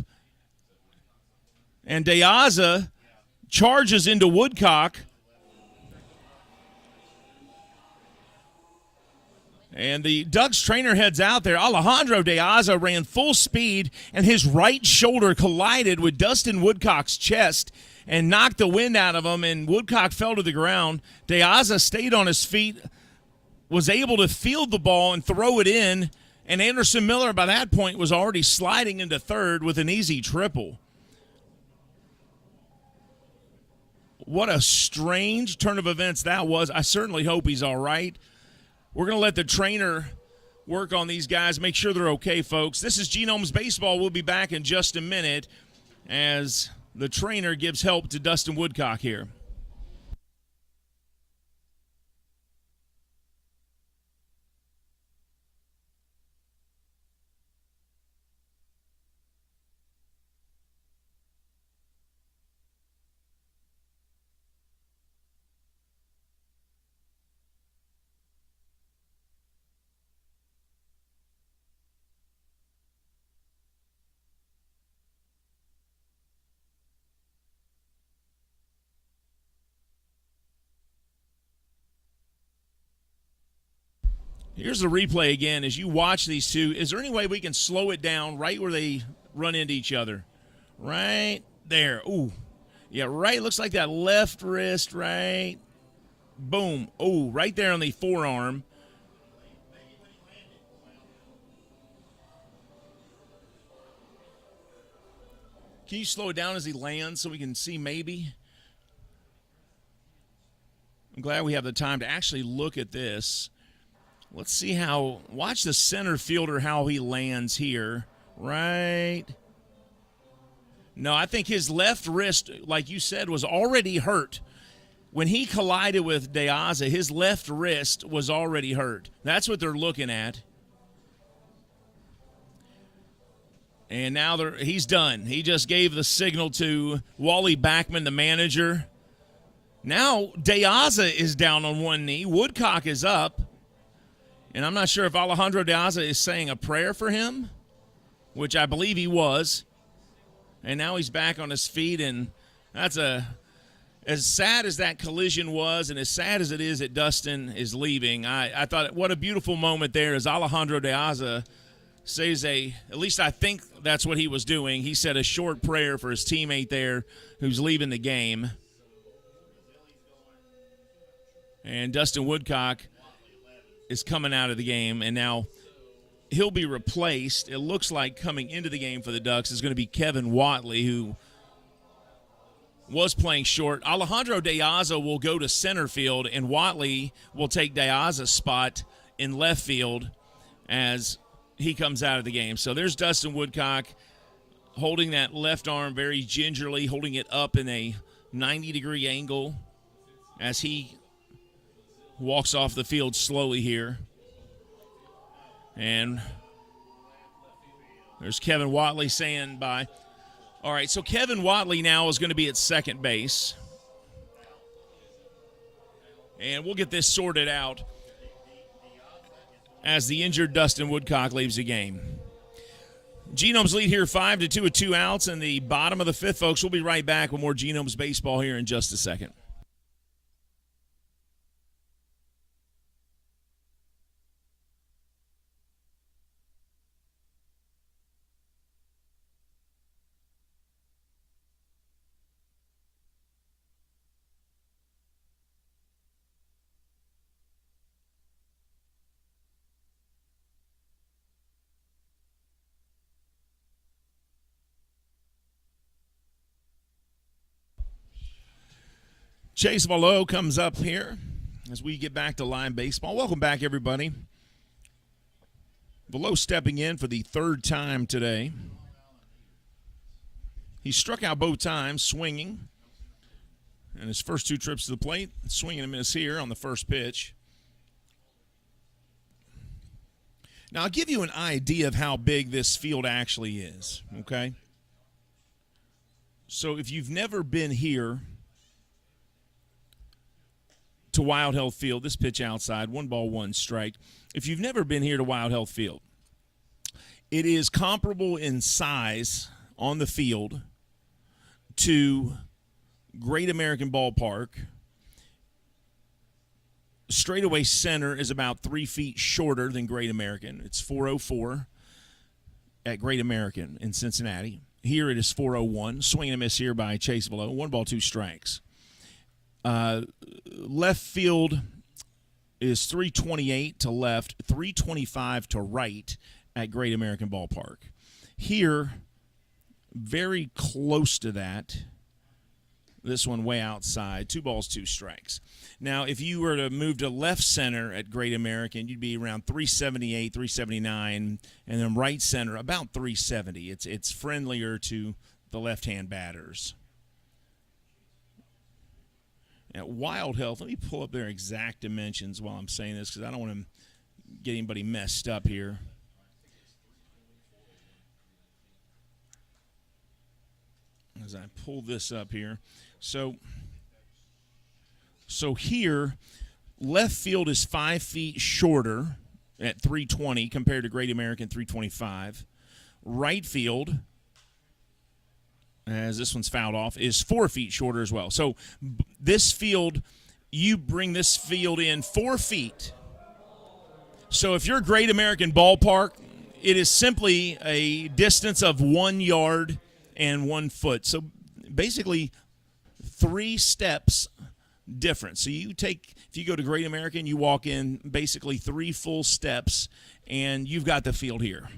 And De Aza charges into Woodcock. And the Ducks trainer heads out there. Alejandro De Aza ran full speed, and his right shoulder collided with Dustin Woodcock's chest and knocked the wind out of him, and Woodcock fell to the ground. De Aza stayed on his feet, was able to field the ball and throw it in, and Anderson Miller by that point was already sliding into third with an easy triple. What a strange turn of events that was. I certainly hope he's all right. We're going to let the trainer work on these guys, make sure they're okay, folks. This is Genomes Baseball. We'll be back in just a minute as the trainer gives help to Dustin Woodcock here. Here's the replay again. As you watch these two, is there any way we can slow it down right where they run into each other? Right there. Ooh. Yeah, right. Looks like that left wrist, right? Boom. Ooh, right there on the forearm. Can you slow it down as he lands so we can see maybe? I'm glad we have the time to actually look at this. Let's see how, watch the center fielder, how he lands here. Right. No, I think his left wrist, like you said, was already hurt. When he collided with De Aza, his left wrist was already hurt. That's what they're looking at. And now he's done. He just gave the signal to Wally Backman, the manager. Now De Aza is down on one knee. Woodcock is up. And I'm not sure if Alejandro De Aza is saying a prayer for him, which I believe he was. And now he's back on his feet, and that's as sad as that collision was and as sad as it is that Dustin is leaving. I thought what a beautiful moment there as Alejandro De Aza says at least I think that's what he was doing. He said a short prayer for his teammate there who's leaving the game. And Dustin Woodcock is coming out of the game, and now he'll be replaced. It looks like coming into the game for the Ducks is going to be Kevin Watley, who was playing short. Alejandro De Aza will go to center field, and Watley will take De Aza's spot in left field as he comes out of the game. So there's Dustin Woodcock holding that left arm very gingerly, holding it up in a 90-degree angle as he walks off the field slowly here. And there's Kevin Watley saying bye. All right, so Kevin Watley now is going to be at second base. And we'll get this sorted out. as the injured Dustin Woodcock leaves the game. Genomes lead here 5-2 with 2 outs in the bottom of the 5th, folks. We'll be right back with more Genomes baseball here in just a second. Chase Valleau comes up here as we get back to live baseball. Welcome back, everybody. Valleau stepping in for the 3rd time today. He struck out both times, swinging. And his first 2 trips to the plate, swing and a miss here on the first pitch. Now, I'll give you an idea of how big this field actually is, okay? So if you've never been here to Wild Health Field, this pitch outside, 1 ball, 1 strike. If you've never been here to Wild Health Field, it is comparable in size on the field to Great American Ballpark. Straightaway center is about 3 feet shorter than Great American. It's 404 at Great American in Cincinnati. Here it is 401. Swing and a miss here by Chase Valleau. 1 ball, 2 strikes. Left field is 328 to left, 325 to right at Great American Ballpark. Here, very close to that. This one way outside, 2 balls, 2 strikes. Now, if you were to move to left center at Great American, you'd be around 378, 379, and then right center about 370. It's friendlier to the left-hand batters. At Wild Health, let me pull up their exact dimensions while I'm saying this because I don't want to get anybody messed up here. As I pull this up here. So here, left field is 5 feet shorter at 320 compared to Great American 325. Right field, as this one's fouled off, is 4 feet shorter as well. So this field, you bring this field in 4 feet. So if you're Great American Ballpark, it is simply a distance of 1 yard and 1 foot. So basically 3 steps difference. So if you go to Great American, you walk in basically 3 full steps, and you've got the field here.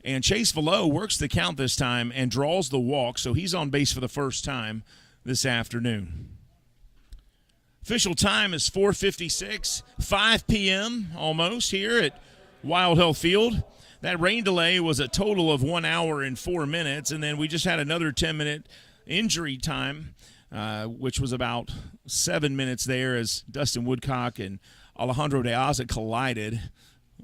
And Chase Valleau works the count this time and draws the walk, so he's on base for the first time this afternoon. Official time is 4:56, 5 p.m. almost here at Wild Health Field. That rain delay was a total of 1 hour and 4 minutes, and then we just had another 10-minute injury time, which was about 7 minutes there as Dustin Woodcock and Alejandro De Aza collided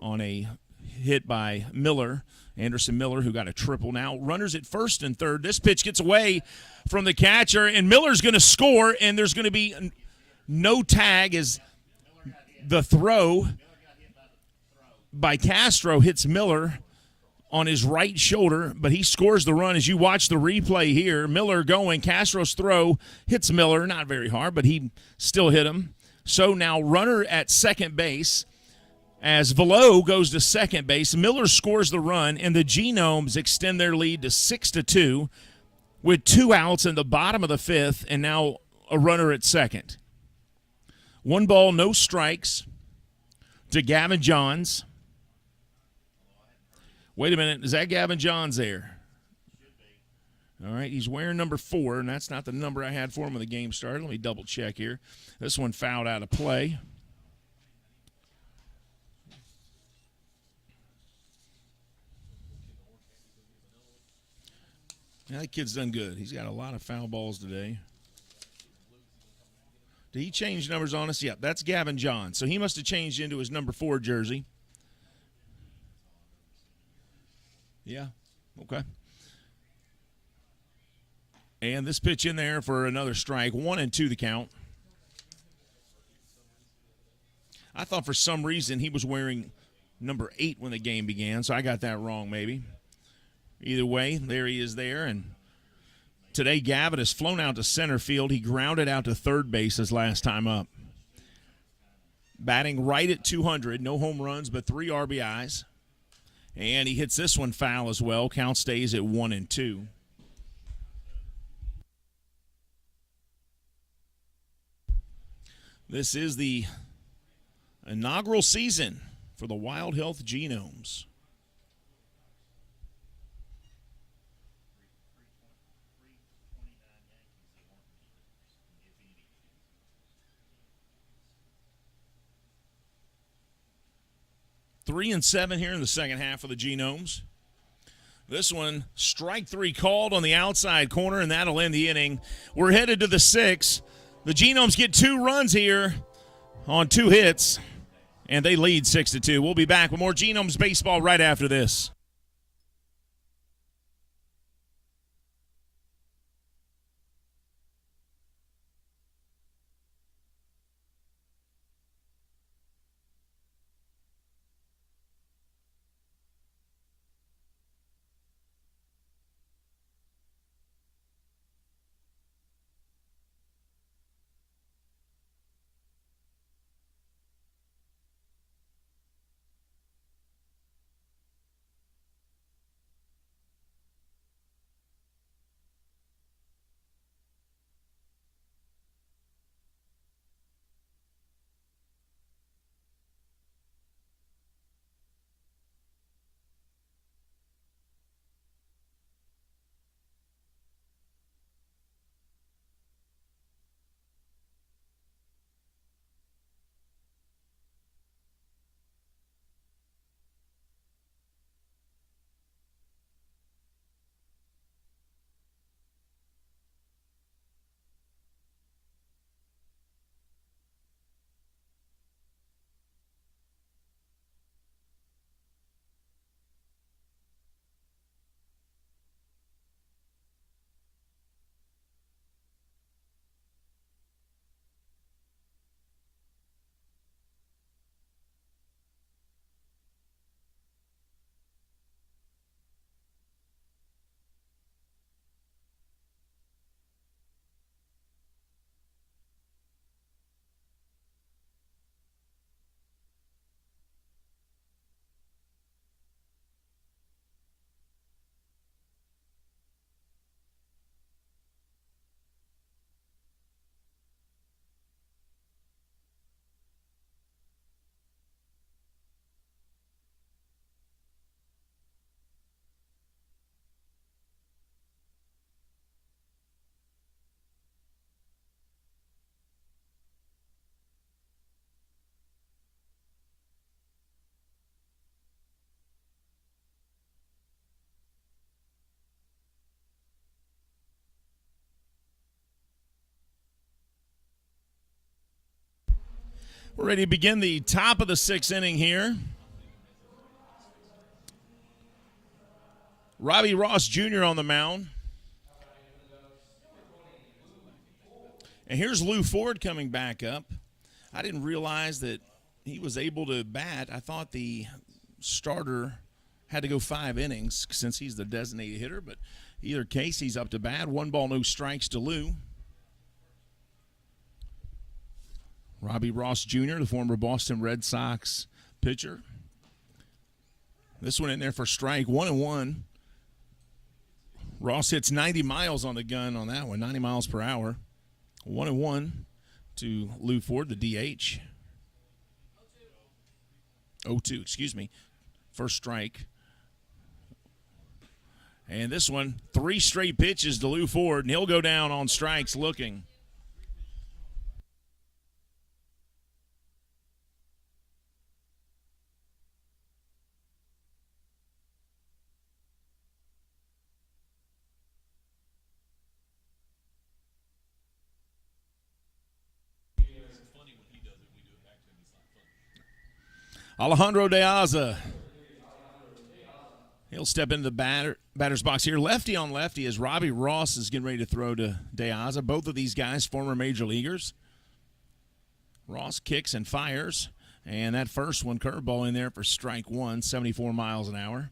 on a hit by Miller. Anderson Miller, who got a triple. Now runners at first and third. This pitch gets away from the catcher, and Miller's going to score, and there's going to be no tag as the throw by Castro hits Miller on his right shoulder, but he scores the run. As you watch the replay here, Miller going, Castro's throw hits Miller, not very hard, but he still hit him. So now runner at second base. As Valleau goes to second base, Miller scores the run, and the Genomes extend their lead to 6-2 with 2 outs in the bottom of the 5th, and now a runner at second. 1 ball, no strikes to Gavin Johns. Wait a minute, is that Gavin Johns there? All right, he's wearing number 4, and that's not the number I had for him when the game started. Let me double check here. This one fouled out of play. Yeah, that kid's done good. He's got a lot of foul balls today. Did he change numbers on us? Yeah, that's Gavin Johns. So he must have changed into his number 4 jersey. Yeah, okay. And this pitch in there for another strike. 1-2 the count. I thought for some reason he was wearing number 8 when the game began, so I got that wrong maybe. Either way, there he is there. And today, Gavitt has flown out to center field. He grounded out to third base his last time up. Batting right at 200, no home runs, but 3 RBIs. And he hits this one foul as well. Count stays at 1-2. This is the inaugural season for the Wild Health Genomes. Three and 7 here in the second half of the Genomes. This one, strike 3 called on the outside corner, and that'll end the inning. We're headed to the 6th. The Genomes get 2 runs here on 2 hits, and they lead 6-2. We'll be back with more Genomes baseball right after this. We're ready to begin the top of the 6th inning here. Robbie Ross Jr. on the mound. And here's Lou Ford coming back up. I didn't realize that he was able to bat. I thought the starter had to go 5 innings since he's the designated hitter, but either case, he's up to bat. 1 ball, no strikes to Lou. Robbie Ross Jr., the former Boston Red Sox pitcher. This one in there for strike, 1-1. Ross hits 90 miles on the gun on that one, 90 miles per hour. 1-1 to Lou Ford, the DH. 0-2, excuse me. First strike. And this one, 3 straight pitches to Lou Ford, and he'll go down on strikes looking. Alejandro De Aza. He'll step into the batter's box here. Lefty on lefty as Robbie Ross is getting ready to throw to De Aza. Both of these guys, former major leaguers. Ross kicks and fires. And that first one, curveball in there for strike one, 74 miles an hour.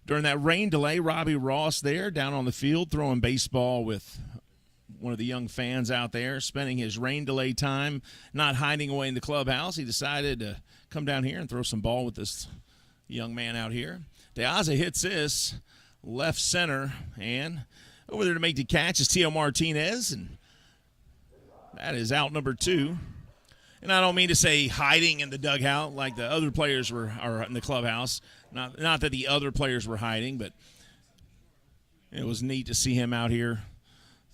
During that rain delay, Robbie Ross there down on the field throwing baseball with one of the young fans out there, spending his rain delay time not hiding away in the clubhouse. He decided to come down here and throw some ball with this young man out here. De Aza hits this left center, and over there to make the catch is Tio Martinez, and that is out number 2. And I don't mean to say hiding in the dugout like the other players are in the clubhouse. Not that the other players were hiding, but it was neat to see him out here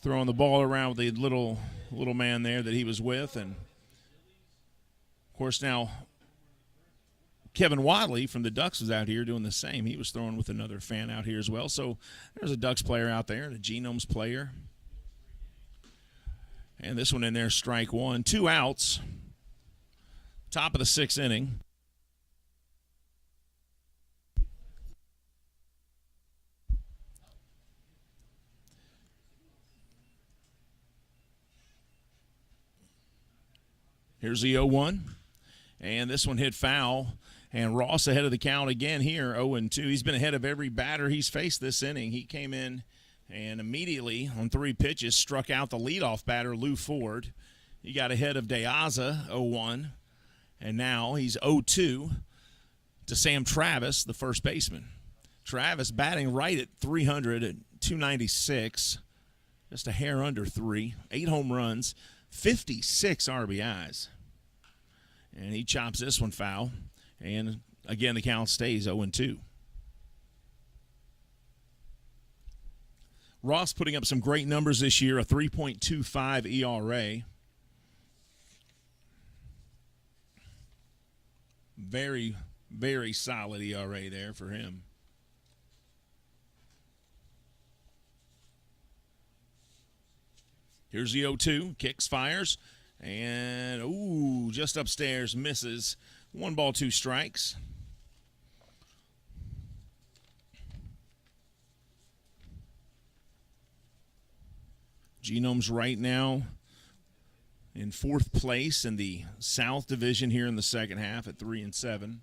throwing the ball around with the little man there that he was with. And, of course, now Kevin Wadley from the Ducks was out here doing the same. He was throwing with another fan out here as well. So there's a Ducks player out there, and a Genomes player. And this one in there, strike one. 2 outs. Top of the 6th inning. Here's the 0-1. And this one hit foul. And Ross ahead of the count again here, 0-2. He's been ahead of every batter he's faced this inning. He came in and immediately on 3 pitches struck out the leadoff batter, Lou Ford. He got ahead of De Aza, 0-1. And now he's 0-2 to Sam Travis, the first baseman. Travis batting right at 300 at 296, just a hair under 3, 8 home runs, 56 RBIs. And he chops this one foul. And again, the count stays 0-2. Ross putting up some great numbers this year, a 3.25 ERA. Very, very solid ERA there for him. Here's the 0-2, kicks, fires, and, ooh, just upstairs, misses. 1 ball, 2 strikes. Genomes right now in 4th place in the South Division here in the second half at 3-7.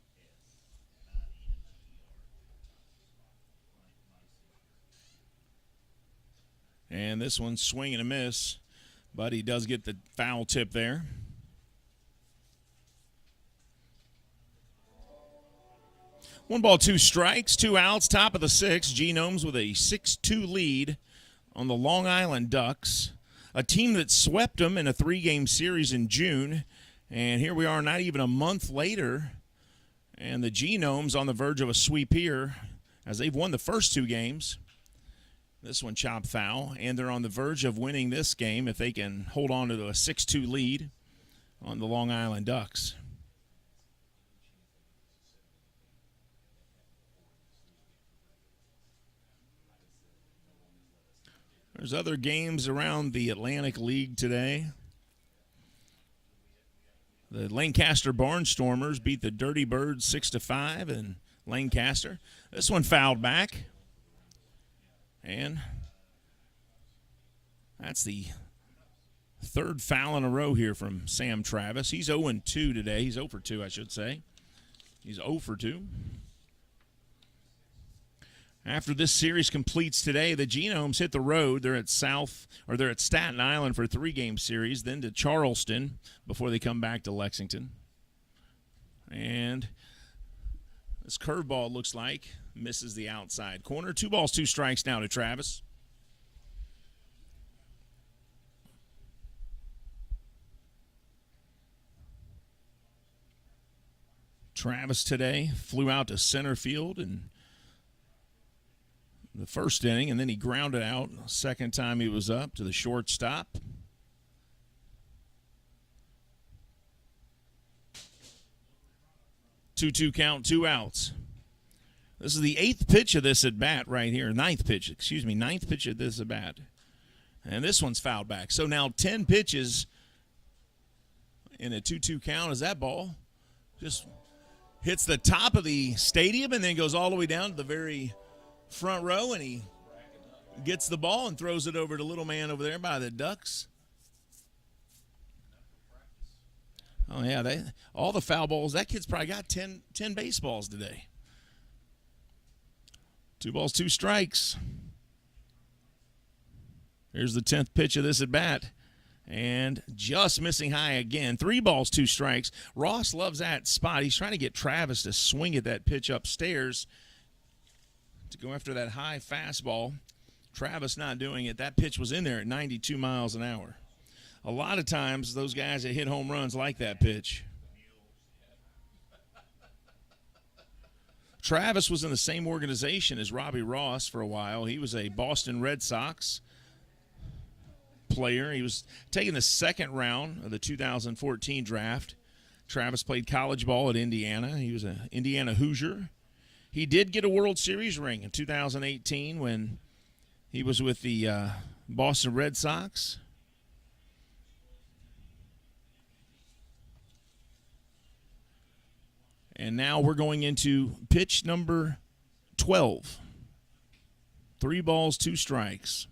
And this one's swing and a miss, but he does get the foul tip there. One ball, 2 strikes, 2 outs, top of the 6th. Genomes with a 6-2 lead on the Long Island Ducks, a team that swept them in a 3-game series in June. And here we are not even a month later, and the Genomes on the verge of a sweep here as they've won the first 2 games. This one chopped foul, and they're on the verge of winning this game if they can hold on to a 6-2 lead on the Long Island Ducks. There's other games around the Atlantic League today. The Lancaster Barnstormers beat the Dirty Birds 6-5 in Lancaster. This one fouled back. And that's the 3rd foul in a row here from Sam Travis. He's 0-2 today. He's 0 for 2, I should say. He's 0 for 2. After this series completes today, the Genomes hit the road. They're at Staten Island for a 3-game series, then to Charleston before they come back to Lexington. And this curveball looks like misses the outside corner. 2 balls, 2 strikes now to Travis. Travis today flew out to center field and the first inning, and then he grounded out. Second time he was up to the shortstop. Two count, 2 outs. This is the 8th pitch of this at bat right here. Ninth pitch of this at bat. And this one's fouled back. So now 10 pitches in a 2-2 count as that ball just hits the top of the stadium and then goes all the way down to the very front row, and he gets the ball and throws it over to little man over there by the Ducks. Oh, yeah, all the foul balls. That kid's probably got 10 baseballs today. 2 balls, 2 strikes. Here's the 10th pitch of this at bat. And just missing high again. 3 balls, 2 strikes. Ross loves that spot. He's trying to get Travis to swing at that pitch upstairs to go after that high fastball. Travis not doing it. That pitch was in there at 92 miles an hour. A lot of times those guys that hit home runs like that pitch. Travis was in the same organization as Robbie Ross for a while. He was a Boston Red Sox player. He was taking the 2nd round of the 2014 draft. Travis played college ball at Indiana. He was an Indiana Hoosier. He did get a World Series ring in 2018 when he was with the Boston Red Sox. And now we're going into pitch number 12. 3 balls, 2 strikes.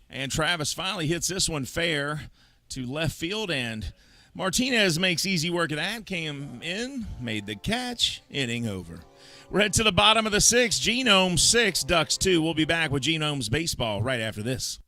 And Travis finally hits this one fair to left field, and Martinez makes easy work of that. Came in, made the catch, inning over. We're headed to the bottom of the 6th. Genomes 6, Ducks 2. We'll be back with Genomes baseball right after this.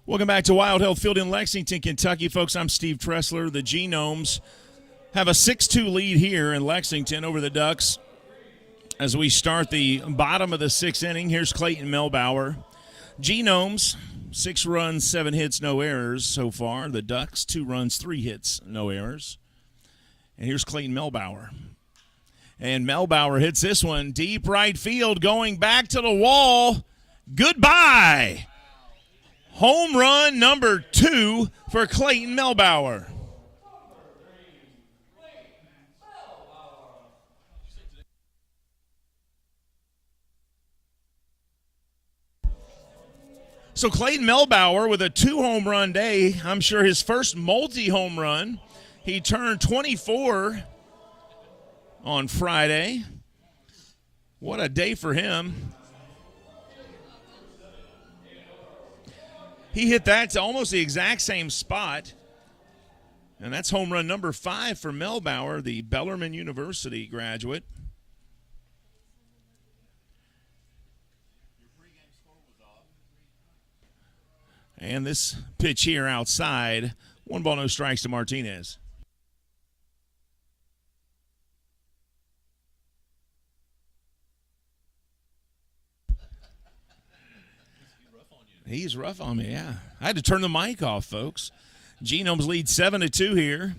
Welcome back to Wild Health Field in Lexington, Kentucky. Folks, I'm Steve Tressler. The Genomes have a 6-2 lead here in Lexington over the Ducks as we start the bottom of the 6th inning. Here's Clayton Melbauer. Genomes, 6 runs, 7 hits, no errors so far. The Ducks, 2 runs, 3 hits, no errors. And here's Clayton Melbauer. And Melbauer hits this one deep right field, going back to the wall. Goodbye. Home run number 2 for Clayton Melbauer. So Clayton Melbauer with a 2-home run day. I'm sure his first multi-home run. He turned 24 on Friday. What a day for him. He hit that to almost the exact same spot. And that's home run number 5 for Melbauer, the Bellarmine University graduate. And this pitch here outside, 1 ball, no strikes to Martinez. He's rough on me, yeah. I had to turn the mic off, folks. Genomes lead 7-2 here.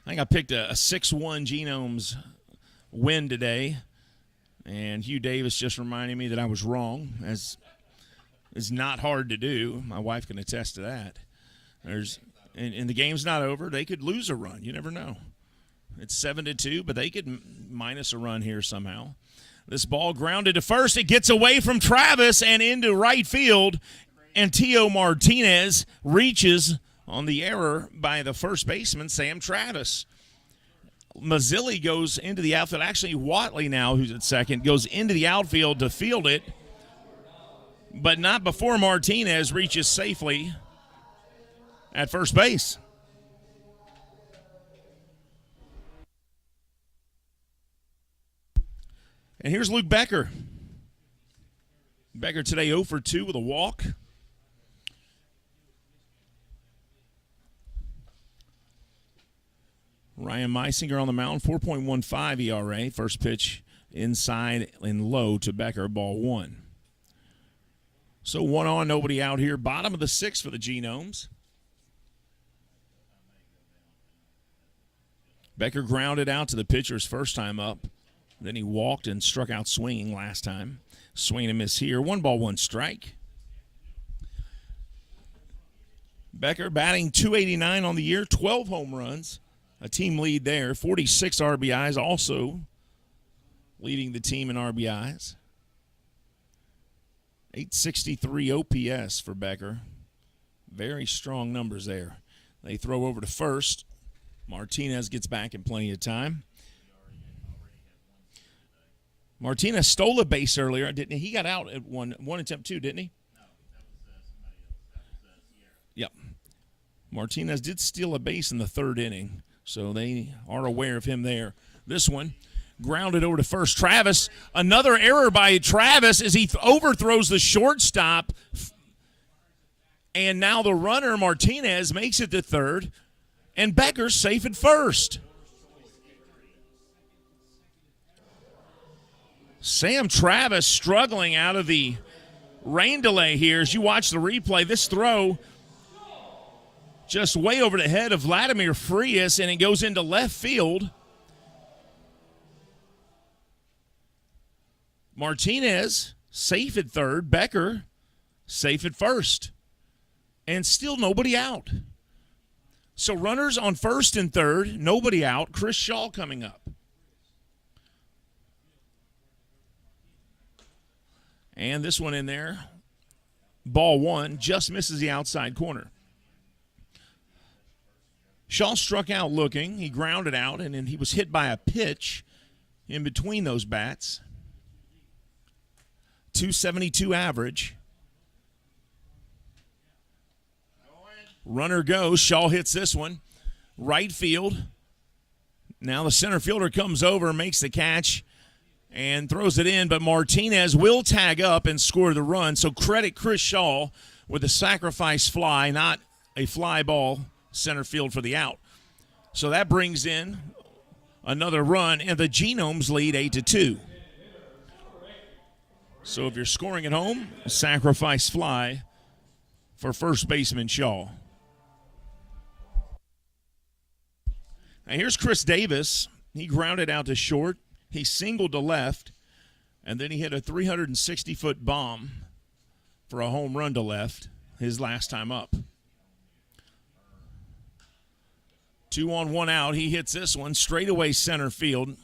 I think I picked a 6-1 Genomes win today. And Hugh Davis just reminded me that I was wrong, as is not hard to do. My wife can attest to that. And the game's not over. They could lose a run. You never know. It's 7-2, but they could minus a run here somehow. This ball grounded to first. It gets away from Travis and into right field. And Tio Martinez reaches on the error by the first baseman, Sam Travis. Mazzilli goes into the outfield. Actually, Watley now, who's at second, goes into the outfield to field it, but not before Martinez reaches safely at first base. And here's Luke Becker. Becker today 0 for 2 with a walk. Ryan Meisinger on the mound, 4.15 ERA. First pitch inside and low to Becker, ball 1. So 1 on, nobody out here. Bottom of the 6th for the Genomes. Becker grounded out to the pitcher's first time up. Then he walked and struck out swinging last time. Swing and miss here. 1 ball, 1 strike. Becker batting .289 on the year, 12 home runs. A team lead there. 46 RBIs, also leading the team in RBIs. 863 OPS for Becker. Very strong numbers there. They throw over to first. Martinez gets back in plenty of time. Martinez stole a base earlier, didn't he? He got out at one attempt too, didn't he?
No, that was somebody else. That was Sierra.
Yep. Martinez did steal a base in the 3rd inning, so they are aware of him there. This one grounded over to first. Travis, another error by Travis as he overthrows the shortstop. And now the runner, Martinez, makes it to third, and Becker's safe at first. Sam Travis struggling out of the rain delay here. As you watch the replay, this throw just way over the head of Vladimir Frias, and it goes into left field. Martinez safe at third. Becker safe at first. And still nobody out. So runners on first and third, nobody out. Chris Shaw coming up. And this one in there, ball 1, just misses the outside corner. Shaw struck out looking. He grounded out, and then he was hit by a pitch in between those bats. 272 average. Runner goes. Shaw hits this one. Right field. Now the center fielder comes over, makes the catch, and throws it in, but Martinez will tag up and score the run. So credit Chris Shaw with a sacrifice fly, not a fly ball, center field for the out. So that brings in another run, and the Genomes lead 8-2. So if you're scoring at home, a sacrifice fly for first baseman Shaw. Now here's Chris Davis. He grounded out to short. He singled to left, and then he hit a 360-foot bomb for a home run to left his last time up. 2 on, 1 out. He hits this one straightaway center field,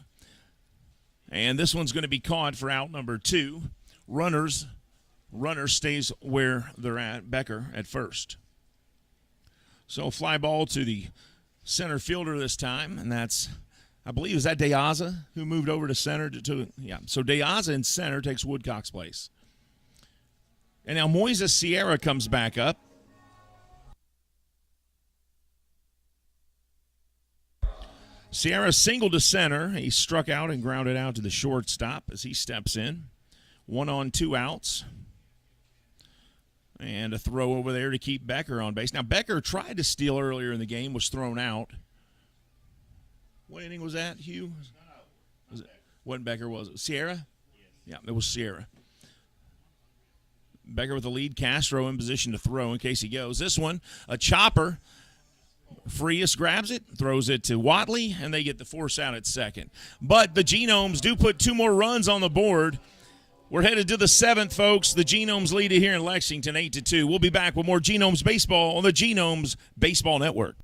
and this one's going to be caught for out number 2. Runner stays where they're at, Becker at first. So fly ball to the center fielder this time, and that's, I believe, is that De Aza who moved over to center? Yeah, so De Aza in center takes Woodcock's place. And now Moises Sierra comes back up. Sierra singled to center. He struck out and grounded out to the shortstop as he steps in. 1 on, 2 outs. And a throw over there to keep Becker on base. Now, Becker tried to steal earlier in the game, was thrown out. What inning was that, Hugh? Was it, what Becker was it? Sierra? Yeah, it was Sierra. Becker with the lead. Castro in position to throw in case he goes. This one, a chopper. Frias grabs it, throws it to Watley, and they get the force out at second. But the Genomes do put 2 more runs on the board. We're headed to the 7th, folks. The Genomes lead it here in Lexington, 8-2. We'll be back with more Genomes baseball on the Genomes Baseball Network.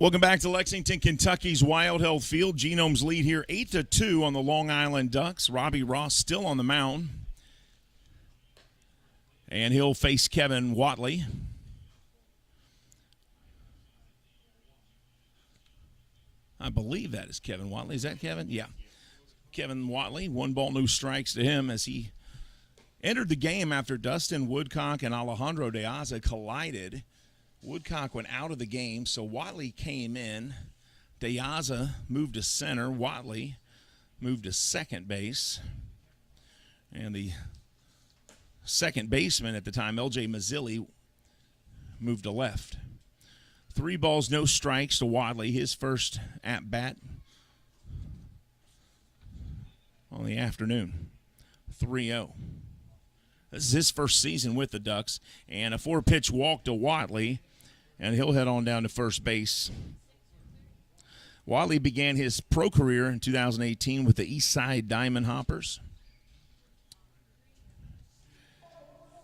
Welcome back to Lexington, Kentucky's Wild Health Field. Genomes lead here 8-2 on the Long Island Ducks. Robbie Ross still on the mound. And he'll face Kevin Watley. I believe that is Kevin Watley. Is that Kevin? Yeah. Kevin Watley, 1 ball, no strikes to him as he entered the game after Dustin Woodcock and Alejandro De Aza collided. Woodcock went out of the game, so Watley came in. De Aza moved to center. Watley moved to second base. And the second baseman at the time, L.J. Mazzilli, moved to left. 3 balls, no strikes to Watley, his first at-bat on the afternoon. 3-0. This is his first season with the Ducks. And a 4-pitch walk to Watley, and he'll head on down to first base. Watley began his pro career in 2018 with the Eastside Diamond Hoppers.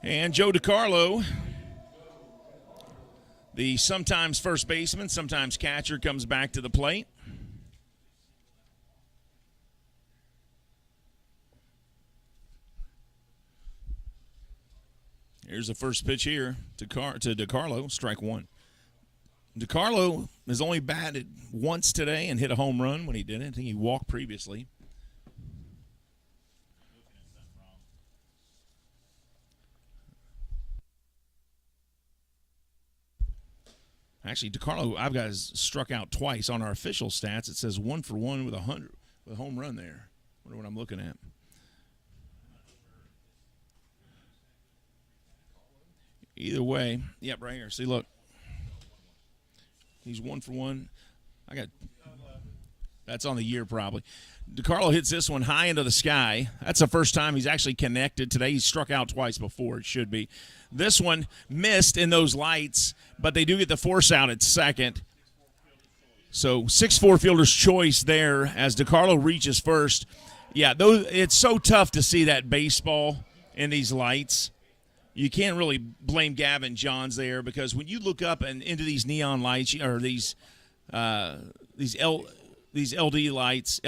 And Joe DiCarlo, the sometimes first baseman, sometimes catcher, comes back to the plate. Here's the first pitch here to DiCarlo, strike 1. DiCarlo has only batted once today and hit a home run when he did it. I think he walked previously. Actually, DiCarlo, I've got struck out twice on our official stats. It says 1 for 1 with a home run there. Wonder what I'm looking at. Either way, yep, right here. See, look. He's 1 for 1. That's on the year probably. DiCarlo hits this one high into the sky. That's the first time he's actually connected today. He's struck out twice before, it should be. This one missed in those lights, but they do get the force out at second. So 6-4 fielder's choice there as DiCarlo reaches first. Yeah, it's so tough to see that baseball in these lights. You can't really blame Gavin Johns there because when you look up and into these neon lights or these LED lights,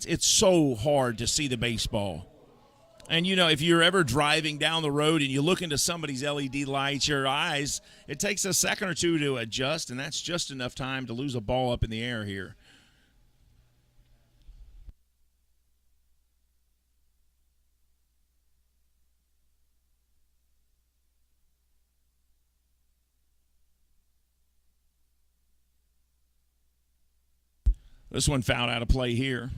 it's so hard to see the baseball. And, you know, if you're ever driving down the road and you look into somebody's LED lights, your eyes, it takes a second or two to adjust, and that's just enough time to lose a ball up in the air here. This one fouled out of play here.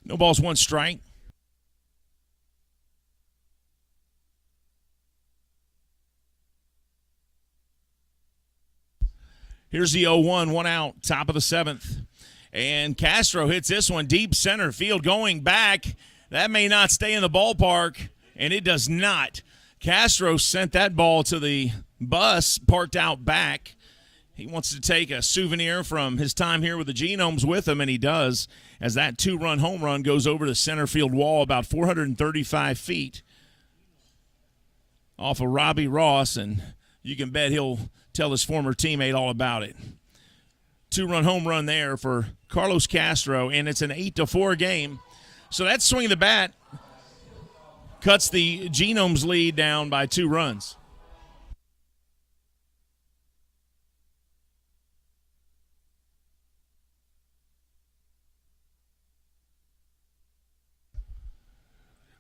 No balls, 1 strike. Here's the 0-1, 1 out, top of the 7th. And Castro hits this one deep center field going back. That may not stay in the ballpark. And it does not. Castro sent that ball to the bus parked out back. He wants to take a souvenir from his time here with the Genomes with him, and he does, as that 2-run home run goes over the center field wall about 435 feet off of Robbie Ross, and you can bet he'll tell his former teammate all about it. 2-run home run there for Carlos Castro, and it's an 8-4 game. So that swing of the bat cuts the Genomes lead down by 2 runs.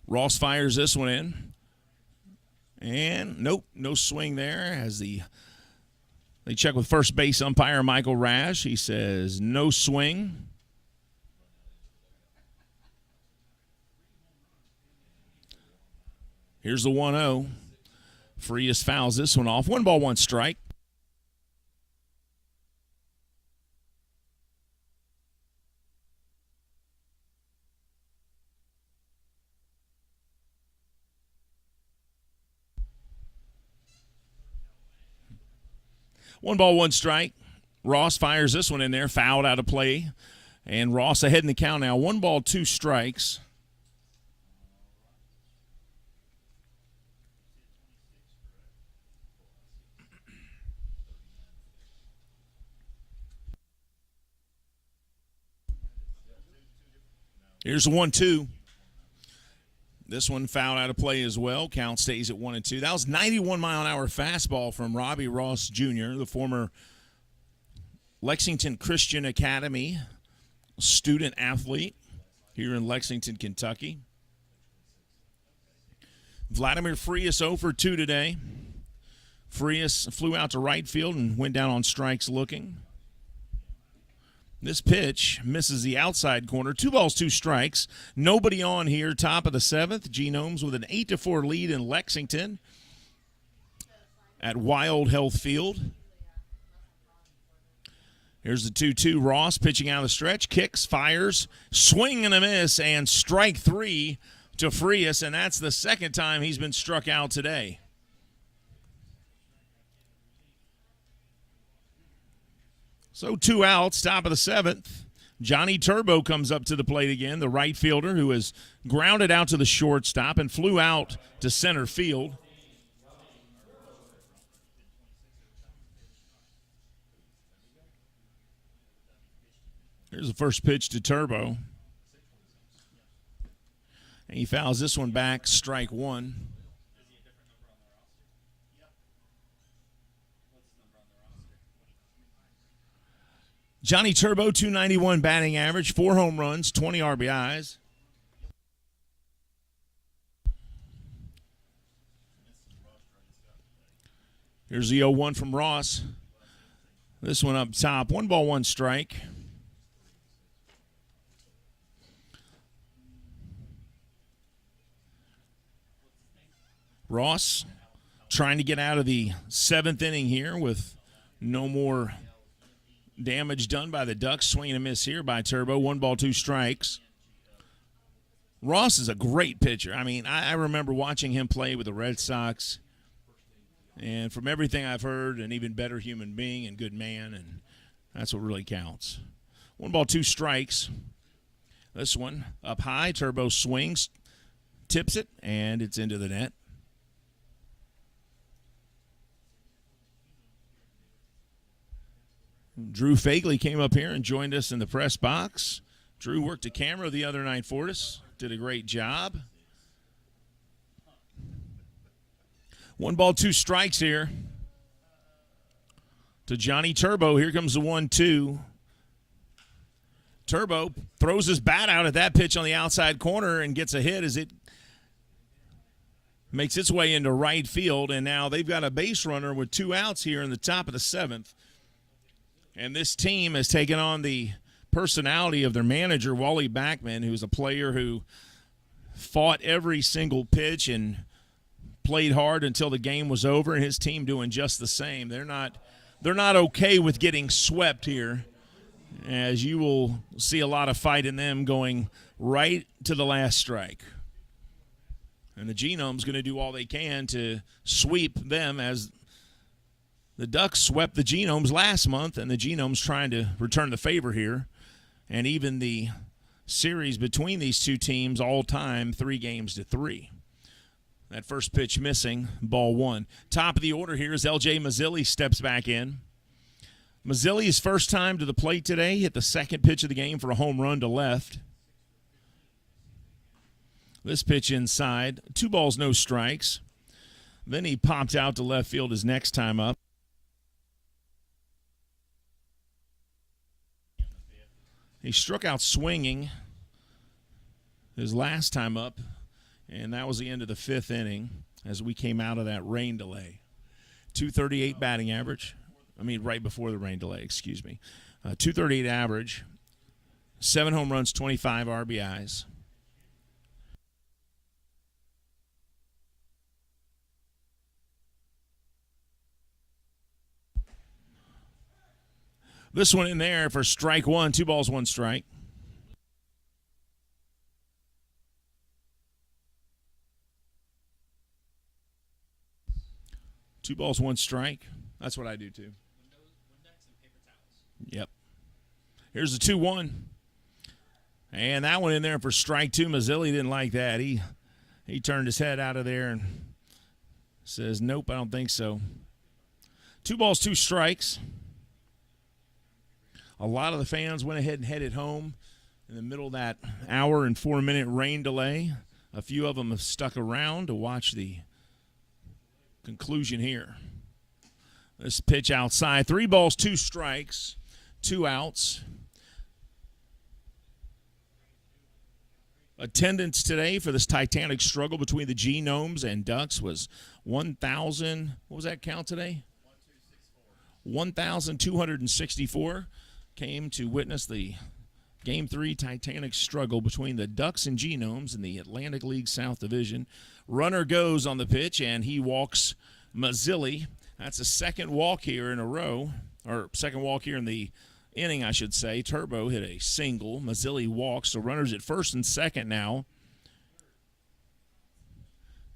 Ross fires this one in. And nope, no swing there as they check with first base umpire Michael Rash. He says no swing. Here's the 1-0. Frias fouls this one off. 1 ball, 1 strike. One ball, 1 strike. Ross fires this one in there, fouled out of play. And Ross ahead in the count now. 1 ball, 2 strikes. Here's the 1-2. This one fouled out of play as well. Count stays at 1-2. That was 91-mile-an-hour fastball from Robbie Ross Jr., the former Lexington Christian Academy student athlete here in Lexington, Kentucky. Vladimir Frias 0 for 2 today. Frias flew out to right field and went down on strikes looking. This pitch misses the outside corner. 2 balls, 2 strikes. Nobody on here. Top of the 7th. Genomes with an 8-4 lead in Lexington at Wild Health Field. Here's the 2-2. Ross pitching out of the stretch. Kicks, fires, swing and a miss, and strike 3 to Frias, and that's the second time he's been struck out today. So 2 outs, top of the 7th. Johnny Turbo comes up to the plate again, the right fielder who has grounded out to the shortstop and flew out to center field. Here's the first pitch to Turbo. And he fouls this one back, strike 1. Johnny Turbo, 291 batting average, 4 home runs, 20 RBIs. Here's the 0-1 from Ross. This one up top, 1 ball, 1 strike. Ross trying to get out of the 7th inning here with no more damage done by the Ducks. Swing and a miss here by Turbo. 1 ball, 2 strikes. Ross is a great pitcher. I mean, I remember watching him play with the Red Sox. And from everything I've heard, an even better human being and good man. And that's what really counts. 1 ball, 2 strikes. This one up high. Turbo swings, tips it, and it's into the net. Drew Fagley came up here and joined us in the press box. Drew worked a camera the other night for us. Did a great job. 1 ball, 2 strikes here to Johnny Turbo. Here comes the 1-2. Turbo throws his bat out at that pitch on the outside corner and gets a hit as it makes its way into right field. And now they've got a base runner with 2 outs here in the top of the 7th. And this team has taken on the personality of their manager, Wally Backman, who's a player who fought every single pitch and played hard until the game was over, and his team doing just the same. They're not okay with getting swept here, as you will see a lot of fight in them going right to the last strike. And the Genomes going to do all they can to sweep them, as the Ducks swept the Genomes last month, and the Genomes trying to return the favor here. And even the series between these two teams all time, 3-3. That first pitch missing, ball 1. Top of the order here is L.J. Mazzilli steps back in. Mazzilli's first time to the plate today, hit the second pitch of the game for a home run to left. This pitch inside, 2 balls, no strikes. Then he popped out to left field his next time up. He struck out swinging his last time up, and that was the end of the 5th inning as we came out of that rain delay. 238 batting average. Right before the rain delay, excuse me. 238 average, 7 home runs, 25 RBIs. This one in there for strike 1, 2 balls, 1 strike. Two balls, 1 strike. That's what I do too. Yep. Here's the 2-1. And that one in there for strike 2. Mazzilli didn't like that. He turned his head out of there and says, nope, I don't think so. 2 balls, 2 strikes. A lot of the fans went ahead and headed home in the middle of that hour and 4-minute rain delay. A few of them have stuck around to watch the conclusion here. This pitch outside. 3 balls, 2 strikes, 2 outs. Attendance today for this titanic struggle between the Genomes and Ducks was 1,000. What was that count today? 1,264 came to witness the Game 3 titanic struggle between the Ducks and Genomes in the Atlantic League South Division. Runner goes on the pitch, and he walks Mazzilli. That's a second walk here in a row, or second walk here in the inning, I should say. Turbo hit a single. Mazzilli walks, so runners at first and second now.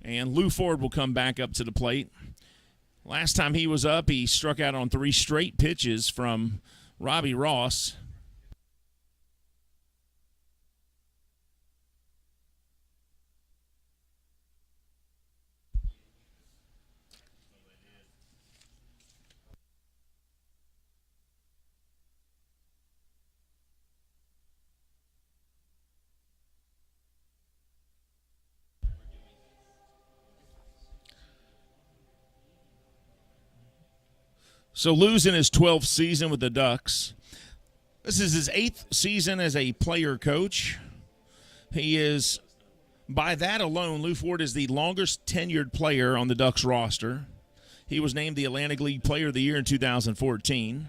And Lou Ford will come back up to the plate. Last time he was up, he struck out on 3 straight pitches from Robbie Ross. So Lou's in his 12th season with the Ducks. This is his 8th season as a player coach. He is, by that alone, Lou Ford is the longest tenured player on the Ducks roster. He was named the Atlantic League Player of the Year in 2014.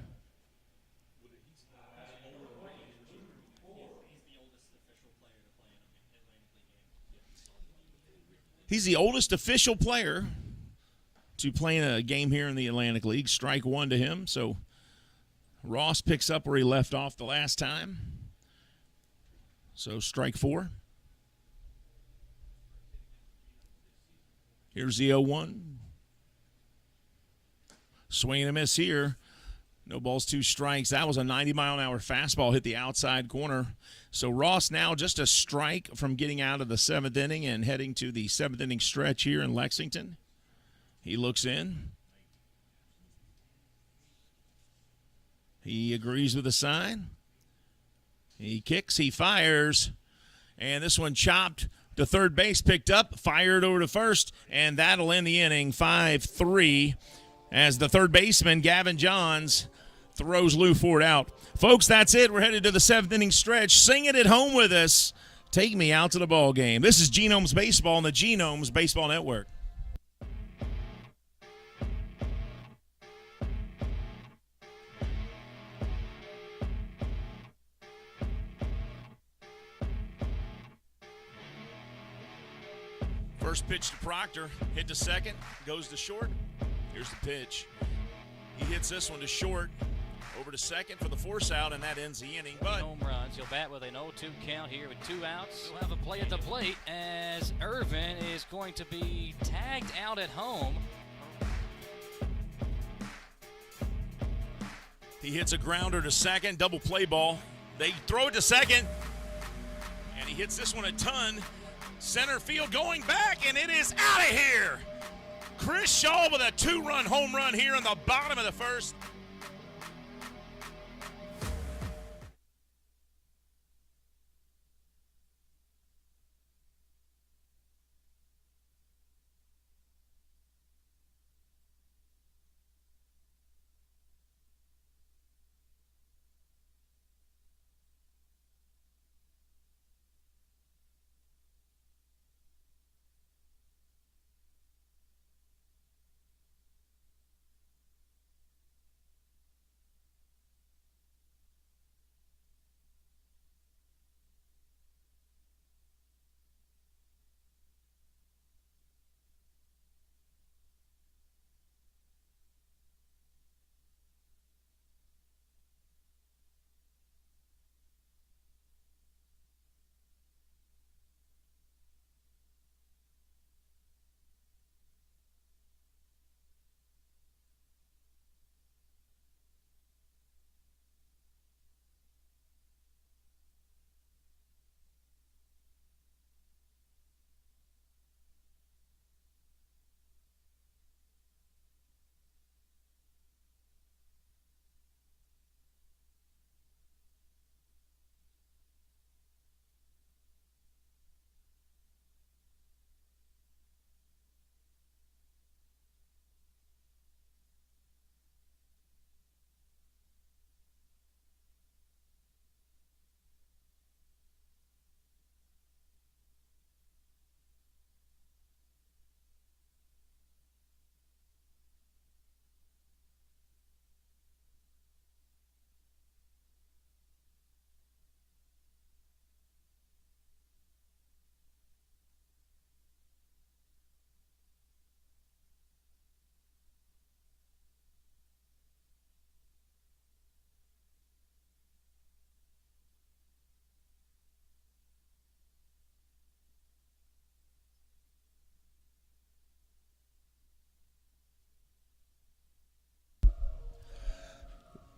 He's the oldest official player to play in a game here in the Atlantic League. Strike 1 to him. So Ross picks up where he left off the last time. So strike 4. Here's the 0-1. Swing and a miss here. No balls, 2 strikes. That was a 90-mile-an-hour fastball, hit the outside corner. So Ross now just a strike from getting out of the 7th inning and heading to the 7th inning stretch here in Lexington. He looks in. He agrees with the sign. He kicks, he fires, and this one chopped to third base, picked up, fired over to first, and that'll end the inning 5-3 as the third baseman, Gavin Johns, throws Lou Ford out. Folks, that's it. We're headed to the 7th inning stretch. Sing it at home with us. Take me out to the ball game. This is Genomes Baseball on the Genomes Baseball Network. First pitch to Proctor, hit to second, goes to short. Here's the pitch. He hits this one to short, over to second for the force out, and that ends the inning. But
home runs. He'll bat with an 0-2 count here with 2 outs. We'll have a play at the plate as Irvin is going to be tagged out at home.
he hits a grounder to second, double play ball. They throw it to second, and he hits this one a ton. Center field going back, and it is out of here. Chris Shaw with a 2-run home run here in the bottom of the first.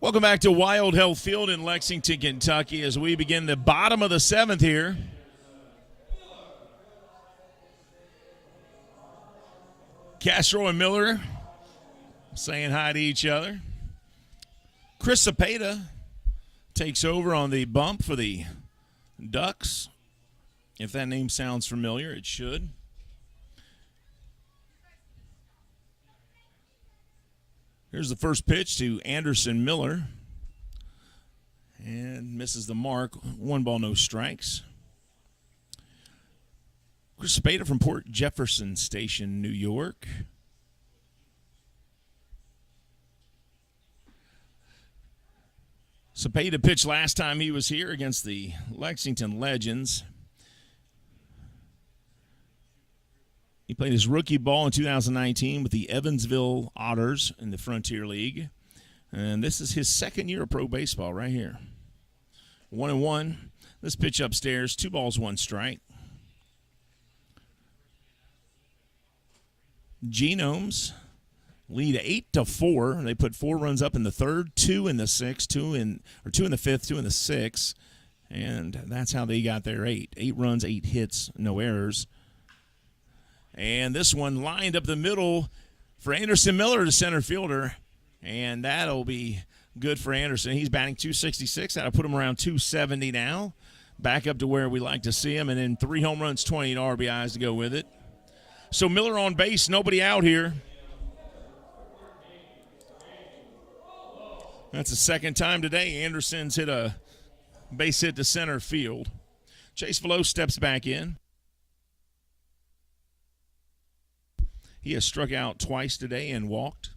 Welcome back to Wild Health Field in Lexington, Kentucky, as we begin the bottom of the 7th here. Castro and Miller saying hi to each other. Chris Cepeda takes over on the bump for the Ducks. If that name sounds familiar, it should. Here's the first pitch to Anderson Miller. And misses the mark. 1 ball, no strikes. Chris Cepeda from Port Jefferson Station, New York. Cepeda pitched last time he was here against the Lexington Legends. He played his rookie ball in 2019 with the Evansville Otters in the Frontier League. And this is his second year of pro baseball right here. 1-1. This pitch upstairs, 2 balls, 1 strike. Genomes lead 8-4. They put 4 runs up in the 3rd, 2 in the 6th, 2 in the 5th, 2 in the 6th. And that's how they got their 8. 8 runs, 8 hits, no errors. And this one lined up the middle for Anderson Miller, the center fielder. And that'll be good for Anderson. He's batting .266. That'll put him around .270 now. Back up to where we like to see him. And then 3 home runs, 28 RBIs to go with it. So Miller on base, nobody out here. That's the second time today Anderson's hit a base hit to center field. Chase Veloz steps back in. He has struck out twice today and walked.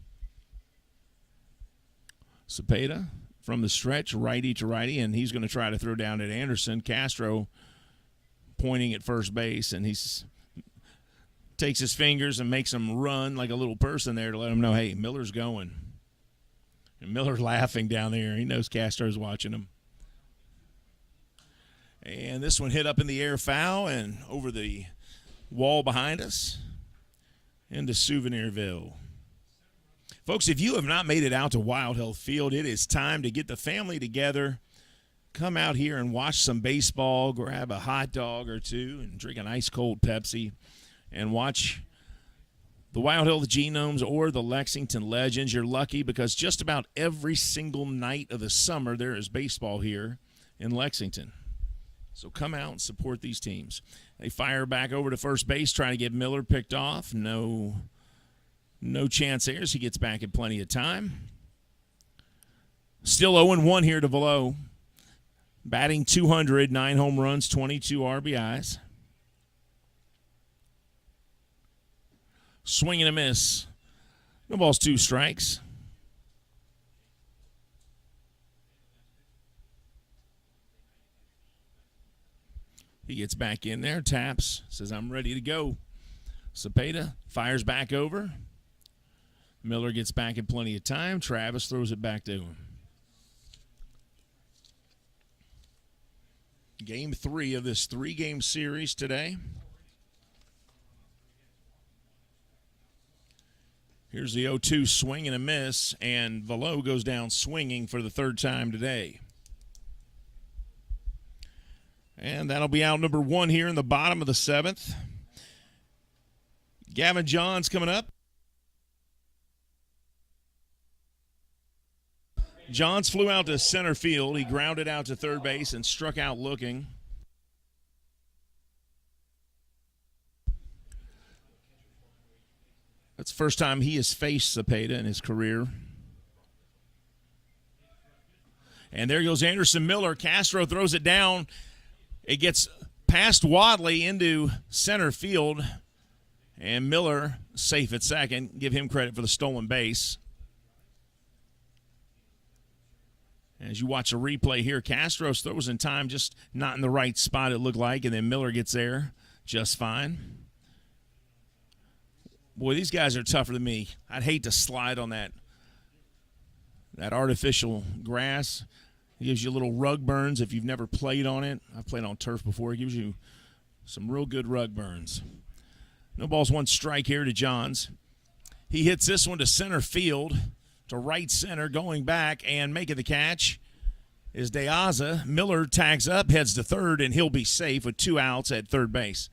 Cepeda from the stretch, righty to righty, and he's going to try to throw down at Anderson. Castro pointing at first base, and he's takes his fingers and makes him run like a little person there to let him know, hey, Miller's going. And Miller's laughing down there. He knows Castro's watching him. And this one hit up in the air foul and over the wall behind us into Souvenirville. Folks, if you have not made it out to Wild Health Field, it is time to get the family together. Come out here and watch some baseball, grab a hot dog or two, and drink an ice-cold Pepsi, and watch the Wild Health Genomes or the Lexington Legends. You're lucky because just about every single night of the summer there is baseball here in Lexington. So come out and support these teams. They fire back over to first base, trying to get Miller picked off. No chance there as he gets back in plenty of time. Still 0-1 here to Veloz. Batting .200, 9 home runs, 22 RBIs. Swing and a miss. No balls, 2 strikes. He gets back in there, taps, says, I'm ready to go. Cepeda fires back over. Miller gets back in plenty of time. Travis throws it back to him. Game 3 of this 3-game series today. Here's the 0-2 swing and a miss, and Veloz goes down swinging for the 3rd time today. And that'll be out number 1 here in the bottom of the 7th. Gavin Johns coming up. Johns flew out to center field. He grounded out to third base and struck out looking. That's the first time he has faced Cepeda in his career. And there goes Anderson Miller. Castro throws it down. It gets past Wadley into center field. And Miller safe at second. Give him credit for the stolen base. As you watch a replay here, Castro throws in time, just not in the right spot, it looked like, and then Miller gets there just fine. Boy, these guys are tougher than me. I'd hate to slide on that artificial grass. It gives you little rug burns if you've never played on it. I've played on turf before. It gives you some real good rug burns. No balls, 1 strike here to Johns. He hits this one to center field. to right center, going back and making the catch is De Aza. Miller tags up, heads to third, and he'll be safe with 2 outs at third base.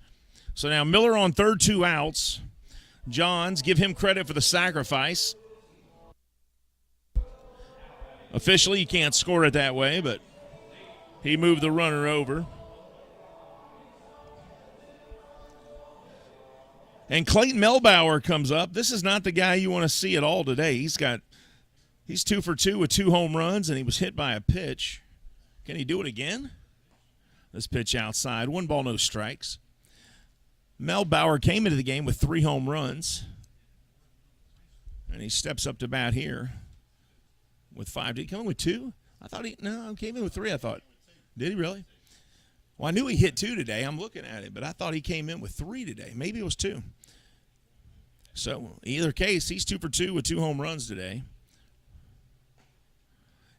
So now Miller on third, 2 outs. Johns, give him credit for the sacrifice. Officially, you can't score it that way, but he moved the runner over. And Clayton Melbauer comes up. This is not the guy you want to see at all today. He's 2 for 2 with 2 home runs, and he was hit by a pitch. Can he do it again? This pitch outside. 1 ball, no strikes. Melbauer came into the game with 3 home runs, and he steps up to bat here with 5. Did he come in with 2? He came in with 3, I thought. Did he really? Well, I knew he hit 2 today. I'm looking at it, but I thought he came in with 3 today. Maybe it was 2. So, either case, he's 2 for 2 with 2 home runs today.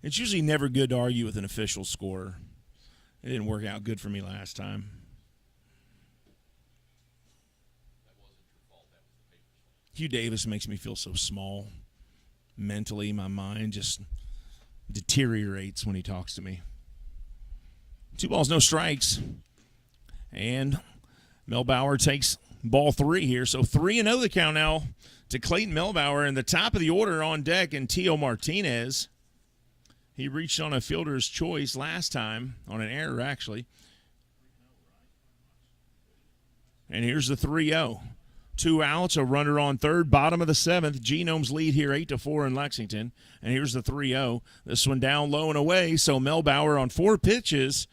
It's usually never good to argue with an official scorer. It didn't work out good for me last time. Hugh Davis makes me feel so small. Mentally, my mind just deteriorates when he talks to me. 2 balls, no strikes. And Melbauer takes ball 3 here. So 3-0 the count now to Clayton Melbauer. And the top of the order on deck, and Tio Martinez. He reached on a fielder's choice last time, on an error actually. And here's the 3-0. 2 outs, a runner on third, bottom of the 7th. Genomes lead here 8-4 in Lexington. And here's the 3-0. This one down low and away. So Melbauer on 4 pitches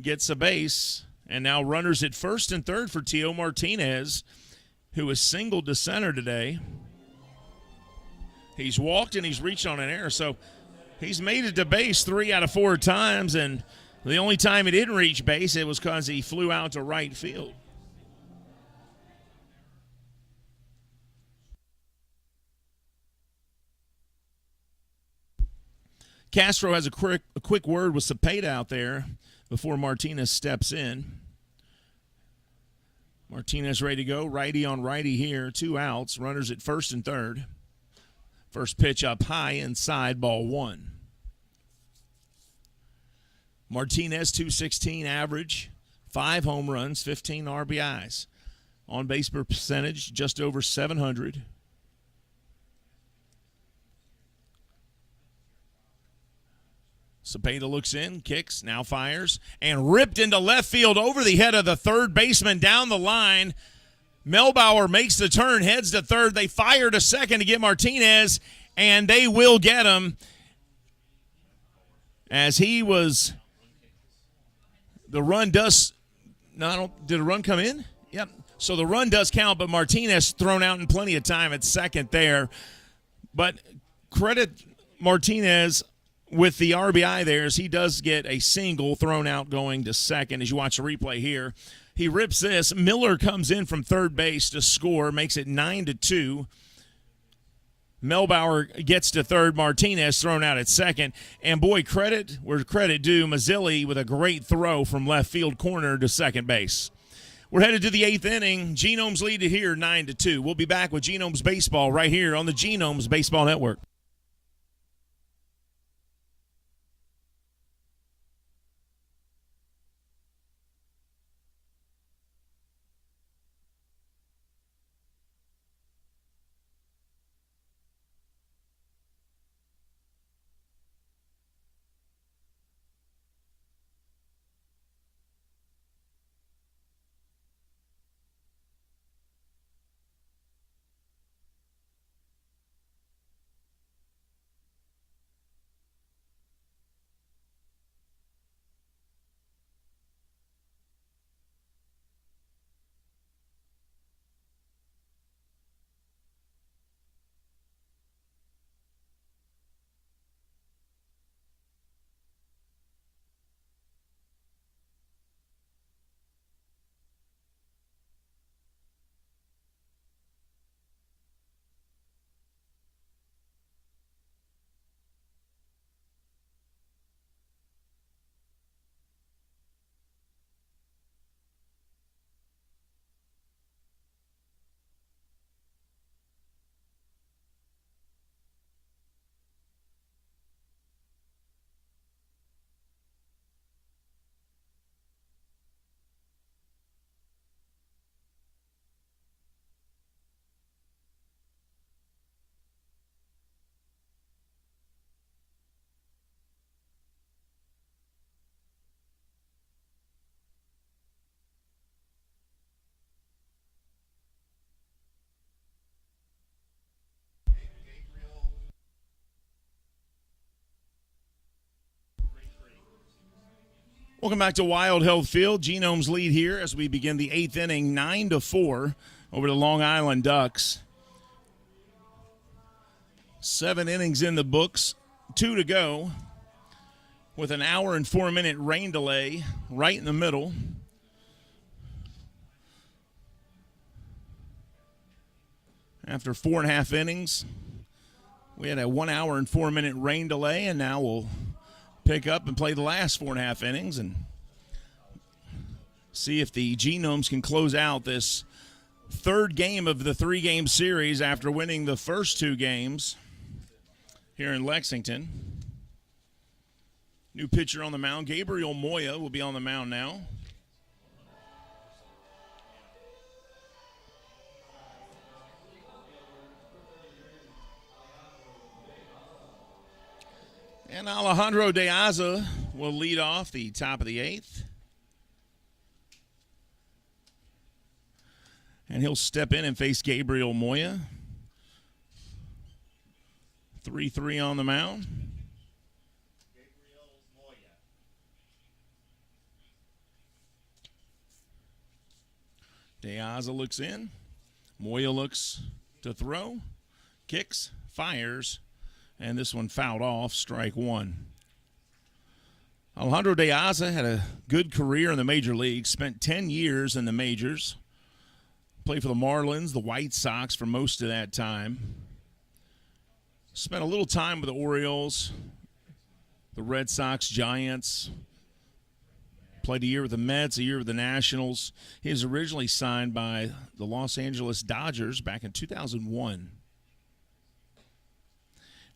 gets a base. And now runners at first and third for Tio Martinez, who has singled to center today. He's walked and he's reached on an error. So he's made it to base 3 out of 4 times. And the only time he didn't reach base, it was because he flew out to right field. Castro has a quick word with Cepeda out there before Martinez steps in. Martinez ready to go. Righty on righty here. 2 outs. Runners at first and third. First pitch up high, inside, ball 1. Martinez, 216 average. 5 home runs, 15 RBIs. On base percentage, just over 700. Cepeda looks in, kicks, now fires, and ripped into left field over the head of the third baseman down the line. Melbauer makes the turn, heads to third. They fire to second to get Martinez, and they will get him as he was – the run does – did a run come in? Yep. So the run does count, but Martinez thrown out in plenty of time at second there. But credit Martinez – with the RBI there, as he does get a single thrown out going to second. As you watch the replay here, he rips this. Miller comes in from third base to score, makes it 9-2. Melbauer gets to third. Martinez thrown out at second. And, boy, credit where credit due, Mazzilli with a great throw from left field corner to second base. We're headed to the 8th inning. Genomes lead it here 9-2. We'll be back with Genomes Baseball right here on the Genomes Baseball Network. Welcome back to Wild Health Field. Genomes lead here as we begin the 8th inning, 9-4 over the Long Island Ducks. 7 innings in the books, 2 to go, with an hour and 4-minute rain delay right in the middle. After 4.5 innings, we had a 1 hour and 4-minute rain delay, and now we'll pick up and play the last 4.5 innings and see if the Genomes can close out this third game of the 3-game series after winning the first 2 games here in Lexington. New pitcher on the mound, Gabriel Moya, will be on the mound now. And Alejandro De Aza will lead off the top of the 8th. And he'll step in and face Gabriel Moya. 3-3 on the mound.
Gabriel Moya.
De Aza looks in. Moya looks to throw. Kicks, fires. And this one fouled off, strike 1. Alejandro De Aza had a good career in the major leagues, spent 10 years in the majors. Played for the Marlins, the White Sox for most of that time. Spent a little time with the Orioles, the Red Sox, Giants. Played a year with the Mets, a year with the Nationals. He was originally signed by the Los Angeles Dodgers back in 2001.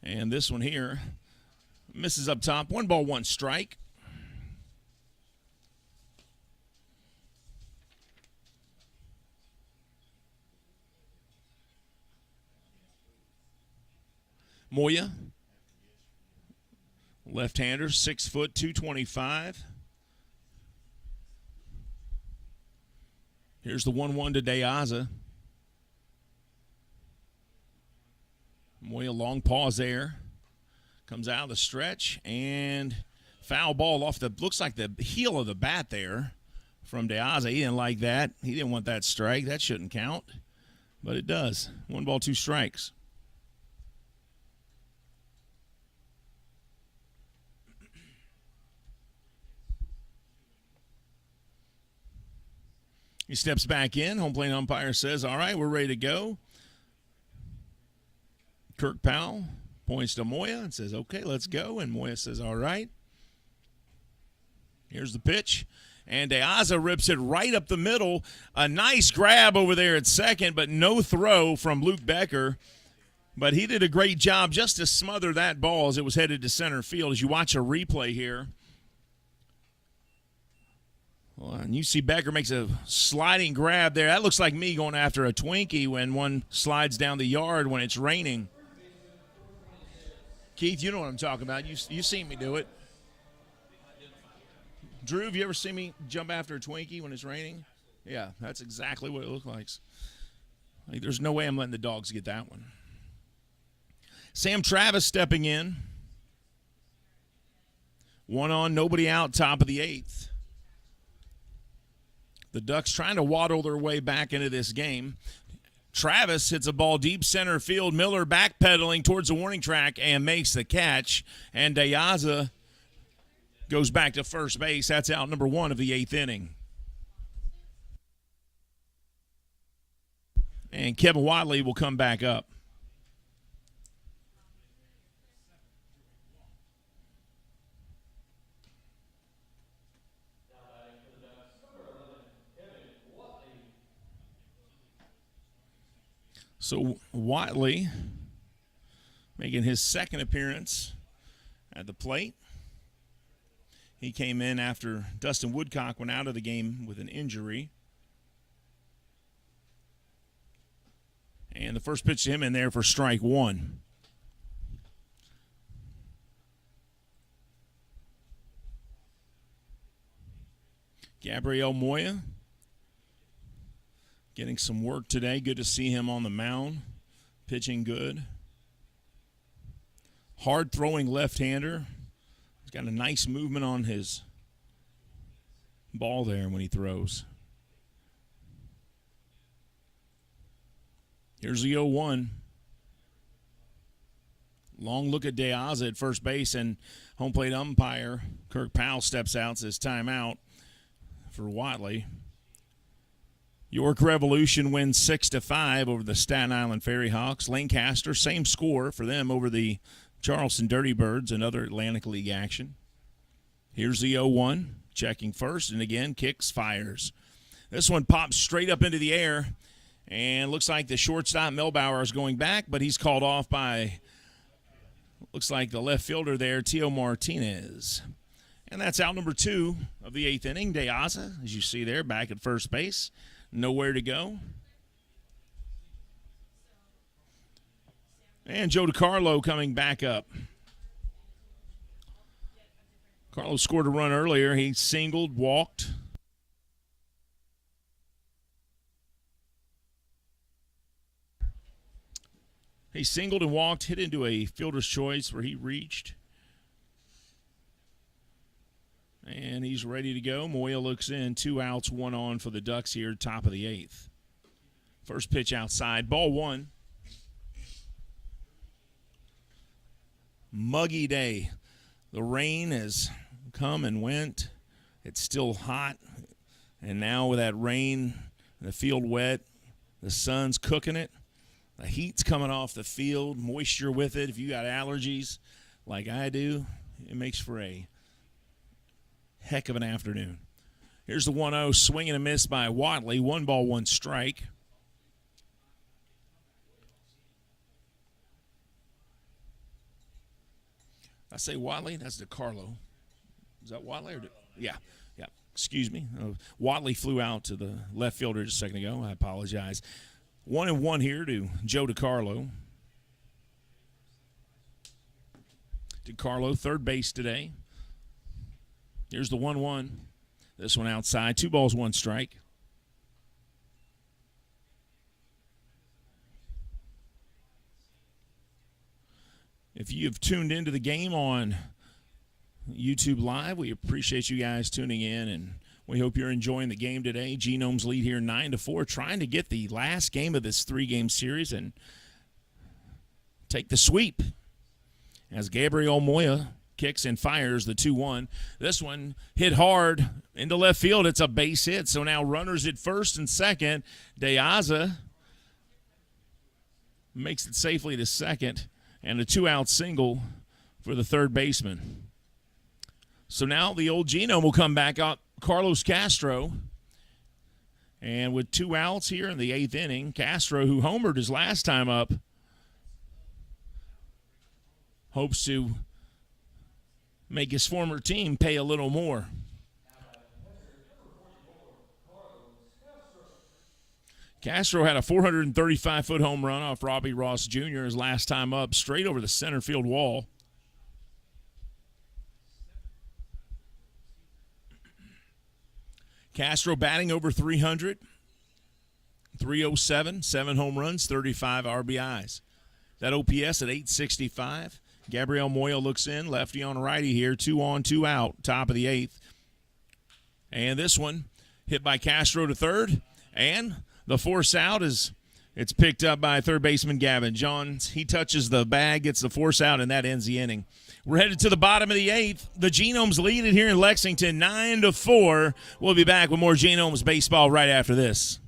And this one here misses up top. 1 ball, 1 strike. Moya, left-hander, 6 foot, 225. Here's the 1-1 to De Aza. Moya, long pause there. Comes out of the stretch, and foul ball off the, looks like the heel of the bat there from De Aza. He didn't like that. He didn't want that strike. That shouldn't count, but it does. 1 ball, 2 strikes. He steps back in. Home plate umpire says, all right, we're ready to go. Kirk Powell points to Moya and says, okay, let's go. And Moya says, all right. Here's the pitch. And De Aza rips it right up the middle. A nice grab over there at second, but no throw from Luke Becker. But he did a great job just to smother that ball as it was headed to center field. As you watch a replay here, well, and you see Becker makes a sliding grab there. That looks like me going after a Twinkie when one slides down the yard when it's raining. Keith, you know what I'm talking about. You've seen me do it. Drew, have you ever seen me jump after a Twinkie when it's raining? Yeah, that's exactly what it looks like. There's no way I'm letting the dogs get that one. Sam Travis stepping in. 1 on, nobody out, top of the 8th. The Ducks trying to waddle their way back into this game. Travis hits a ball deep center field. Miller backpedaling towards the warning track and makes the catch. And De Aza goes back to first base. That's out number 1 of the 8th inning. And Kevin Wadley will come back up. So Watley making his second appearance at the plate. He came in after Dustin Woodcock went out of the game with an injury. And the first pitch to him in there for strike 1. Gabriel Moya getting some work today. Good to see him on the mound. Pitching good. Hard throwing left-hander. He's got a nice movement on his ball there when he throws. Here's the 0-1. Long look at DeAza at first base, and home plate umpire Kirk Powell steps out, says timeout for Watley. York Revolution wins 6-5 over the Staten Island Ferry Hawks. Lancaster, same score for them over the Charleston Dirty Birds and other Atlantic League action. Here's the 0-1, checking first, and again, kicks, fires. This one pops straight up into the air, and looks like the shortstop Melbauer is going back, but he's called off by, looks like the left fielder there, Tio Martinez. And that's out number 2 of the 8th inning. DeAza, as you see there, back at first base. Nowhere to go. And Joe DiCarlo coming back up. Carlos scored a run earlier. He singled, walked. He singled and walked, hit into a fielder's choice where he reached. And he's ready to go. Moya looks in. 2 outs, 1 on for the Ducks here, top of the 8th. First pitch outside. Ball 1. Muggy day. The rain has come and went. It's still hot. And now with that rain, the field wet, the sun's cooking it. The heat's coming off the field, moisture with it. If you got allergies like I do, it makes for a heck of an afternoon. Here's the 1-0, swing and a miss by Watley. 1 ball, 1 strike. I say Watley, that's DiCarlo. Is that Watley? Yeah. Excuse me. Watley flew out to the left fielder just a second ago. I apologize. 1-1 here to Joe DiCarlo. DiCarlo, third base today. Here's the 1-1. This one outside. 2 balls, 1 strike. If you have tuned into the game on YouTube Live, we appreciate you guys tuning in, and we hope you're enjoying the game today. Genomes lead here 9-4, trying to get the last game of this 3-game series and take the sweep as Gabriel Moya kicks and fires the 2-1. This one hit hard into left field. It's a base hit, so now runners at first and second. DeAza makes it safely to second, and a 2-out single for the third baseman. So now the old Genome will come back up, Carlos Castro. And with 2 outs here in the 8th inning, Castro, who homered his last time up, hopes to make his former team pay a little more. Castro had a 435-foot home run off Robbie Ross Jr. his last time up, straight over the center field wall. Castro batting over 300, 307, 7 home runs, 35 RBIs. That OPS at 865. Gabriel Moya looks in, lefty on righty here, 2 on, 2 out, top of the 8th. And this one hit by Castro to third, and the force out is it's picked up by third baseman Gavin Johns. He touches the bag, gets the force out, and that ends the inning. We're headed to the bottom of the 8th. The Genomes lead it here in Lexington 9-4. We'll be back with more Genomes baseball right after this.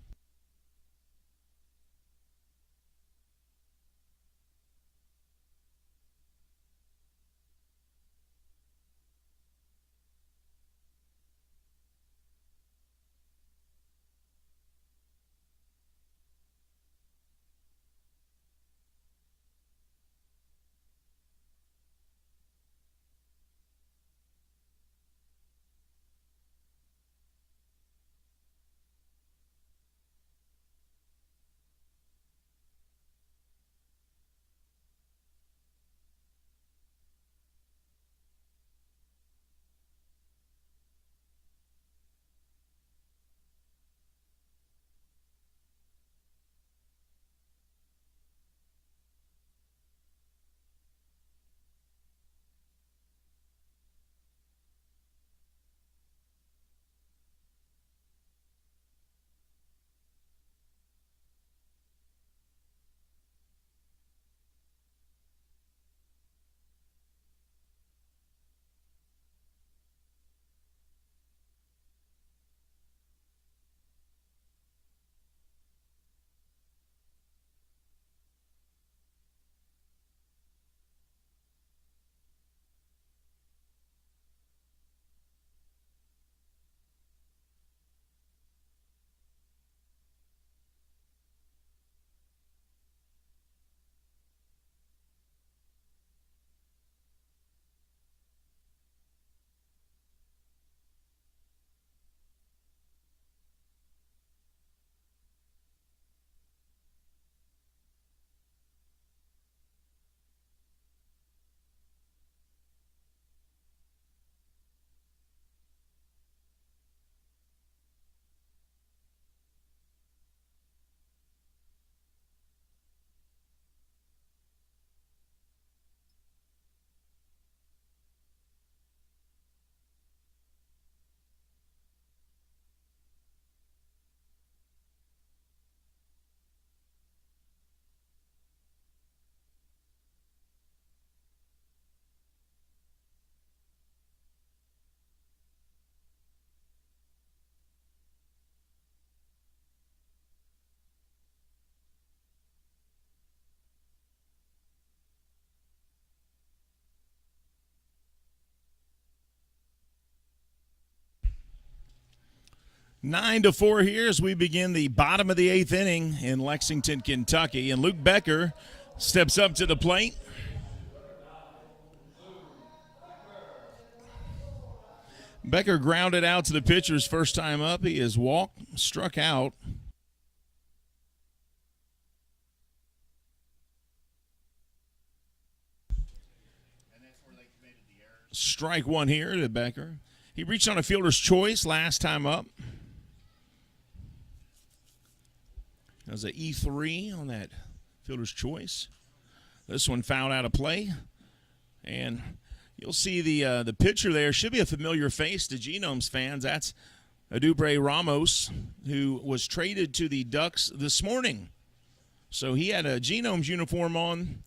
9-4 here as we begin the bottom of the 8th inning in Lexington, Kentucky. And Luke Becker steps up to the plate. Becker grounded out to the pitcher's first time up. He has walked, struck out. Strike one here to Becker. He reached on a fielder's choice last time up. That was an E3 on that fielder's choice. This one fouled out of play. And you'll see the pitcher there should be a familiar face to Genomes fans. That's Adubre Ramos, who was traded to the Ducks this morning. So he had a Genomes uniform on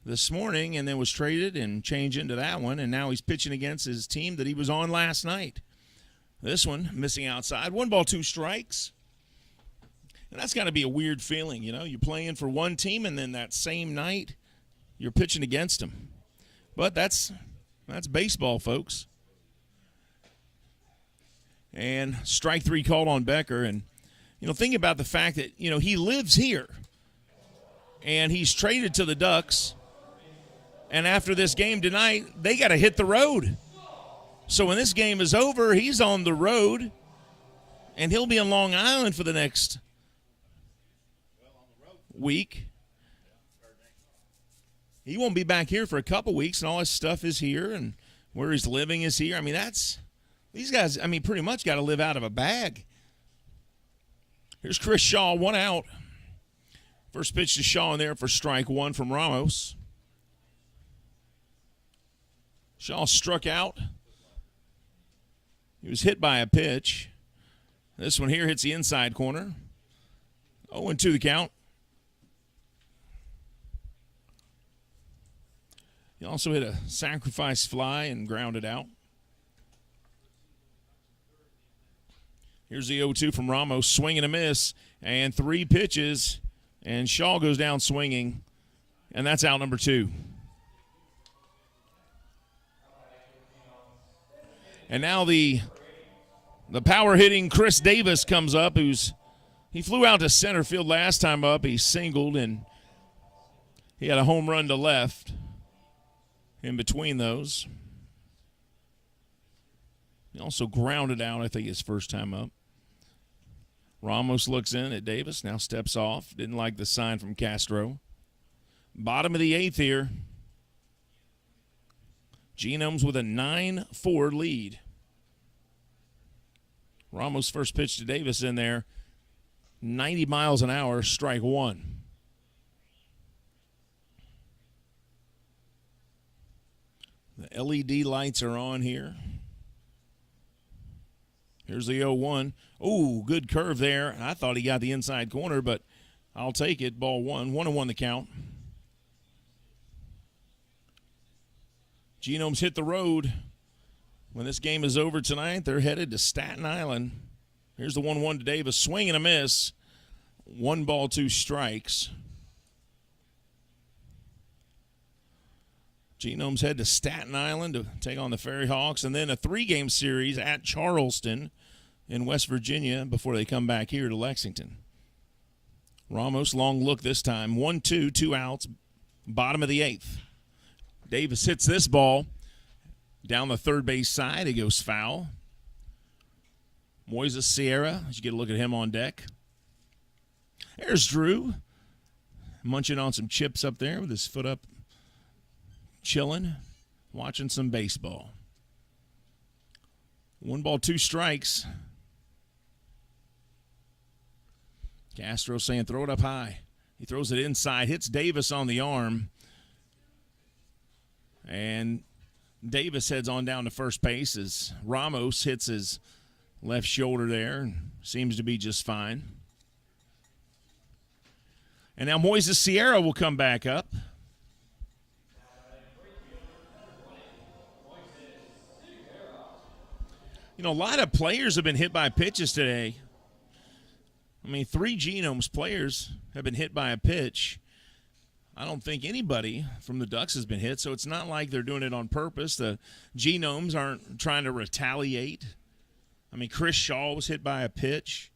this morning and then was traded and changed into that one, and now he's pitching against his team that he was on last night. This one missing outside. 1 ball, 2 strikes. And that's got to be a weird feeling, you know. You're playing for one team, and then that same night you're pitching against them. But that's baseball, folks. And strike 3 called on Becker. And, you know, think about the fact that, you know, he lives here. And he's traded to the Ducks. And after this game tonight, they got to hit the road. So when this game is over, he's on the road. And he'll be in Long Island for the next week. He won't be back here for a couple weeks, and all his stuff is here, and where he's living is here. I mean, these guys, I mean, pretty much got to live out of a bag. Here's Chris Shaw, 1 out. First pitch to Shaw in there for strike 1 from Ramos. Shaw struck out. He was hit by a pitch. This one here hits the inside corner. 0-2 the count. He also hit a sacrifice fly and grounded out. Here's the 0-2 from Ramos. Swing and a miss. And 3 pitches. And Shaw goes down swinging. And that's out number 2. And now the power-hitting Chris Davis comes up. He flew out to center field last time up. He singled, and he had a home run to left in between those. He also grounded out, I think, his first time up. Ramos looks in at Davis, now steps off. Didn't like the sign from Castro. Bottom of the 8th here. Genomes with a 9-4 lead. Ramos' first pitch to Davis in there. 90 miles an hour, strike 1. The LED lights are on here. Here's the 0-1. Oh, good curve there. I thought he got the inside corner, but I'll take it. Ball 1. 1-1 the count. Genomes hit the road. When this game is over tonight, they're headed to Staten Island. Here's the 1-1 to Davis. Swing and a miss. 1 ball, 2 strikes. Genomes head to Staten Island to take on the Ferry Hawks, and then a 3-game series at Charleston in West Virginia before they come back here to Lexington. Ramos, long look this time. 1-2, 2 outs, bottom of the 8th. Davis hits this ball down the third base side. It goes foul. Moises Sierra, as you get a look at him on deck. There's Drew, munching on some chips up there with his foot up, chilling, watching some baseball. 1 ball, 2 strikes. Castro saying throw it up high. He throws it inside, hits Davis on the arm. And Davis heads on down to first base as Ramos hits his left shoulder there and seems to be just fine. And now Moises Sierra will come back up. You know, a lot of players have been hit by pitches today. I mean, 3 Genomes players have been hit by a pitch. I don't think anybody from the Ducks has been hit, so it's not like they're doing it on purpose. The Genomes aren't trying to retaliate I mean, Chris Shaw was hit by a pitch.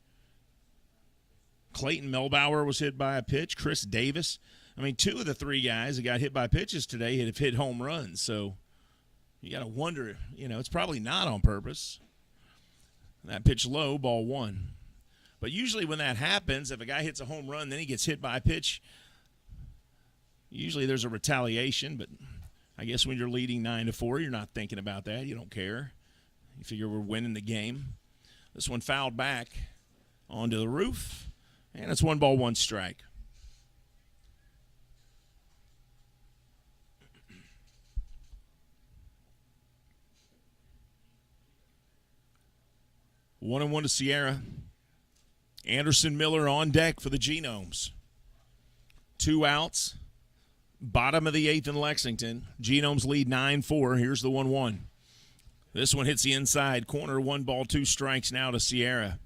Clayton Melbauer was hit by a pitch. Chris Davis. I mean, two of the three guys that got hit by pitches today have hit home runs. So you got to wonder, it's probably not on purpose. That pitch low, ball one. But usually when that happens, if a guy hits a home run, then he gets hit by a pitch, usually there's a retaliation. But I guess when you're leading 9-4, you're not thinking about that. You don't care. You figure we're winning the game. This one fouled back onto the roof, and it's 1-1 strike. One and one to Sierra. Anderson Miller on deck for the Genomes. 2 outs. Bottom of the 8th in Lexington. Genomes lead 9-4. Here's the 1-1. This one hits the inside corner. 1-2 strikes now to Sierra.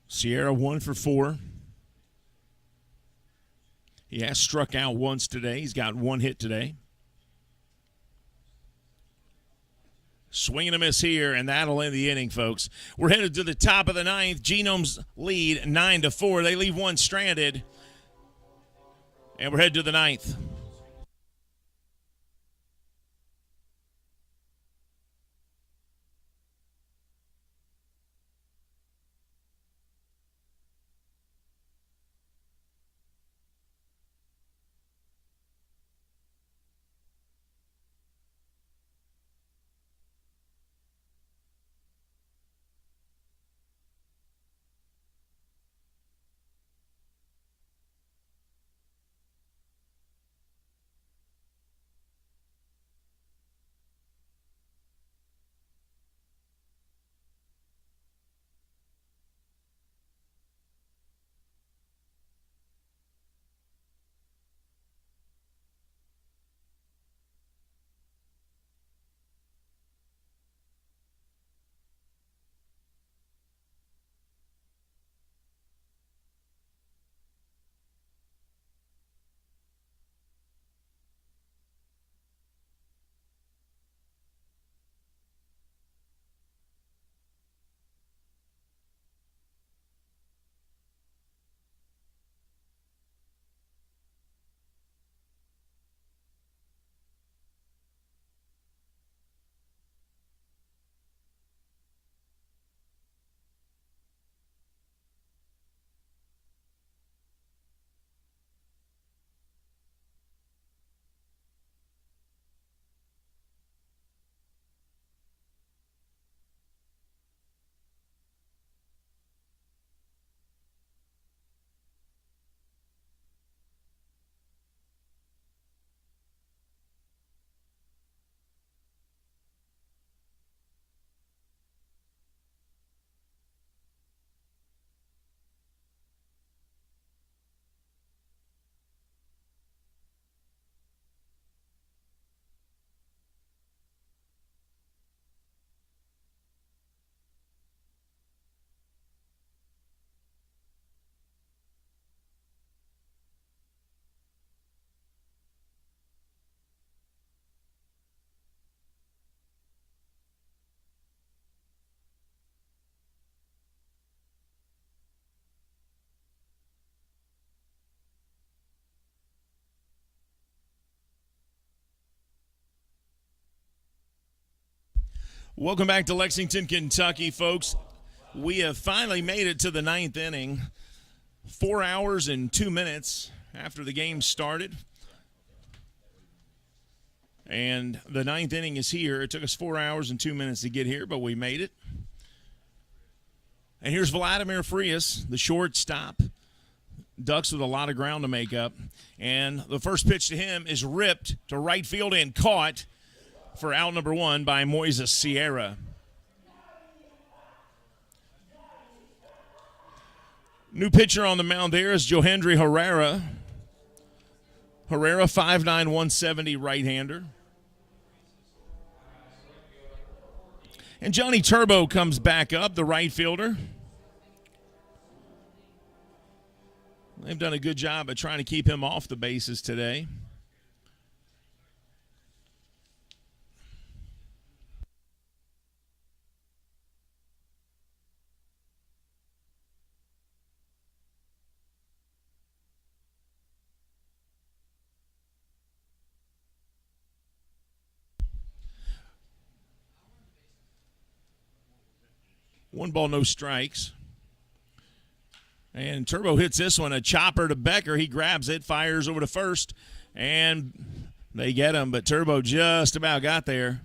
Sierra 1 for 4. He has struck out once today. He's got 1 hit today. Swing and a miss here, and that'll end the inning, folks. We're headed to the top of the 9th. Genomes lead 9-4. They leave 1 stranded, and we're headed to the 9th. Welcome back to Lexington, Kentucky, folks. We have finally made it to the 9th inning. 4 hours and 2 minutes after the game started. And the 9th inning is here. It took us 4 hours and 2 minutes to get here, but we made it. And here's Vladimir Frias, the shortstop. Ducks with a lot of ground to make up. And the first pitch to him is ripped to right field and caught for out number 1 by Moises Sierra. New pitcher on the mound there is Johendry Herrera. Herrera, 5'9", 170 right-hander. And Johnny Turbo comes back up, the right fielder. They've done a good job of trying to keep him off the bases today. One ball, no strikes. And Turbo hits this one, a chopper to Becker. He grabs it, fires over to first, and they get him, but Turbo just about got there.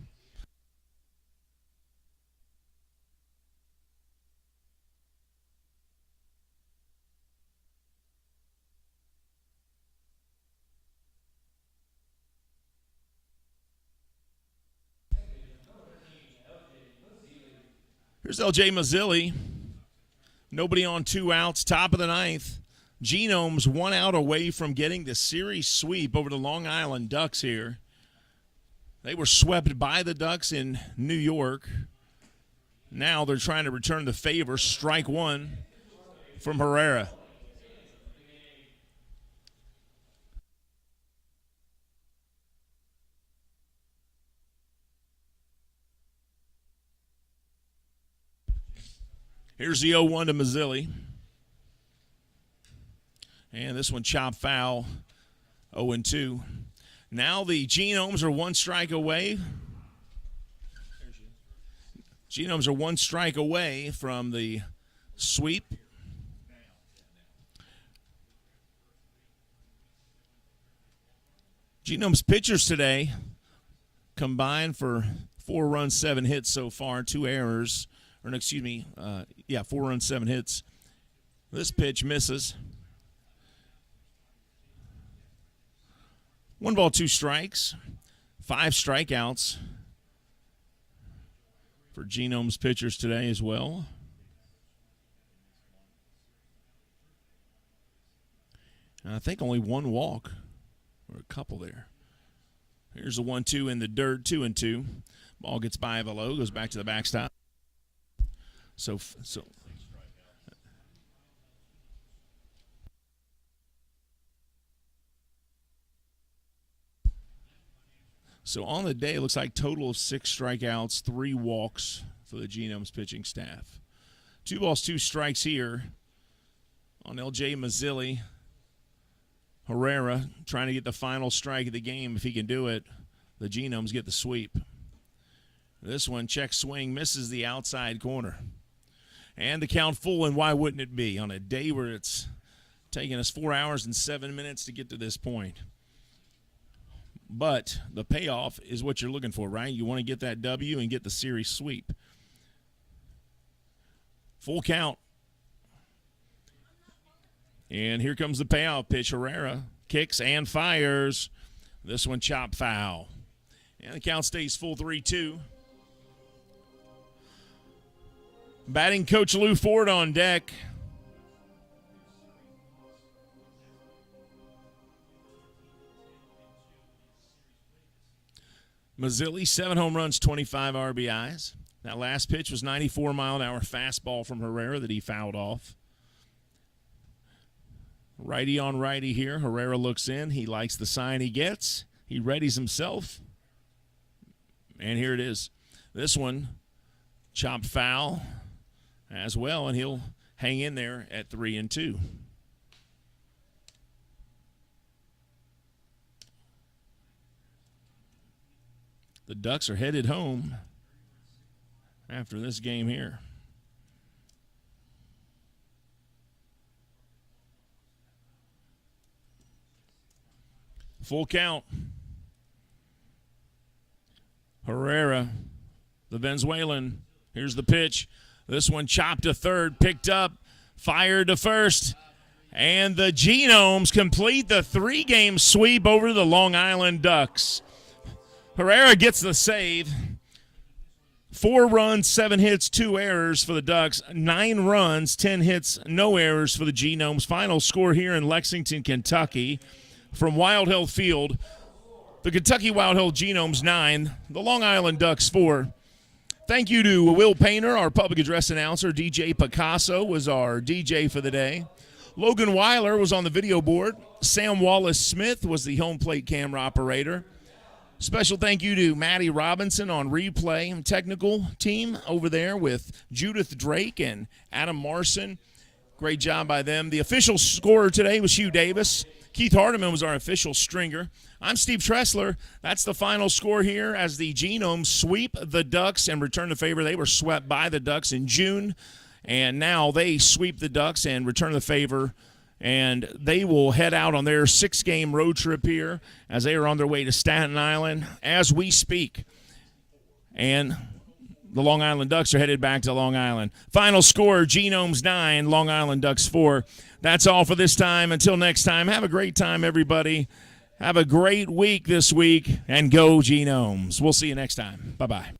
Here's L.J. Mazzilli. Nobody on 2 outs, top of the ninth. Genomes 1 out away from getting the series sweep over the Long Island Ducks here. They were swept by the Ducks in New York. Now they're trying to return the favor. Strike one from Herrera. Here's the 0-1 to Mazzilli. And this one chopped foul, 0-2. Now the Genomes are 1 strike away. Genomes are 1 strike away from the sweep. Genomes pitchers today combined for 4 runs, 7 hits so far, 2 errors. 4 runs, 7 hits. This pitch misses. 1 ball, 2 strikes. 5 strikeouts for Genomes pitchers today as well. And I think only 1 walk, or a couple there. Here's a 1-2 in the dirt, 2-2. Ball gets by Velo, goes back to the backstop. So on the day, it looks like total of 6 strikeouts, 3 walks for the Genomes pitching staff. 2 balls, 2 strikes here on L.J. Mazzilli. Herrera trying to get the final strike of the game. If he can do it, the Genomes get the sweep. This one, check swing, misses the outside corner. And the count full, and why wouldn't it be on a day where it's taken us 4 hours and 7 minutes to get to this point? But the payoff is what you're looking for, right? You want to get that W and get the series sweep. Full count. And here comes the payoff pitch. Herrera kicks and fires. This one chopped foul. And the count stays full, 3-2. Batting coach Lou Ford on deck. Mazzilli, 7 home runs, 25 RBIs. That last pitch was 94-mile-an-hour fastball from Herrera that he fouled off. Righty on righty here. Herrera looks in. He likes the sign he gets. He readies himself. And here it is. This one, chopped foul as well, and he'll hang in there at 3-2. The Ducks are headed home after this game here. Full count. Herrera, the Venezuelan. Here's the pitch. This one chopped to third, picked up, fired to first. And the Genomes complete the 3-game sweep over the Long Island Ducks. Herrera gets the save. 4 runs, 7 hits, 2 errors for the Ducks. 9 runs, 10 hits, no errors for the Genomes. Final score here in Lexington, Kentucky from Wild Hill Field. The Kentucky Wild Hill Genomes 9, the Long Island Ducks 4. Thank you to Will Painter, our public address announcer. DJ Picasso was our DJ for the day. Logan Weiler was on the video board. Sam Wallace-Smith was the home plate camera operator. Special thank you to Maddie Robinson on replay and technical team over there with Judith Drake and Adam Marson. Great job by them. The official scorer today was Hugh Davis. Keith Hardiman was our official stringer. I'm Steve Tressler. That's the final score here as the Genomes sweep the Ducks and return the favor. They were swept by the Ducks in June, and now they sweep the Ducks and return the favor. And they will head out on their 6-game road trip here as they are on their way to Staten Island as we speak. And the Long Island Ducks are headed back to Long Island. Final score, Genomes 9, Long Island Ducks 4. That's all for this time. Until next time, have a great time, everybody. Have a great week this week, and go Genomes. We'll see you next time. Bye-bye.